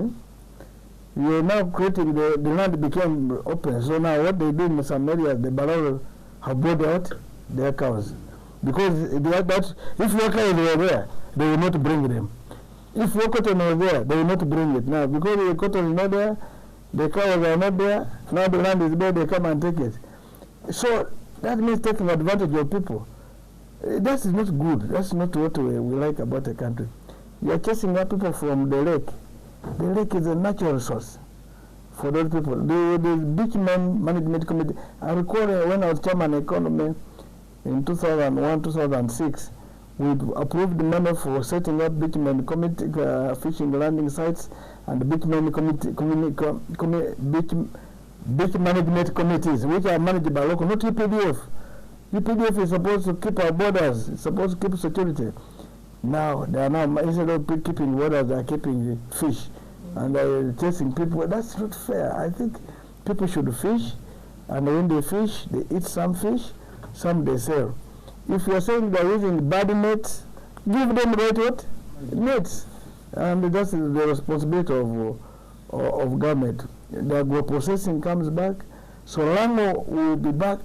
you're now creating the land became open. So now, what they do in some areas, the Barolo have brought out their cows, because if your cows were there, they will not bring them. If your cotton was there, they will not bring it. Now, because the cotton is not there, the cows are not there, now the land is there, they come and take it. So that means taking advantage of people. That is not good. That's not what we like about the country. You are chasing up people from the lake. The lake is a natural resource for those people. The Beachman Management Committee, I recall when I was chairman of economy in 2001, 2006, we approved the money for setting up Beachman Committee, fishing landing sites, and the Beachman Beach Management Committees, which are managed by local, not UPDF. UPDF is supposed to keep our borders, it's supposed to keep security. Now, they are now, instead of keeping borders, they are keeping fish. And they are chasing people. That's not fair. I think people should fish, and when they fish, they eat some fish, some they sell. If you are saying they are using bad nets, give them right what? Nets. And that's the responsibility of government. The agro-processing comes back, so Lango will be back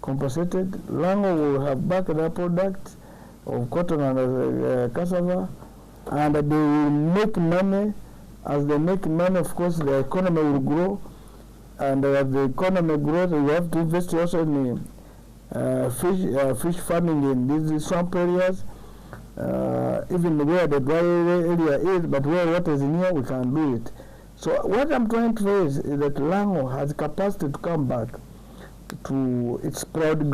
compensated. Lango will have back their product of cotton and cassava, and they will make money. As they make money, of course, the economy will grow, and as the economy grows, we have to invest also in fish farming in these swamp areas, even where the dry area is, but where water is near, we can do it. So what I'm trying to say is that Lango has capacity to come back to its proud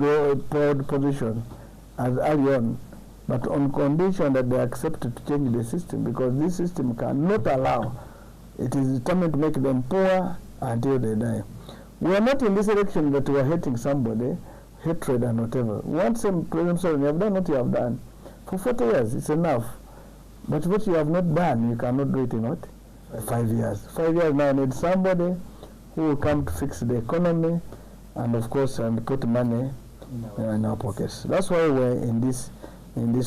position as early on, but on condition that they accept to change the system, because this system cannot allow. It is determined to make them poor until they die. We are not in this election that we are hating somebody, hatred and whatever. Once President you have done what you have done. For 40 years, it's enough. But what you have not done, you cannot do it in what? 5 years. 5 years now, I need somebody who will come to fix the economy and, of course, and put money in our pockets. That's why we're in this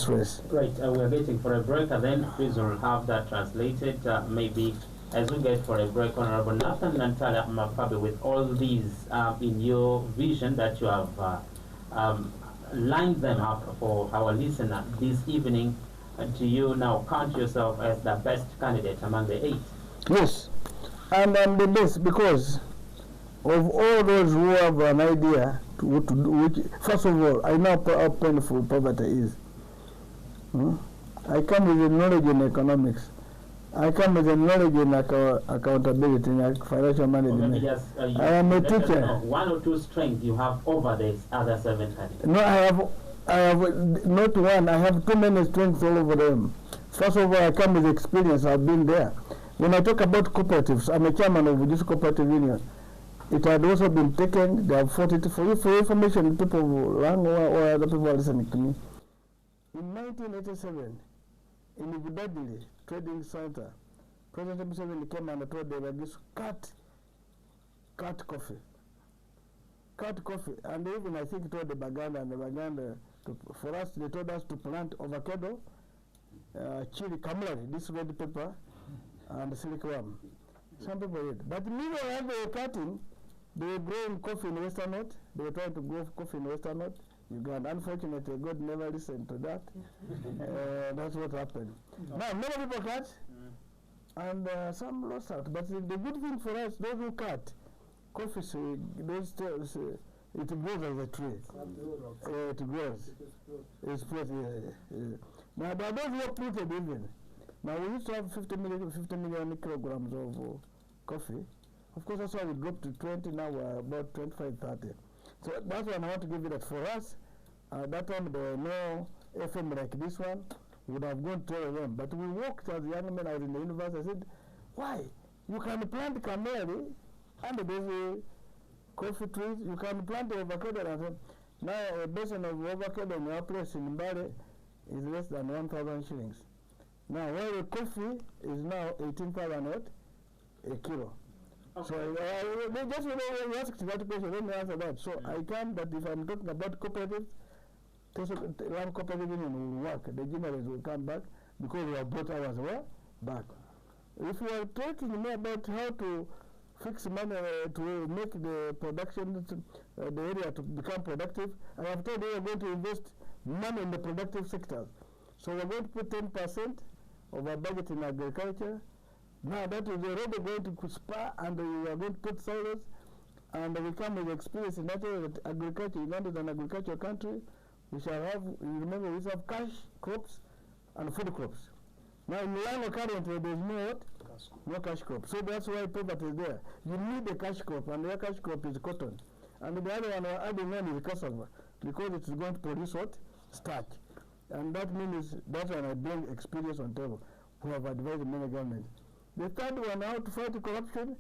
race. Right, we're waiting for a break, and then please will have that translated. Maybe as we get for a break, Honorable Nathan Nantala Mapabe, with all these in your vision that you have lined them up for our listener this evening, do you now count yourself as the best candidate among the 8? Yes, and I'm the best because of all those who have an idea to what to do. Which, first of all, I know how painful poverty is. I come with the knowledge in economics. I come with the knowledge in accountability, in financial management. I am a teacher. One or two strengths you have over the other 7 candidates. No, I have not one. I have too many strengths all over them. First of all, I come with experience. I've been there. When I talk about cooperatives, I'm a chairman of this cooperative union. It had also been taken. They have fought it for information. People or other people are listening to me. In 1987, in the Budadili Trading Center, President Museveni came and told them that this cut coffee. And even I think he told the Baganda for us, they told us to plant avocado, chili kamari, this red pepper, and silkworm. Some people did. But meanwhile, as they were cutting, they were growing coffee in Western North. They were trying to grow coffee in Western North. Uganda. Unfortunately, God never listened to that. That's what happened. Now, many people cut, and some lost out. But the good thing for us, those who cut, coffee, it grows as a tree. It grows. It spreads. Now, there are those who are planted even. Now, we used to have 50 million kilograms of coffee. Of course, that's why we dropped to 20. Now we're about 25, 30. So that's why I want to give you that for us. At that time, there were no FM like this one. We would have gone to them. But we walked as young men out in the university. I said, why? You can plant cameli and there's coffee trees. You can plant avocado. And so now a basin of avocado in our place in Mbale is less than 1,000 shillings. Now, while the coffee is now 18,000 a kilo. Okay. So just when you asked that question, let me answer that. So I can, but if I'm talking about cooperatives, land cooperative union will work. The generals will come back because we have brought ours back. If you are talking more about how to fix money to make the production, the area to become productive, I have told you we are going to invest money in the productive sectors. So we are going to put 10% of our budget in agriculture. Now that is already going to spur, and we are going to put silos, and we come with experience in that area that agriculture. Uganda is an agricultural country. We shall have, remember, we have cash crops and food crops. Now in Milano currently there is no cash crop. So that's why poverty is there. You need a cash crop, and the cash crop is cotton. And the other one we're adding on is cassava, because it's going to produce what? Starch. And that means that's when I bring experience on table. We have advised many governments. The third one, how to fight corruption,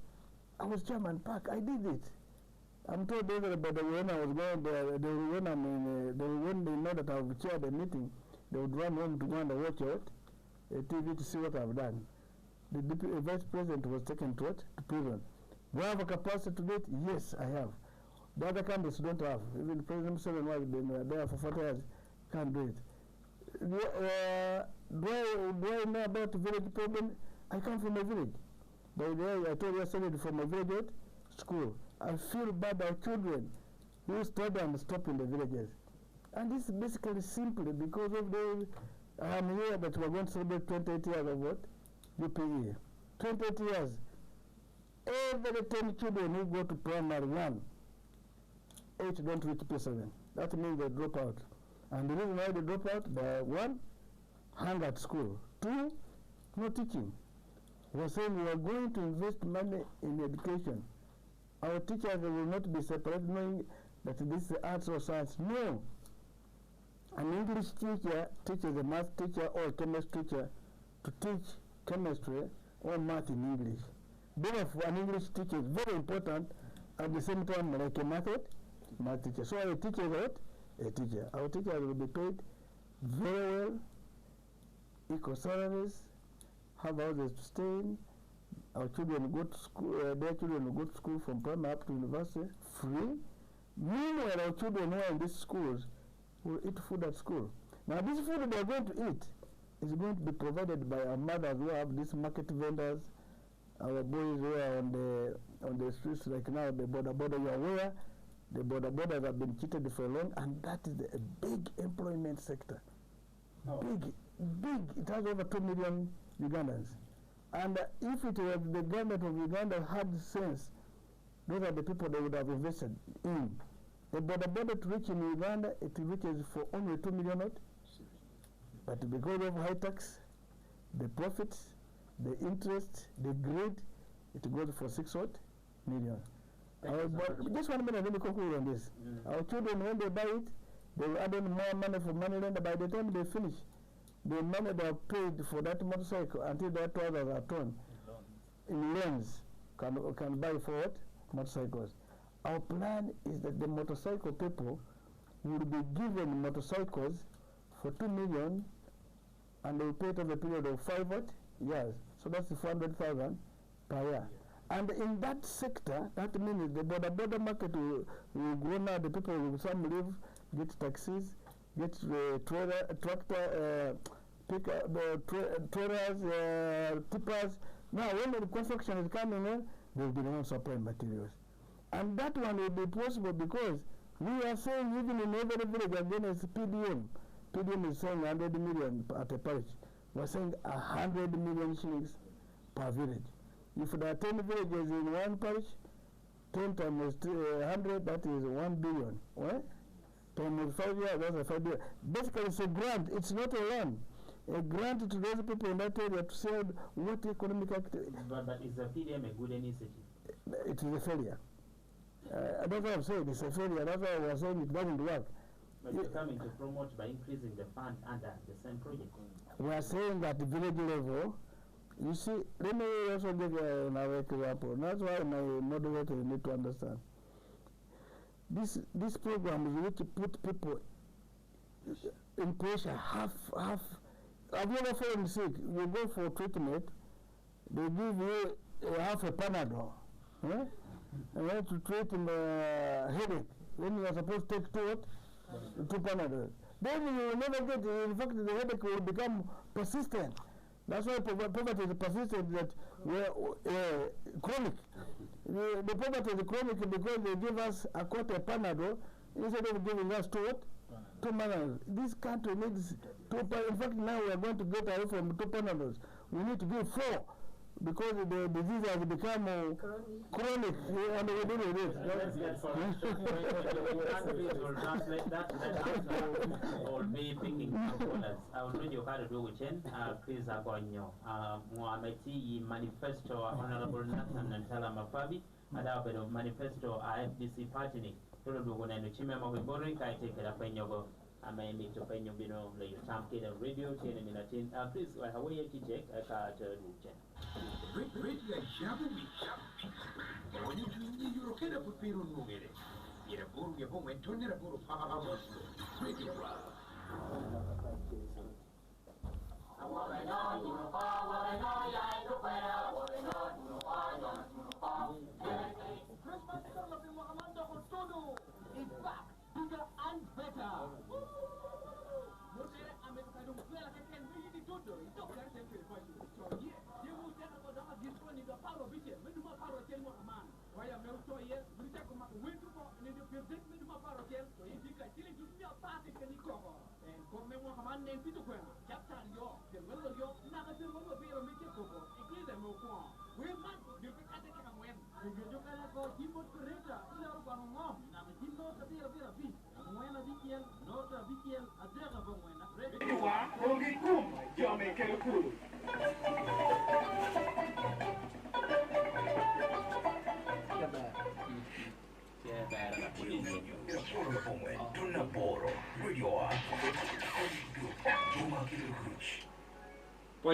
I was Chairman Park. I did it. I'm told about when I was going there, when they know that I've chaired a meeting, they would run home to go and watch out a TV to see what I've done. The vice president was taken to what? To prison. Do I have a capacity to do it? Yes, I have. The other candidates don't have. Even President Museveni was been there for 40 years, can't do it. Do I know about the village problem? I come from a village. By the way, I told you I studied from a village school. I feel bad our children who study and stop in the villages. And this is basically simply because of the, I am here that we're going to celebrate 28 years of what? UPE. 28 years. Every 10 children who go to primary 1, 8 don't reach P7. That means they drop out. And the reason why they drop out, they are 1, hang at school. 2, no teaching. We're saying we are going to invest money in education. Our teachers will not be separate, knowing that this is arts or science. No. An English teacher teaches a math teacher or a chemistry teacher to teach chemistry or math in English. Therefore, an English teacher is very important at the same time like a math teacher. So our teacher is what? A teacher. Our teachers will be paid very well, equal salaries, have houses to stay in. Our children go to school, their children will go to school from primary up to university free. Meanwhile, our children who are in these schools will eat food at school. Now, this food they are going to eat is going to be provided by our mothers who have these market vendors, our boys who are on the streets like now, the border, you are aware, the borders have been cheated for long, and that is a big employment sector. Big. It has over 2 million Ugandans. And if it was the government of Uganda had sense, those are the people they would have invested in. The border to reach in Uganda, it reaches for only 2 million not. But because of high tax, the profits, the interest, the greed, it goes for 6 million. Just 1 minute, let me conclude on this. Our children, when they buy it, they will add on more money for money lender. By the time they finish, the money they have paid for that motorcycle until their trousers are torn in loans can buy for what? Motorcycles. Our plan is that the motorcycle people will be given motorcycles for 2 million and they will pay it over a period of 5 years. So that's 400,000 per year. And in that sector, that means the border market will grow now. The people will some live, get taxis, get tractor, trailers, tippers. Now, when the construction is coming in, there will be no supply materials. And that one will be possible because we are saying even in every village against PDM. PDM is saying 100 million at a parish. We are saying 100 million shillings per village. If there are 10 villages in one parish, 10 times 100, that is 1 billion. Right? Times 5 years, that's a 5 billion. Basically, it's a grant. It's not a loan. A grant to those people in that area to say what economic activity. But is the PDM a good initiative? It is a failure. That's what I'm saying. It's a failure. That's why we're saying it doesn't work. But you're coming to promote by increasing the fund under the same project. We are saying that the village level, you see, let me also give you another example. That's why my moderator need to understand. This program is which put people in pressure. Have you ever fallen sick? You go for treatment, they give you half a Panadol. And you have to treat headache. Then you are supposed to take 2 Panadol. Then you will never get, in fact, the headache will become persistent. That's why poverty is persistent, that we're chronic. The poverty is chronic because they give us a quarter Panadol instead of giving us 2 Panadols. This country needs 2 Panadols. In fact, now we are going to get away from 2 Panadols. We need to give 4 because the disease has become chronic. And we do this. Translate that or be picking components. I will read your card to Chen, please Agonyo. Mohamedi manifesto Honorable Nathan and Talamafabi, Adabed manifesto IFDC party. Tolo na nuchime mabori kai take la penyogo. Ama imi to penyobino le yutam kida radio chene minatin. Please hawaye kijek ka to Chen. Radio Shabu mi. When you rokeda pupiro nugere. Ira buru ya bomo entonera buru pa. Radio is back, bigger and better. Ongi kum Boy,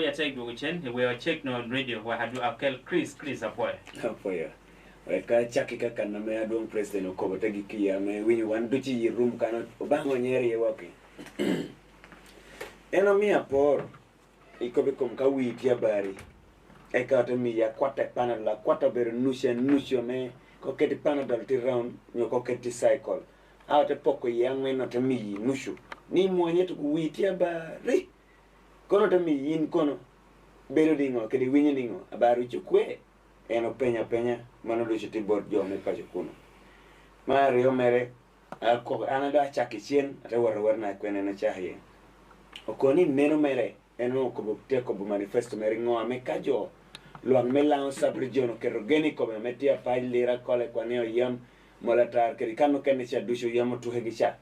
I take the chen. We are check no radio. We had to akel Chris apoy. Apoya. Ka chaki ka kana me adong president ko batagi kia me winyu wan duchi room kana bango nyeri wake. Eno mi apor ikobe kom ka wi tia bari. E ka to mi ya kwata panel la kwata ber nusio me ko keti panel ti round nyo ko keti cycle. Awte poko yang me no to mi nushu. Ni mwenye to wi tia bari. Kono to mi yin kono bero dingo kedi winyu dingo abaru chukwe. Eno penya mano do chiti bot jo me pacho kuno Mario mere ako anada chaki chien ata war na kwene na chahe okoni neno mere eno ko bukte ko bu manifesto mere ngo ame kajo luang melang sabrijono ke rogeni ko me metia pa Lira kole kwaneo yam molatar ke kanu kene cha dusho yam tu hegisha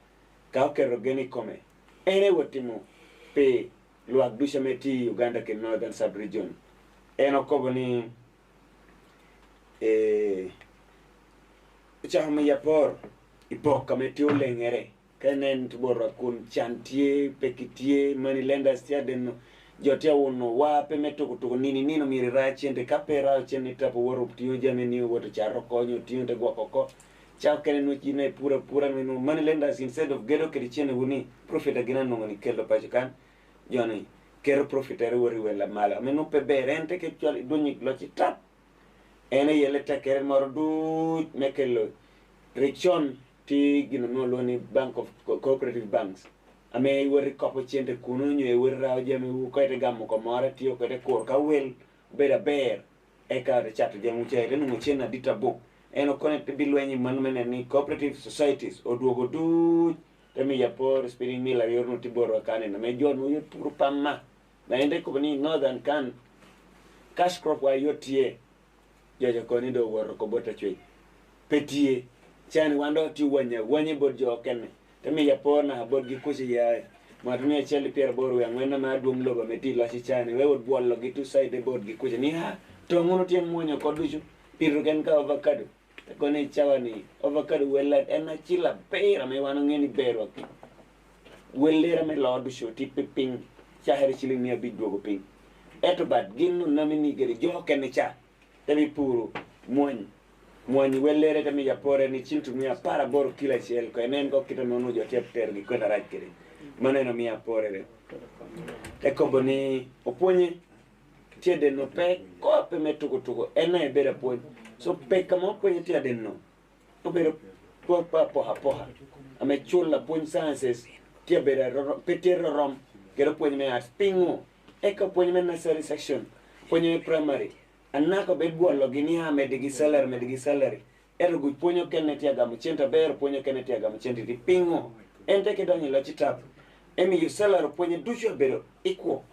ka ke rogeni kome ene wotimo pe luang dusha meti Uganda ke northern subregion eno ko boni chahme yapor ipoka metio lengere kenen tubora kun chantier pekitie mani lenda stia den jotia wono wa pe meto kuto nini mirira chende kapera chende tapo woro tio jameni woto charo konyo tio te gwakoko chao kenen no chine pura menu mani lenda instead of gedo kedi chene wuni profit agina no ngani keldo pachikan joni kero profitero wori wela mala menu pe berente ke chali doni lochi tap ene yele takere mordu mekelo rechon ti gino no loni bank of cooperative banks ame wori kopo chende kuno nyo wori raw jame wu ko te gammo ko mara ti ko te kor ka wel beda ber e ka de chat jamu chere no chena ditabo eno connect bilwenyi manumene ni cooperative societies oduogo du temi ya por spiring mila yorno tiboro kane na me jonu yo puru pamma na ende ko ni northern kan cash crop wa yotie jojo koni do woro ko bota chwe petie chani wando ti wanye bod jo kenne temi ya pona bod gi kushi ya matumia cheli pier boru ya ngwena ma dum logo meti la chi chani we would bollo gi tu side bod gi kushi ni ha to ngono tiem monyo ko duju piru gen ka avocado koni chawani avocado wela ena chila pera me wano ngeni bero ki welera me lo duju ti ping chaheri chili ni abi dogo ping eto bad ginno namini gere jo kenne cha temi puru mwani welere temi ya pore ni chintu mia para boro kila chiel ko enen ko kita nono jo tep ter gi kwenda raj kire maneno mia pore re e ko boni oponye tiede no pe ko pe metuko ena e bere pon so pe kamo ponye tiede no to bere ko pa poha ame chula pon sciences tie bere peter rom kero ponye me aspingo e ko ponye me nursery section ponye primary anako bedbuo logini ha medigi salary ergu ponyo keneti aga mchenta ber ponyo keneti aga mchenta di pingo ente ke donyi lo chitap emi yu salary ponyo dusho bero iko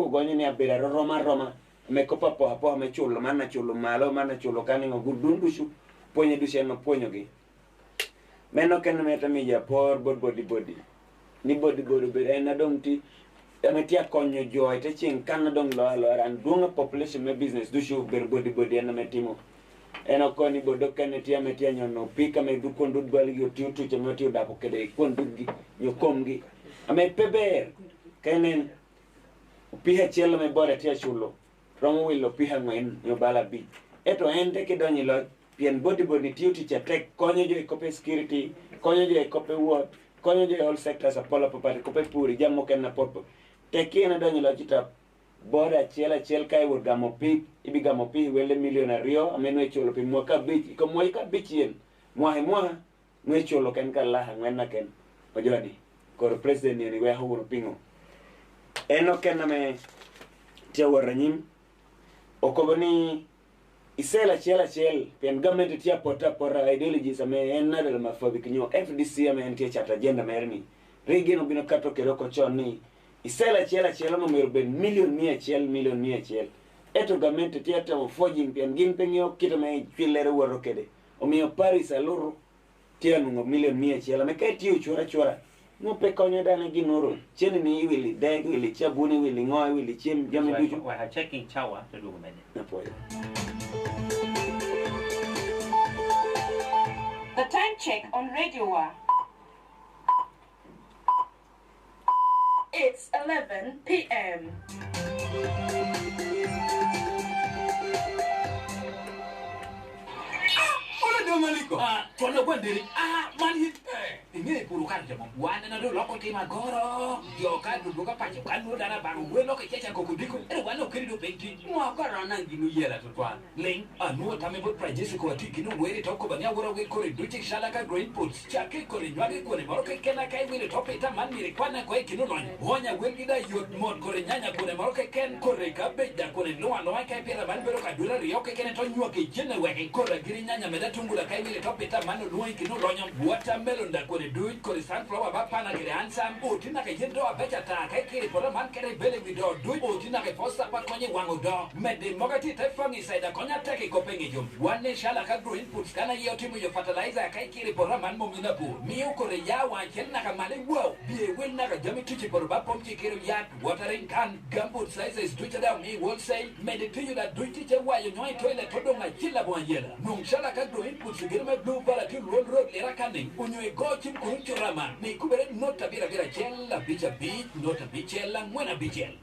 gonyi ni abera roma me kopa po me chulo mana chulo malo kani ngudun dushu ponyo dushe no ponyo gi meno ken meta mi ya por body ni body be na dongti metia konyo joy te ching kan dong lo ran dunga population me business du show ber body na metimo eno koni bodo kenetia metia nyono pika me du kondu bali yo tiu tu chemetio dapo kede kondu gi yo komgi ame peber kenen piha chelo me bore tia chulo romo willo piha ngwen yo bala bi eto ente ke donyi lo pien body tiu ti chetek konyo jo ikope security konyo jo ikope ward konyo jo all sectors apola popati kope puri jammo ken na popo tekena donyi lo chitap bora chiel kai wor gamo pi wele milionario amenwe chulo pi mwaka bich ko moika bichien mwa nwe chulo ken kala ngena ken ojodi kor president ni we hawur pingo eno ken me tia waranyim okoboni isela chiel pen government tia pora ideologies ame enadel mafobik nyo FDC ame entie chata agenda merni rigeno bino kato keroko choni isela chiela mo merben million mia chiel eto government tiata o forging pen gin pengyo kitame chilere woro kede o mio Paris aloro tianu ngo million mia chiel me kai tiu chora no pe konyo dane ginoro cheni ni wili deg wili chabuni wili ngoy wili chiem jami duju we are checking chawa to do mede na poyo. The time check on Radio Wa. It's 11 p.m. Maliko. Tono kwendiri. Mani. Ingine purukan jamo. Wana na do loko tima goro. Yo ka do ka pacho kan no dana ba we loko checha ko kudiko. Wana okirido penti. Mo akara na ginu yera to twa. Ling anu tame bo project ko atiki no were toko banya wora we kore duchi shala ka green puts. Chake kore nywage kore moro ke kena kai wile tope ta man mire kwana ko ekinu no. Wonya wengida yot mod kore nyanya kore moro ke ken kore ka beja kore no ano kai pera man bero ka dura rio ke ken to nywake jene we kore giri nyanya meda tungula kai wile tope ta man no ekinu lonyo watermelon da kore do it kore sunflower ba pana kere ansam otina ke yendo abecha ta kai kere pora man kere bele wido do otina ke fosa pa konye wango do mede mogati te fangi saida konya take ko pengi jom wane shala ka grow inputs kana yoti mu yo fertilizer kai kere pora man mo mina bu miu kore ya wa kenna ka male wow bie wenna ka jami tuchi pora ba pomchi kere ya watering can gambut sizes tucha da mi wholesale mede tiyo da do tiche wa yo nyoi toilet todo nga chila bo yela nung shala ka grow inputs girma blue volatile roll lera kaning unyo go chim kunchurama ni kubere nota bira chella bicha beach nota bichella mwena bichel.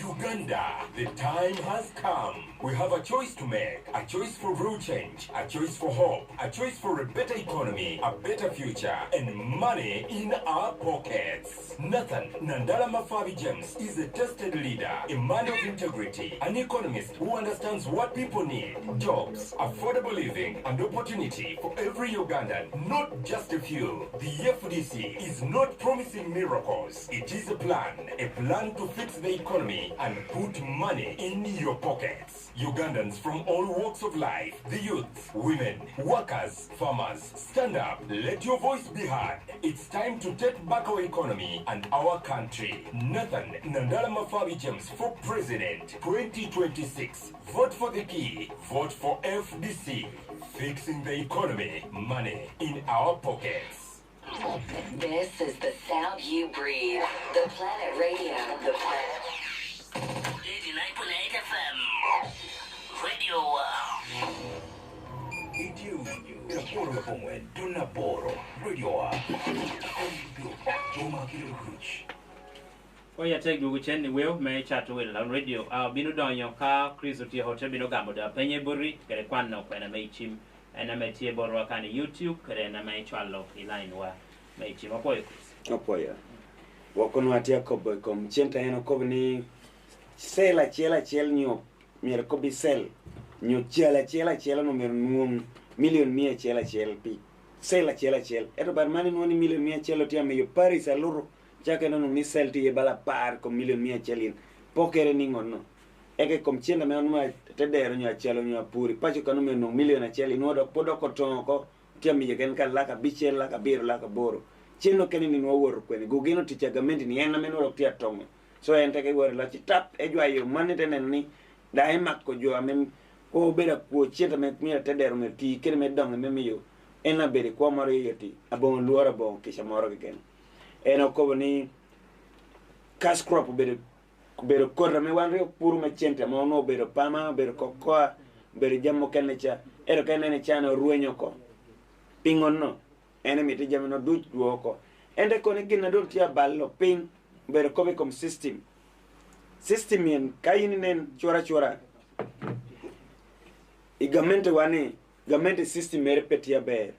Uganda, the time has come. We have a choice to make. A choice for real change, a choice for hope, a choice for a better economy, a better future, and money in our pockets. Nathan Nandala Mafabi James is a tested leader, a man of integrity, an economist who understands what people need. Jobs, affordable living, and opportunity for every Ugandan, not just a few. The FDC is not promising miracles. It is a plan to fix the economy and put money in your pockets. Ugandans from all walks of life, the youth, women, workers, farmers, stand up, let your voice be heard. It's time to take back our economy and our country. Nathan Nandala Mafabi James for President 2026. Vote for the key. Vote for FDC. Fixing the economy, money in our pockets. This is the sound you breathe. The Planet Radio. The Planet. 89.8 FM. Radio. Oya take du chen will me chat will on radio. Binu don yon ka Chris uti hotel binu gambo da penye buri kere kwana kwena me chim ena me tie borwa kana YouTube kere na me chwalo line wa me chim apoyo Chris. Apoya. Wakono atia kobo kom chenta eno kobo ni sela chela nyo mier kobi sel nyo chela no mier nuom million mia chela pi sela chela eto bar mani no ni million mia chela tia me yo Paris aluro chake no ni sel ti bala par ko million mia chelin pokere ni ngono eke kom chenda me onma tedero nyo chelo nyo puri pacho kanu me no million a cheli no do podo ko tonko tia mi ken kan laka bichel laka bir laka boro cheno ken ni no wor kweni gugino ti chagamenti ni ena me no tia tongo so ente ke wor la ci tap e jwa yo manete nen ni dai mak ko jo amem ko bera ko cheta me mi tedero me ti ken me dong me mi yo ena bere ko maro yoti abon luora bon ke chamoro ke ken eno ko ni cash crop bere korra me wan re puru me chente mo no bere pama bere kokoa bere jammo ken cha ero ken ne cha no ruenyo ko pingon no ene mi te jamno duch duoko ende ko ne gina do tia ballo ping bere kobe kom system yen kayini nen chora i gamente system mere petia ber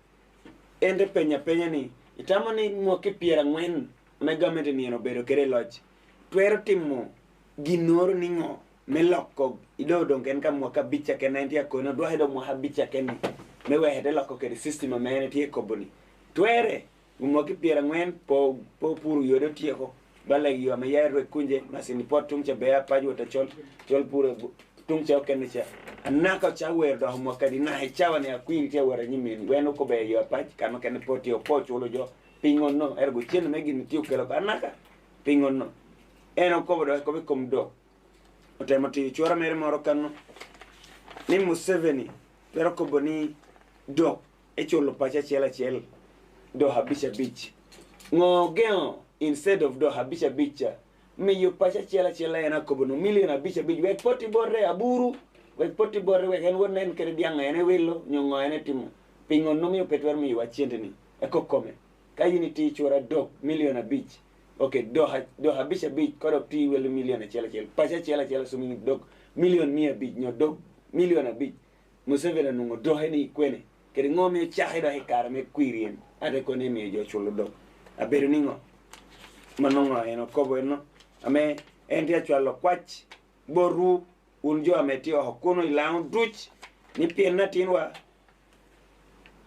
ende penya ni itamo ni mo ke piera ngwen me gamente ni no bero kere lodge twero timo ginoro ni ngo meloko ido donken kam mo ka bicha ken entia ko no do hedo mo ha bicha ken me we hede loko kere system me tie koboni twere mo ke piera ngwen po puru yodo tie ko bala yo me yaro kunje masini potum cha beya paju ta chol pure tung cha ken cha anaka cha wer do mo kadi na he chawa ne akwin tie wara nyimin weno ko be yo paj kano ken poti o pocho lo jo pingon no ergo chen me gini tiu kelo anaka pingon no eno ko do ko be kom do o tema ti chora mere moro kanu ni Museveni pero ko boni do e cholo pacha chela do habisha beach ngo geo instead of do habisha bicha me yo pacha chela ena kobono million habisha bij wek poti borre aburu wek poti borre wek en wonen kere dianga ene welo nyongo ene timo pingo no mi petwer mi wachiende ni eko kome kayini ti chora dog million abich okay do habisha bij kodo ti welo million chela pacha chela sumi dog million mia bij nyo dog million abich musevena nungo do heni kwene kere ngomi chahe do hekara me kwirien ade kone mi jo chulo dog abedo ningo manongo eno kobo eno ame endia chwalo kwach boru unjo ametio hokuno ilang duch ni piena tinwa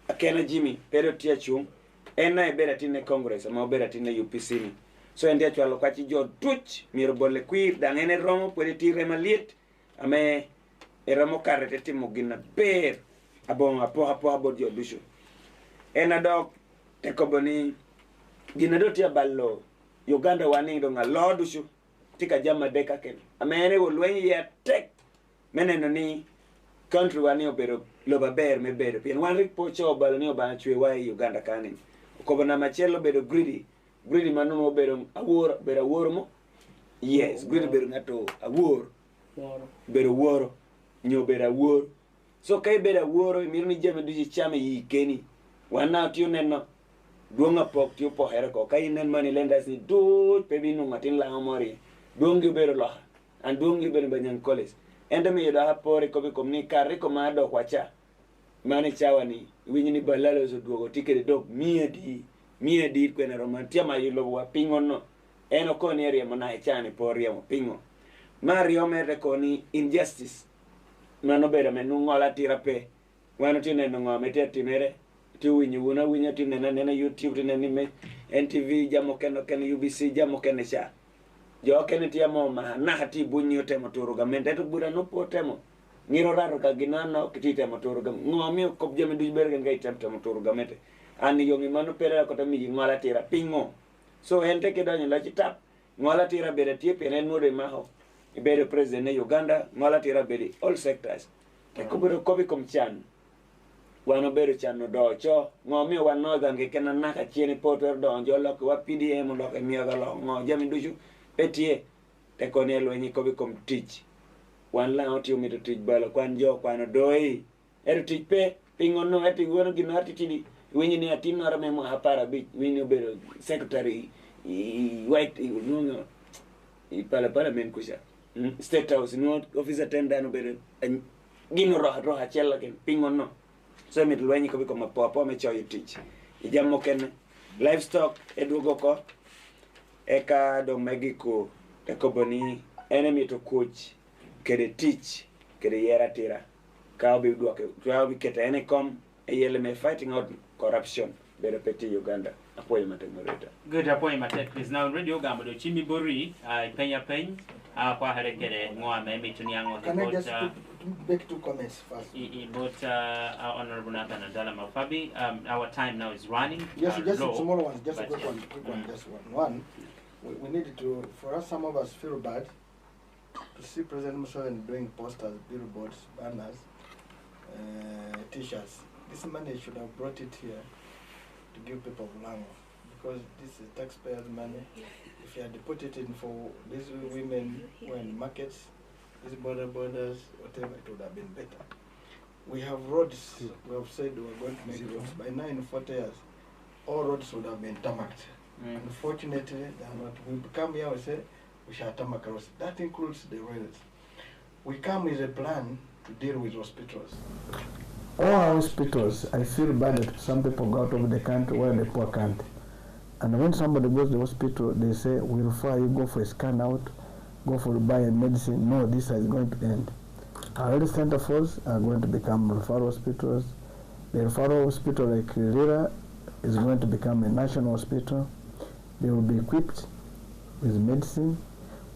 akena Jimmy pero tia chung ena ebera tine congress ama obera tine UPC ni so endia chwalo kwach jo duch miro bole kwir dangene romo pwede tire maliet ame eramo karete timo gina ber abong apo abod jo dusho ena dok tekoboni gina do tia ballo Uganda wani do ngalo dusho tika jama deka ken amene wo lwen ya tek meneno ni country wani obero loba ber me bedo pien wan rik pocho balo ni obana chwe wa Uganda kanin ko bona machelo bedo greedy manu obero awor mo yes greedy bedo ngato awor bedo woro nyo bedo awor so kai bedo awor mir ni jama duji chame yi keni wana tiyo neno duonga pok tiyo po here ko kai nen mani lendas ni do pebi no matin la amori dongi bero lo an dongi bero banyan college enda mi yoda hapore ko be komni kare ko ma do kwacha mani chawani winyi ni balalo zo duogo tikere dog miedi kwena romantia ma yilo wa pingo no eno ko ni area mona echani poria mo pingo mario mere ko ni injustice mano bero menu ngola tirape wano tine no ngomete timere tu winya tine na YouTube tine ni me NTV jamo ken UBC jamo ken sha jo ken tiamo ma na hati bunyo temo turuga mente to bura no potemo ngiro raro ka ginano kitite moturuga ngomi ko jame du bergen ngai temte moturuga mete ani yongi manu pere ko tami ngola tira pingo so ente ke danyo la chitap ngola tira bere tie penen mode maho ibere president ne Uganda ngola tira bere all sectors ke ko bero ko bi kom chan wano bero chan no docho ngomi wan northern ke kenana ka chieni potwer donjo lok wa PDM lok e miyo galo ngo jame duchu petie te konelo ni ko bi kom teach wan la oti umi to tij balo kwan jo kwano doi eru tij pe pingo no eti wono gino ati tidi winyi ni ati no rame mo hapara bi winyi obero secretary white no I pala men kusha state house no officer tenda no bero gino roha chella ken pingo no so mit lwenyi ko bi ko mapo me choy tij ijamo ken livestock edugo ko eka do Mexico te ko boni enemy to coach kede teach kede yera tira ka bi duoke to bi kete ene kom e yele me fighting out corruption be repeti Uganda apoy mate moreta good apoy mate please now radio gambo do chimi bori penya kwa hare kede ngoa me mituni yango can I just make two comments first but honorable Nathan and Dala Mafabi our time now is running just tomorrow one just a quick one just one we need to for us some of us feel bad to see President Museveni doing posters, billboards, banners, t-shirts. This money should have brought it here to give people of Lango, because this is taxpayers' money. If you had put it in for these women who are in markets, these borders, whatever, it would have been better. We have roads. We have said we are going to make roads. By now, in 40 years, all roads would have been tarmacked. Unfortunately, they are not. We come here and say, we shall tarmac roads. That includes the rails. We come with a plan to deal with hospitals. All our hospitals, I feel bad that some people go out of the country where the poor can't. And when somebody goes to the hospital, they say, we refer you, go for a scan out, go for buy a medicine. No, this is going to end. Our health centers are going to become referral hospitals. The referral hospital like Lira is going to become a national hospital. They will be equipped with medicine,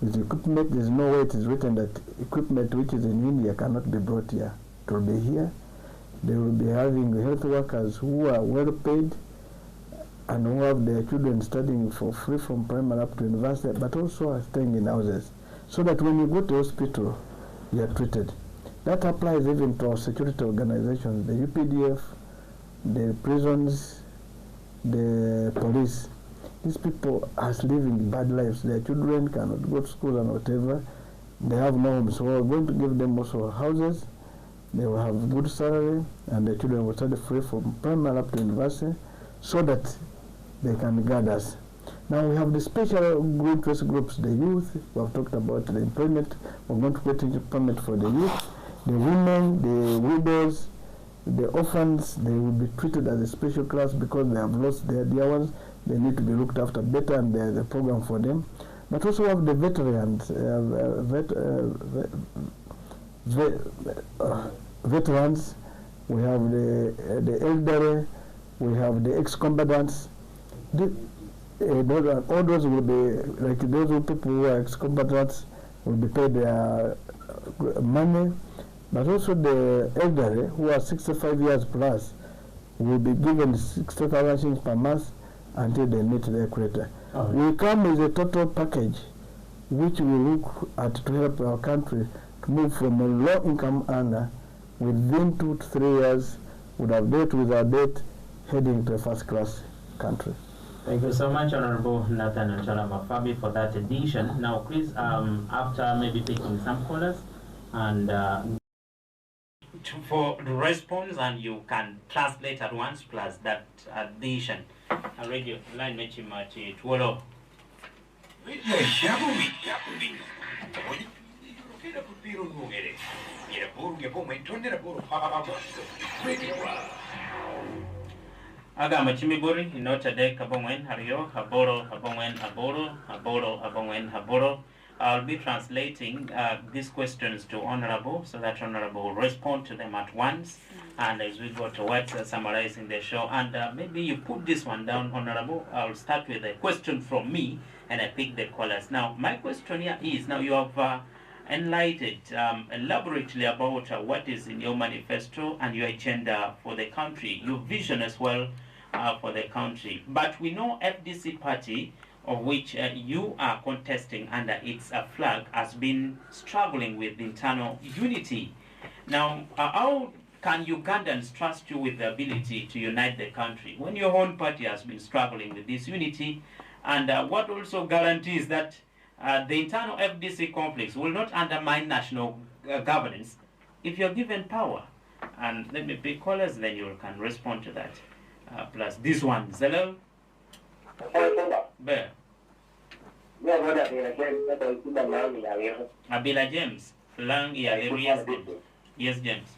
with equipment. There's no way it is written that equipment which is in India cannot be brought here. It will be here. They will be having health workers who are well paid and who have their children studying for free from primary up to university, but also are staying in houses, so that when you go to hospital, you are treated. That applies even to our security organizations, the UPDF, the prisons, the police. these people are living bad lives. Their children cannot go to school and whatever. They have no homes. So we're going to give them also houses. They will have good salary, and the children will study free from primary up to university, so that they can guide us. Now we have the special interest groups, the youth. We have talked about the employment. We're going to create employment for the youth, the women, the widows, the orphans. They will be treated as a special class because they have lost their dear ones. They need to be looked after better, and there's a program for them. But also we have the veterans, veterans. We have the elderly. We have the ex-combatants. All those will be, like those people who are ex-combatants will be paid their money, but also the elderly who are 65 years plus will be given 60,000 shillings per month until they meet their creator. We come with a total package which we look at to help our country to move from a low-income earner within 2 to 3 years would have dealt with our debt heading to a first-class country. Thank you so much, Honorable Nathan and Chala Mafabi, for that addition. Now, please, after maybe taking some callers and for the response, and you can translate at once plus that addition. Radio line mechimachi twolo. Aga machimiburi inotade kabongwen hario haboro habongwen haboro. I'll be translating these questions to Honorable so that Honorable will respond to them at once. And as we go towards summarizing the show, and maybe you put this one down, Honorable, I'll start with a question from me and I pick the callers. Now, my question here is, now you have enlightened elaborately about what is in your manifesto and your agenda for the country, your vision as well for the country. But we know FDC party, of which you are contesting under its flag, has been struggling with internal unity. Now, how can Ugandans trust you with the ability to unite the country when your own party has been struggling with this unity? And what also guarantees that the internal FDC conflicts will not undermine national governance if you're given power? And let me pick callers, then you can respond to that. Plus this one, Zelel. Bear. Abila James. Lang yes, James.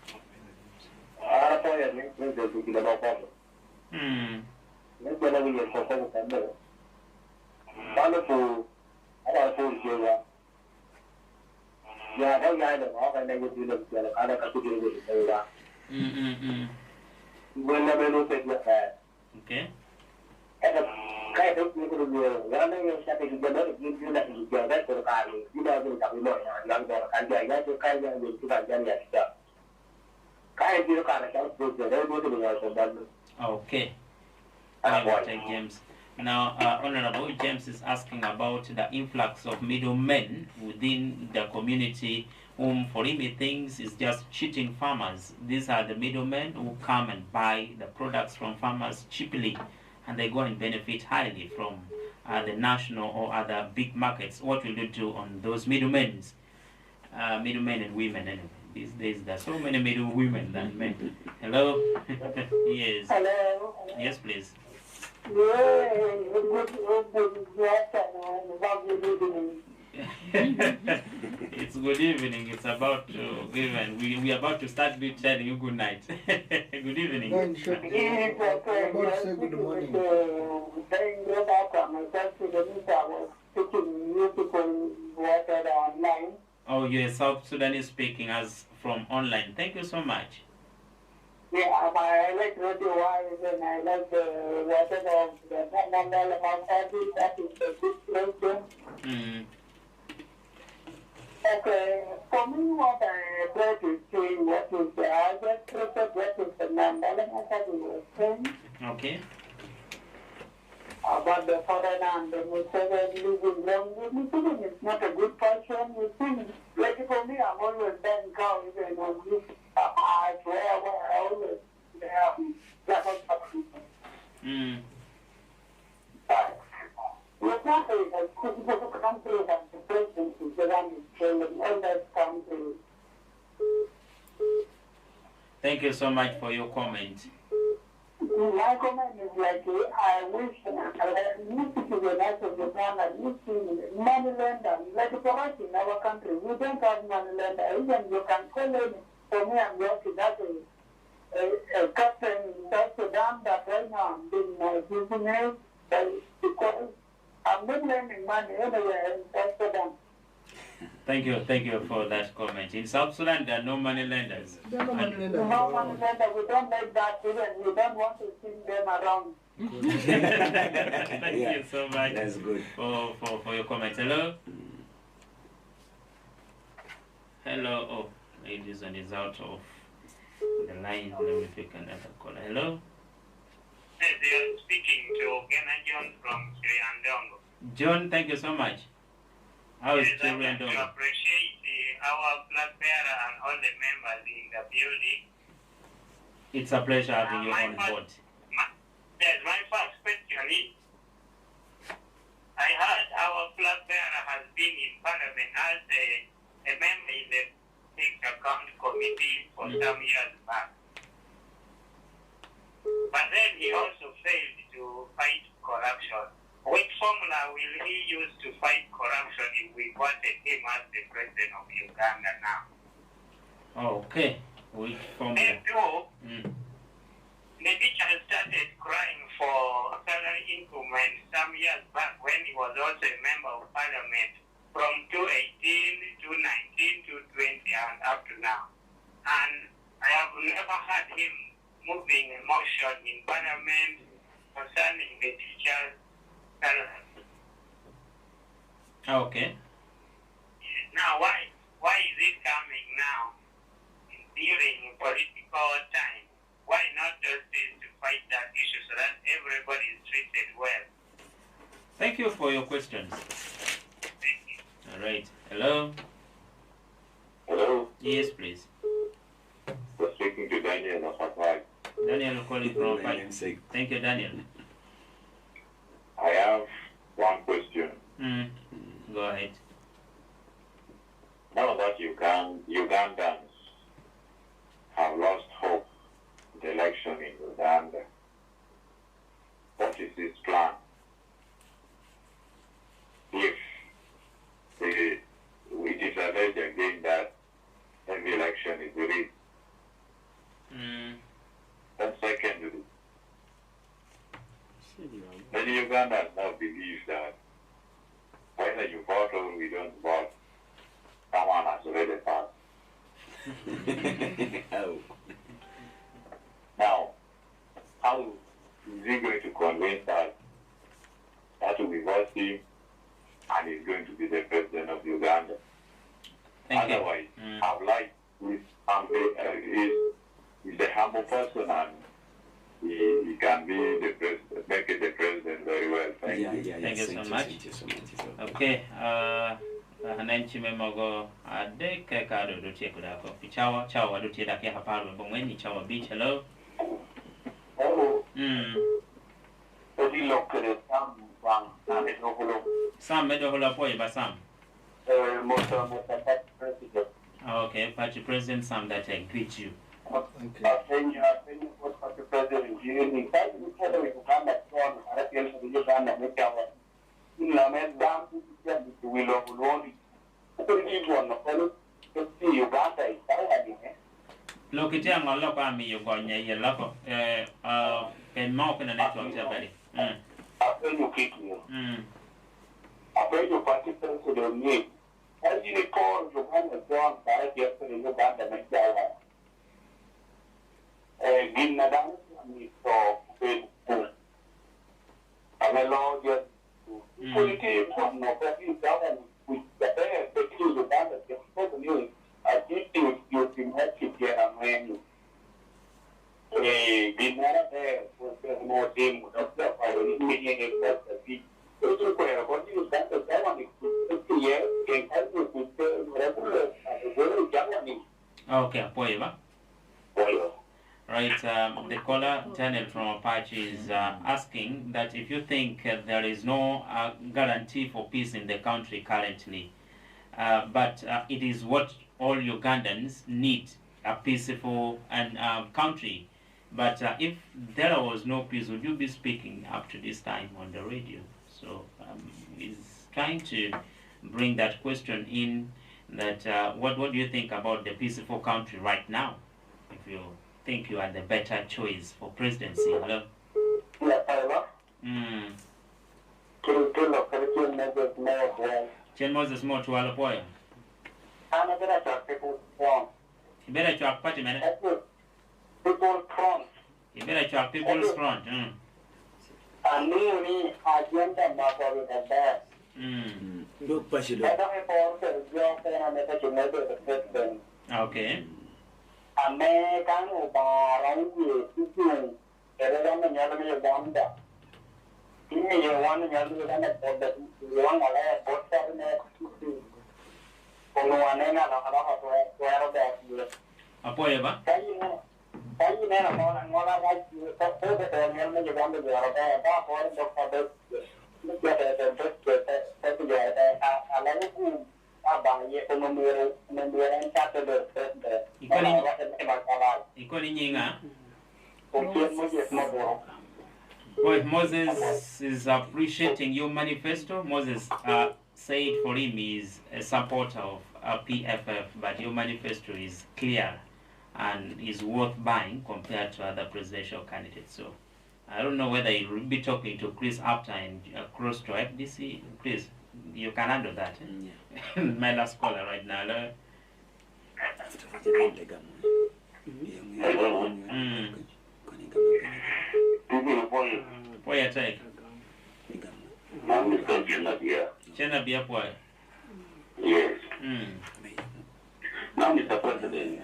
Okay. Okay. James. Now, Honorable James is asking about the influx of middlemen within the community, whom for him he thinks is just cheating farmers. These are the middlemen who come and buy the products from farmers cheaply, and they go and benefit highly from the national or other big markets. What will you do on those middlemen? Middlemen and women, anyway. These days there are so many middle women than men. Hello? Yes. Hello? Yes, please. It's good evening. It's about to give, and we are about to start telling you good night. Good evening. About to say good morning. Oh, you're South Sudanese speaking as from online. Thank you so much. Yeah, I like Radio Wise and I like the whatever of the that is the good question. Okay, for me what I try to say, what is the address, what is the number, let me tell you okay. About the foreign and the Muslim living long with Muslim is not a good person. Muslim, like for me, I'm always done cow even on this. I swear, I always Thank you so much for your comment. My comment is like, I wish new citizens of Uganda, new money lender, like for us in our country, we don't have money lender. Even you can call it, for me, I'm working as a captain in South Sudan, that right now I'm doing my business, because I'm not lending money anywhere in South Sudan. Thank you for that comment. In South Sudan, there are no money lenders. No money lender, we don't like that even. We don't want to see them around. Thank you so much. That's good. For your comment. Hello? Hello. Oh, ladies and is out of the line. Let me pick another caller. Hello? Yes, they are speaking to Ghana John from Sri Andongo. John, thank you so much. How is Sri I want to Andongo? appreciate our flag bearer and all the members in the building. It's a pleasure having you on board. Yes, my first question is, I heard our flag bearer has been in Parliament as a member in the State Account Committee for some years back. But then he also failed to fight corruption. Which formula will he use to fight corruption if we wanted him as the president of Uganda now? Oh, okay. Which formula? And two, the teacher started crying for salary increment some years back when he was also a member of parliament from 2018 to 19 to 20 and up to now. And I have never had him moving a motion in parliament concerning the teachers' salary. Okay. Now, why is it coming now during political time? Why not just to fight that issue so that everybody is treated well? Thank you for your questions. All right. Hello? Hello? Yes, please. We're speaking to Daniel of Apai. Daniel calling from Apai. Thank you, Daniel. I have one question. Go ahead. Now that Ugandans have lost hope in the election in Uganda, what is his plan? If it is alleged again that every election is rigged, then secondly, many Ugandans now believe that whether you vote or we don't vote, someone has already passed. Now, how is he going to convince us that we vote him and he's going to be the president of Uganda? Otherwise, I've liked he's a humble person and he can be the president, make it the president very well. Thank you. Thank you so much. Okay. Hananchi memogo adeke kado do tie kuda ko chawa do tie dake haparo bongweni chawa beach. Hello. Hello. Sam medo hola poi ba Sam. Okay, Party President Sam, that I greet you. Lokitia ngolo kwa mi yugonya yelako pe mo na network jabali. Apejo Party President ni ajini call Uganda John para yesterday Uganda mejawa ginna dan ni so pe amelo je politi no pati dawa ni the pe Uganda ke so ni ajiti you can have to get a menu ginna de pues no team doctor para ni ni ni yo creo que cuando Uganda dawa ni Okay, Poiva. Right, the caller, Daniel from Apache, is asking that if you think there is no guarantee for peace in the country currently, but it is what all Ugandans need a peaceful and country. But if there was no peace, would you be speaking up to this time on the radio? So he's trying to bring that question in, that what do you think about the peaceful country right now? If you think you are the better choice for presidency. Hello? Chen Moses more to Alapoya. You better talk party man. People front. You better talk people's front. And me, agenda matter with the best. Look, Pashido. I don't report the job and I to measure the president. Okay. American around you, you, everyone in your Uganda. You one in your Uganda, but you want to let both of them. One and another, Apoyaba? Saya ni orang orang lagi saya betul yang menjadi juara apa orang doktor Ikoni nyinga. Well, Moses is appreciating your manifesto. Moses said for him he is a supporter of PFF, but your manifesto is clear and is worth buying compared to other presidential candidates. So I don't know whether you will be talking to Chris after and across to FDC. Chris, you can handle that. Eh? My last caller right now. Boy, I take. Chenabia boy. Yes. Now, Mr. President,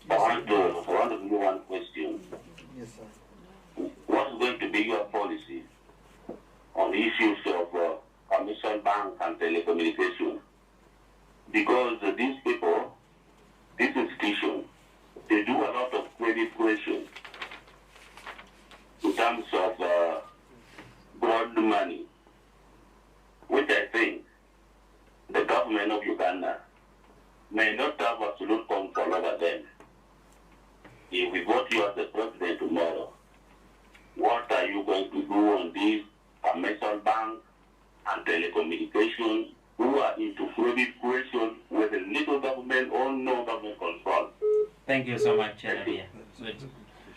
I want to give you one question. Yes, sir. What is going to be your policy on issues of commercial bank and telecommunication? Because these people, this institution, they do a lot of credit creation in terms of broad money, which I think the government of Uganda may not have absolute control over them. If we vote you as the president tomorrow, what are you going to do on these commercial bank and telecommunication who are into credit creation with little government or no government control? Thank you so much, Chenabia.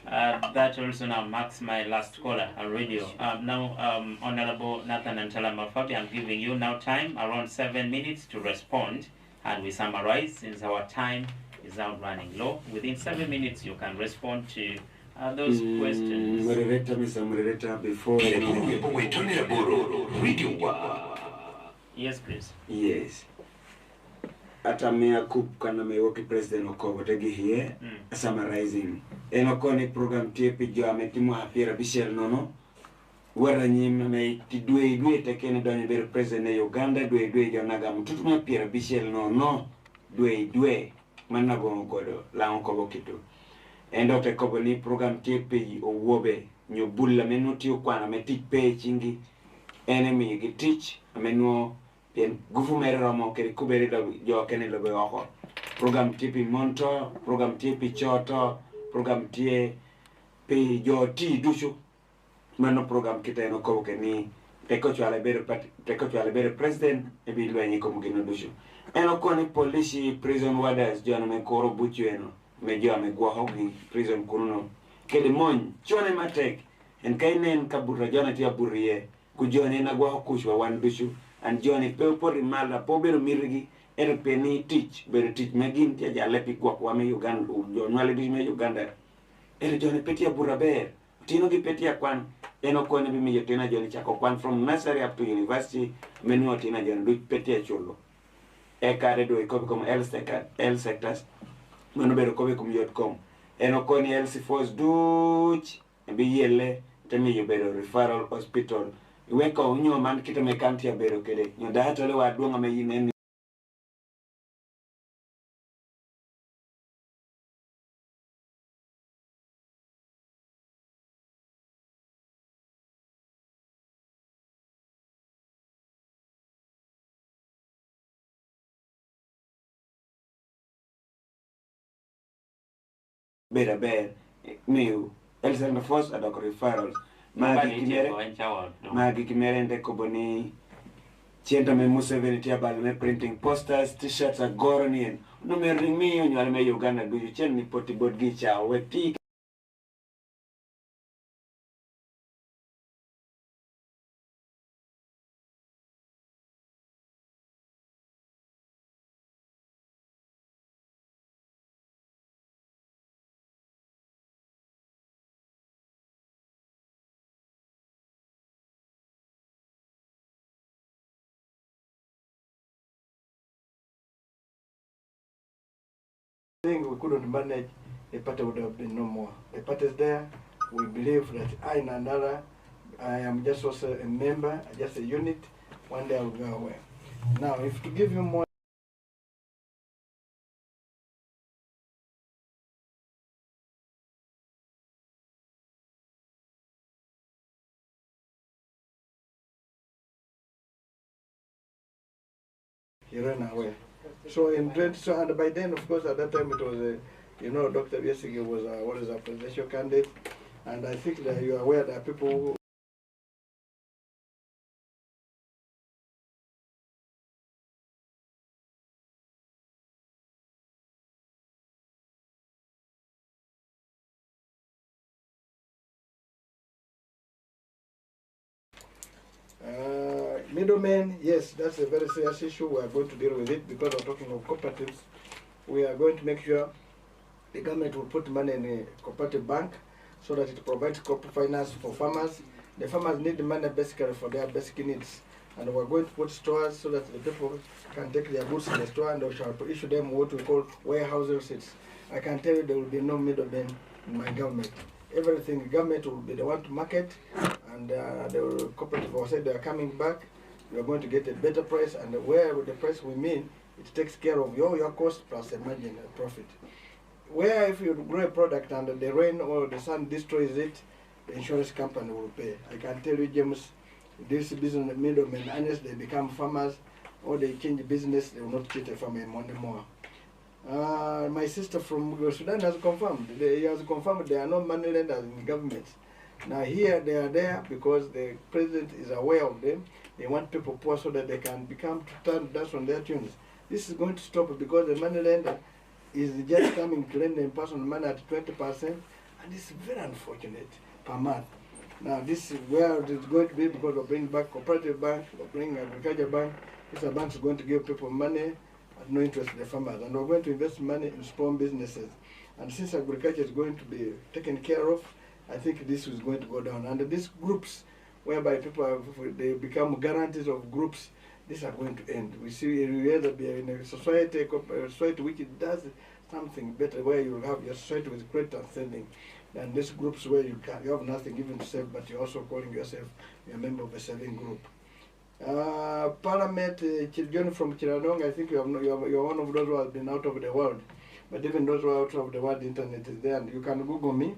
That also now marks my last caller on radio. Now, Honorable Nathan Antala Mafabi, I'm giving you now time, around 7 minutes to respond. And we summarize, since our time is now running low. Within 7 minutes, you can respond to those questions. Moderator, Mr. Moderator, before... Yes, please. Yes. Atamea kup kana mewoki president okobo tegi here, summarizing. Enokoni program TP jo ametimu hapira bishel nono. Wara nyima me tidwe tekene donye bere president na Uganda dwe jo nagamu. Tutuma pira bishel nono dwe manago ngodo la okobo kitu. Endo te kobo ni program TP owobe nyobulla menuti okwana metik pe chingi enemy gi teach amenuo yen gufu mere romo keri kuberi do jo kene lobe wako program tipi monto program tipi choto program tie pe jo ti dushu mano program kita no ko keni teko chwale bere president e bi lwenyi ko mugino dushu eno ko ni police prison warders jo no me koro buchu eno me jo me gwa hogi prison kuruno kede mon chone matek en kainen kabura jona tia burrie ku jone na gwa kushwa wan dushu and Johnny Pelpori Mala Pobero Mirigi Penny teach Megin Tia Lepi Kwame Uganda John Walibi me Uganda Johnny Petia Buraber Tino gi Petia Kwan Eno Kone Bi me Tina Johnny Chako Kwan from nursery up to university Menu Tina Johnny Luch Petia Cholo Kare do ikobi kom L sectors Manu Bero Kobi kom Yotcom Eno Kone LC Force Duch Bi Yele Temi Yubero Referral Hospital Weka unyo man kita mekanti ya bero kede. Nyo dahata lewa duonga me yine better bear miu Elsa Force adok referrals Magi Kimere nde koboni Chienta me Museveni tiabal me printing posters, t-shirts a goronien. No me ring me on your me Uganda do you chen ni poti bod gicha weti. Thing we couldn't manage, the party would have been no more. The party is there. We believe that I and another, I am just also a member, just a unit. One day I will go away. Now, if to give you more. He ran away. So in 20, so and by then, of course, at that time it was a, Dr. Biesige was a presidential candidate, and I think that you are aware that people who middlemen, yes, that's a very serious issue. We are going to deal with it because we're talking of cooperatives. We are going to make sure the government will put money in a cooperative bank so that it provides corporate finance for farmers. The farmers need the money basically for their basic needs. And we're going to put stores so that the people can take their goods in the store and we shall issue them what we call warehouse receipts. I can tell you there will be no middlemen in my government. Everything, the government will be the one to market, and the cooperative will say they are coming back. You are going to get a better price, and where with the price we mean, it takes care of your cost plus a margin profit. Where if you grow a product and the rain or the sun destroys it, the insurance company will pay. I can tell you, James, this business middlemen, unless they become farmers or they change business, they will not cheat a farmer anymore. My sister from Sudan has confirmed. He has confirmed there are no money lenders in government. Now here they are there because the president is aware of them. They want people poor so that they can become to turn dance on their tunes. This is going to stop because the money lender is just coming to lend in personal money at 20%, and it's very unfortunate per month. Now this is where it is going to be because we're bringing back cooperative bank, we're bringing agriculture bank. These are banks going to give people money at no interest to the farmers, and we're going to invest money in small businesses. And since agriculture is going to be taken care of, I think this is going to go down. And these groups, whereby people they become guarantees of groups, these are going to end. We see we either be in a society which does something better, where you have your society with great understanding, than these groups where you have nothing even to save, but you're also calling yourself a member of a saving group. Parliament, children from Chiranong, I think you're one of those who have been out of the world. But even those who are out of the world, the internet is there, and you can Google me.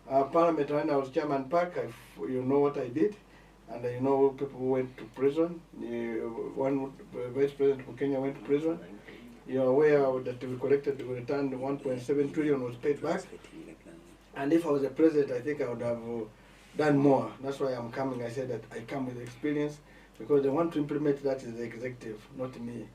Parliament, when I was Chairman Park, you know what I did, and you know people who went to prison. One Vice President of Kenya went to prison. You're aware that we collected, we returned 1.7 trillion was paid back. And if I was a president, I think I would have done more. That's why I'm coming. I said that I come with experience, because they want to implement that is the executive, not me.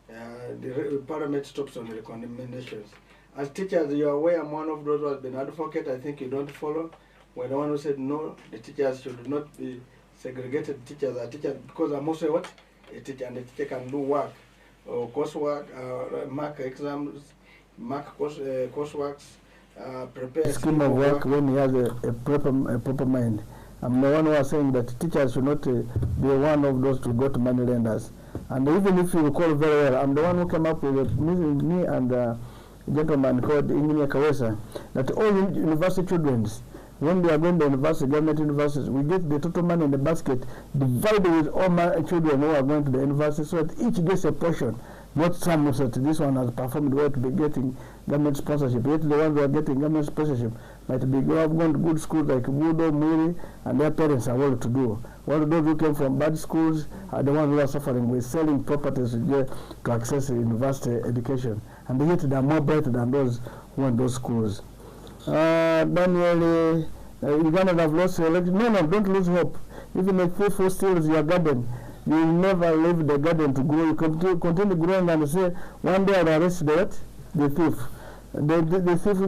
The Parliament stops on the recommendations. As teachers, you are aware I'm one of those who has been advocate. I think you don't follow. We're the one who said no, the teachers should not be segregated. Teachers are teachers, because I'm also what? A teacher, and the teacher can do work, or coursework, mark exams, mark courseworks, prepare scheme of work when he has a proper mind. I'm the one who was saying that teachers should not be one of those to go to money lenders. And even if you recall very well, I'm the one who came up with it, me and a gentleman called Engineer Kawesa, that all university children, when they are going to university, government universities, we get the total money in the basket, divided with all my children who are going to the university, so that each gets a portion. Not some that this one has performed well to be getting government sponsorship. Yet the ones who are getting government sponsorship might be going to good schools like Budo, Muri, and their parents are well to do. While those who came from bad schools are the ones who are suffering with selling properties to access university education. And yet they are more bright than those who are in those schools. Daniel, Uganda have lost the election. No, don't lose hope. Even if faithful steals your garden, you will never leave the garden to grow. You continue growing and say, one day I'll arrest the thief. The thief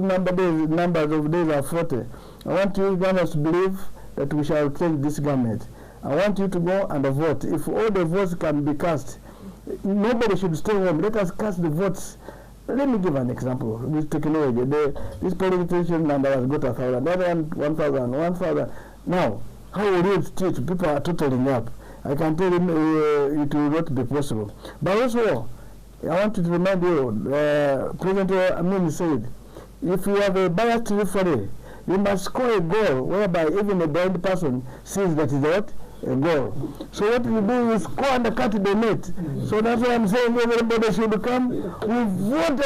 numbers of days are 40. I want you Ugandans to believe that we shall change this government. I want you to go and vote. If all the votes can be cast, nobody should stay home. Let us cast the votes. Let me give an example with technology. This politician number has got 1,000, the other 1,000. Now, how will you teach? People are totaling up. I can tell him it will not be possible. But also, I want to remind you, President Amin said, if you have a biased referee, you must score a goal whereby even a blind person sees that is what? A goal. So what you do is score and cut the net. So that's why I'm saying everybody should come. We vote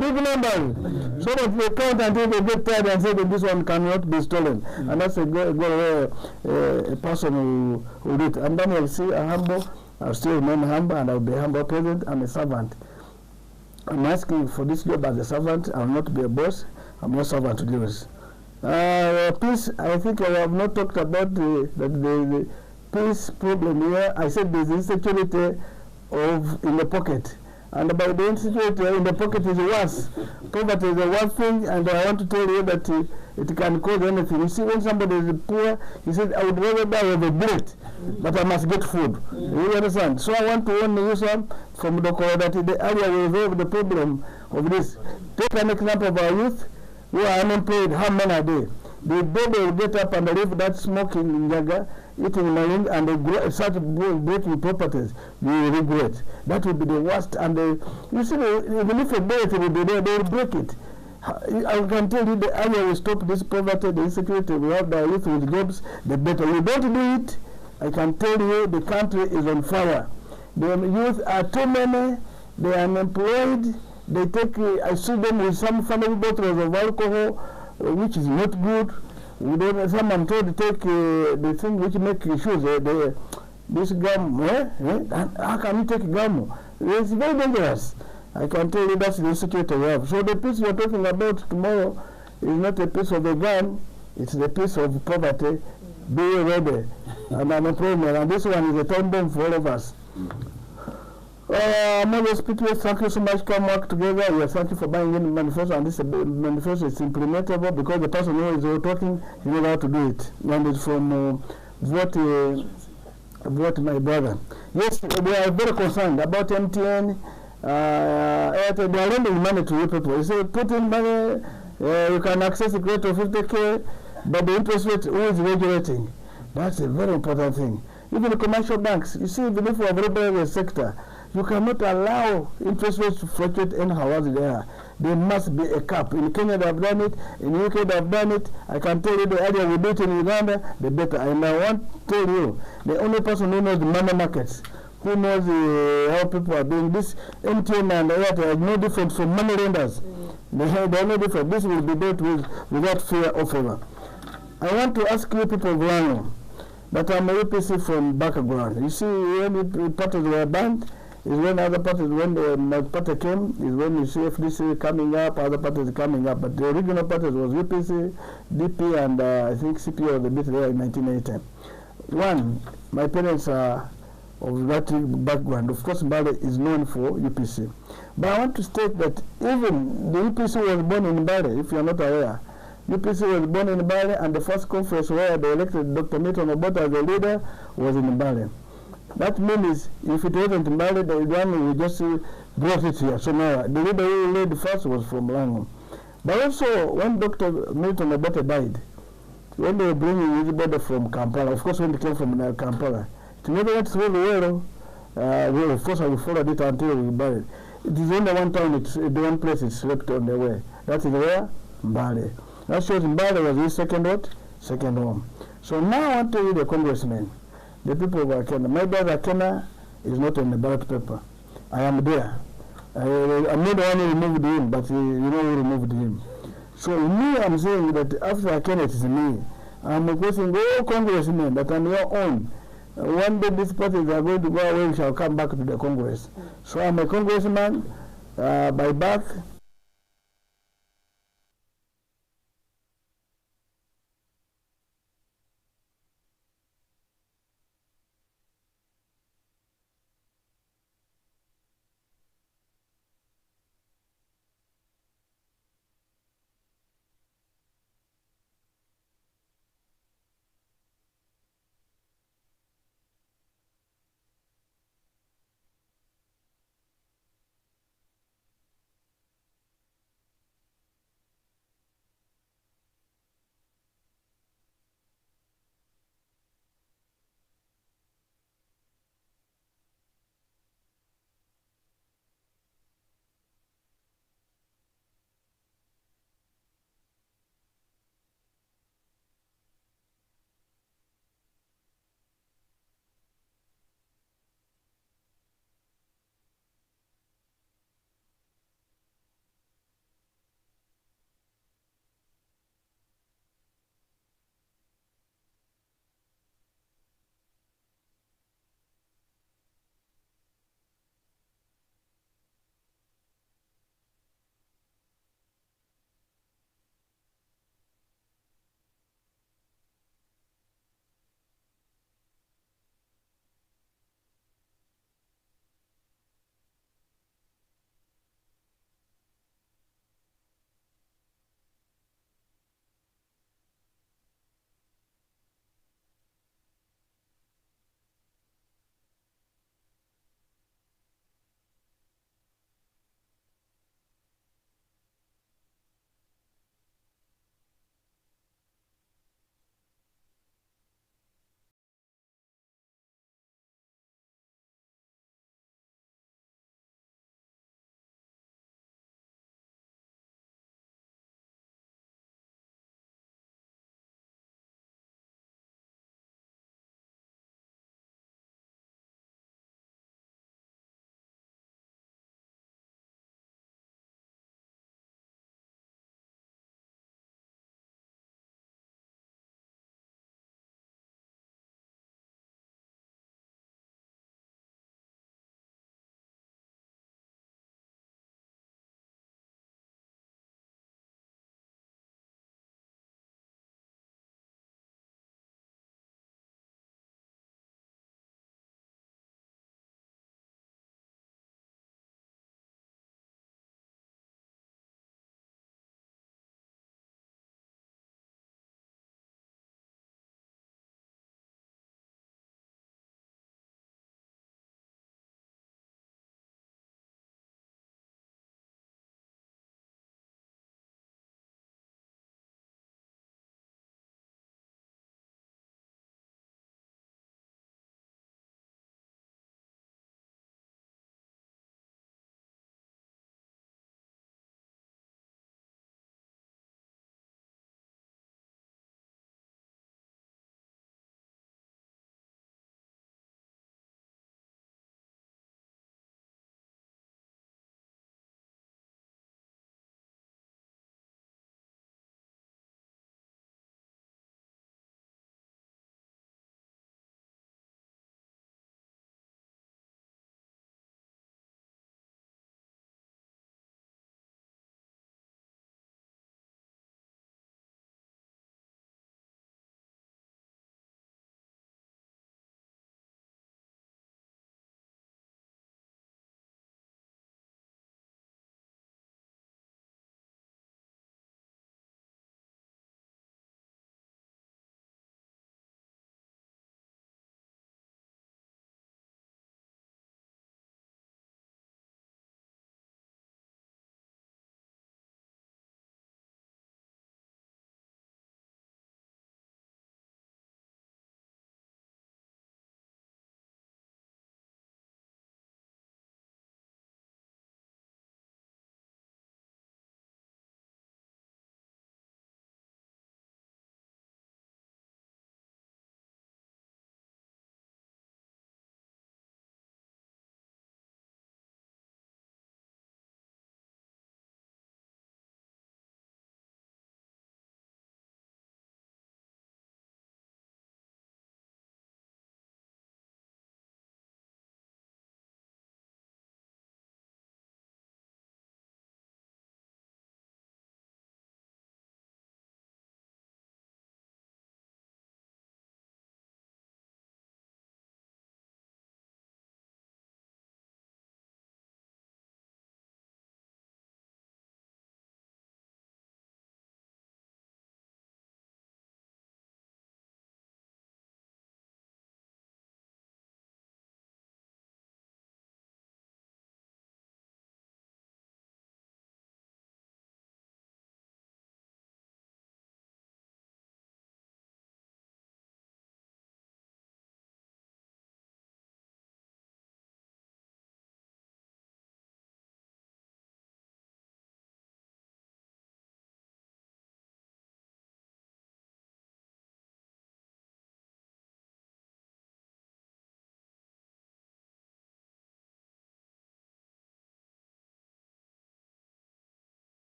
big numbers so that they count until they get tired and say that this one cannot be stolen. And that's a goal where a person who do it. And then you'll see I'll still remain humble, and I'll be humble president. I'm a servant. I'm asking for this job as a servant. I'll not be a boss. I'm not servant to leaders. Peace, I think I have not talked about the peace problem here. I said there's insecurity in the pocket. And by the insecurity in the pocket is worse. Poverty is the worst thing, and I want to tell you that it can cause anything. You see, when somebody is poor, he said, I would rather die with a bullet, but I must get food. You understand? So I want to warn you, sir, from the call that the area will resolve the problem of this. Take an example of our youth who are unemployed. How many are they? The day they will get up and leave that smoking in Jaga, eating marine, and they start breaking properties, you will regret. That will be the worst. And you see, even if a bullet will be there, they will break it. I can tell you the area will stop this poverty, the insecurity. We have the youth with jobs, the better. You don't do it, I can tell you the country is on fire. The youth are too many, they are unemployed, they take, I see them with some family bottles of alcohol, which is not good. Someone told to take the thing which make shoes, this gum, how can you take gum? It's very dangerous. I can tell you that's the insecurity we have. So the peace we're talking about tomorrow is not a piece of a gun, it's the piece of poverty, be ready, and unemployment. And this one is a time bomb for all of us. Mother Speaker, thank you so much. Come work together. Yes, thank you for buying in the manifesto, and this manifesto is implementable because the person who is talking, you know how to do it. And it's from what my brother. Yes, we are very concerned about MTN. They are lending money to you people. You say put in money, you can access a credit of 50K, but the interest rate who is regulating? That's a very important thing. Even the commercial banks, you see, even if we have regulated the sector, you cannot allow interest rates to fluctuate anyhow as they are. There must be a cap. In Kenya they have done it, in UK they have done it. I can tell you the earlier we do it in Uganda, the better. And I want to tell you, the only person who knows the money markets, who knows how people are doing this, MTN and Airtel are no different from money lenders. They are no different. This will be dealt with without fear or favor. I want to ask you people of Lano that I'm a UPC from background. You see, when the parties were banned, is when other parties, when my party came, is when you see FDC coming up, other parties coming up. But the original parties was UPC, DP, and I think CP was a bit there in 1980. One, my parents are of that background. Of course, Mbale is known for UPC. But I want to state that even the UPC was born in Mbale, if you're not aware. UPC was born in Mbale, and the first conference where they elected Dr. Milton Obote as a leader was in Mbale. That means if it wasn't Mbale, the one we just brought it here. So now, the leader who led first was from Lango. But also, when Dr. Milton Obote died, when they were bringing his body from Kampala, of course when they came from Kampala, it never went through the world. Well, of course I will follow it until we buried. It is only one time, the one place it slept on the way. That is where? Mbale. That shows Mbale was his second what? Second home. So now I want to read the congressman. The people of Kenya. My brother Kenya is not on the ballot paper. I am there. I'm not the one who removed him, but you know who removed him. So me, I'm saying that after Kenya, it is me. I'm requesting all congressmen that on your own. One day these parties are going to go away, we shall come back to the Congress. So I'm a congressman by birth.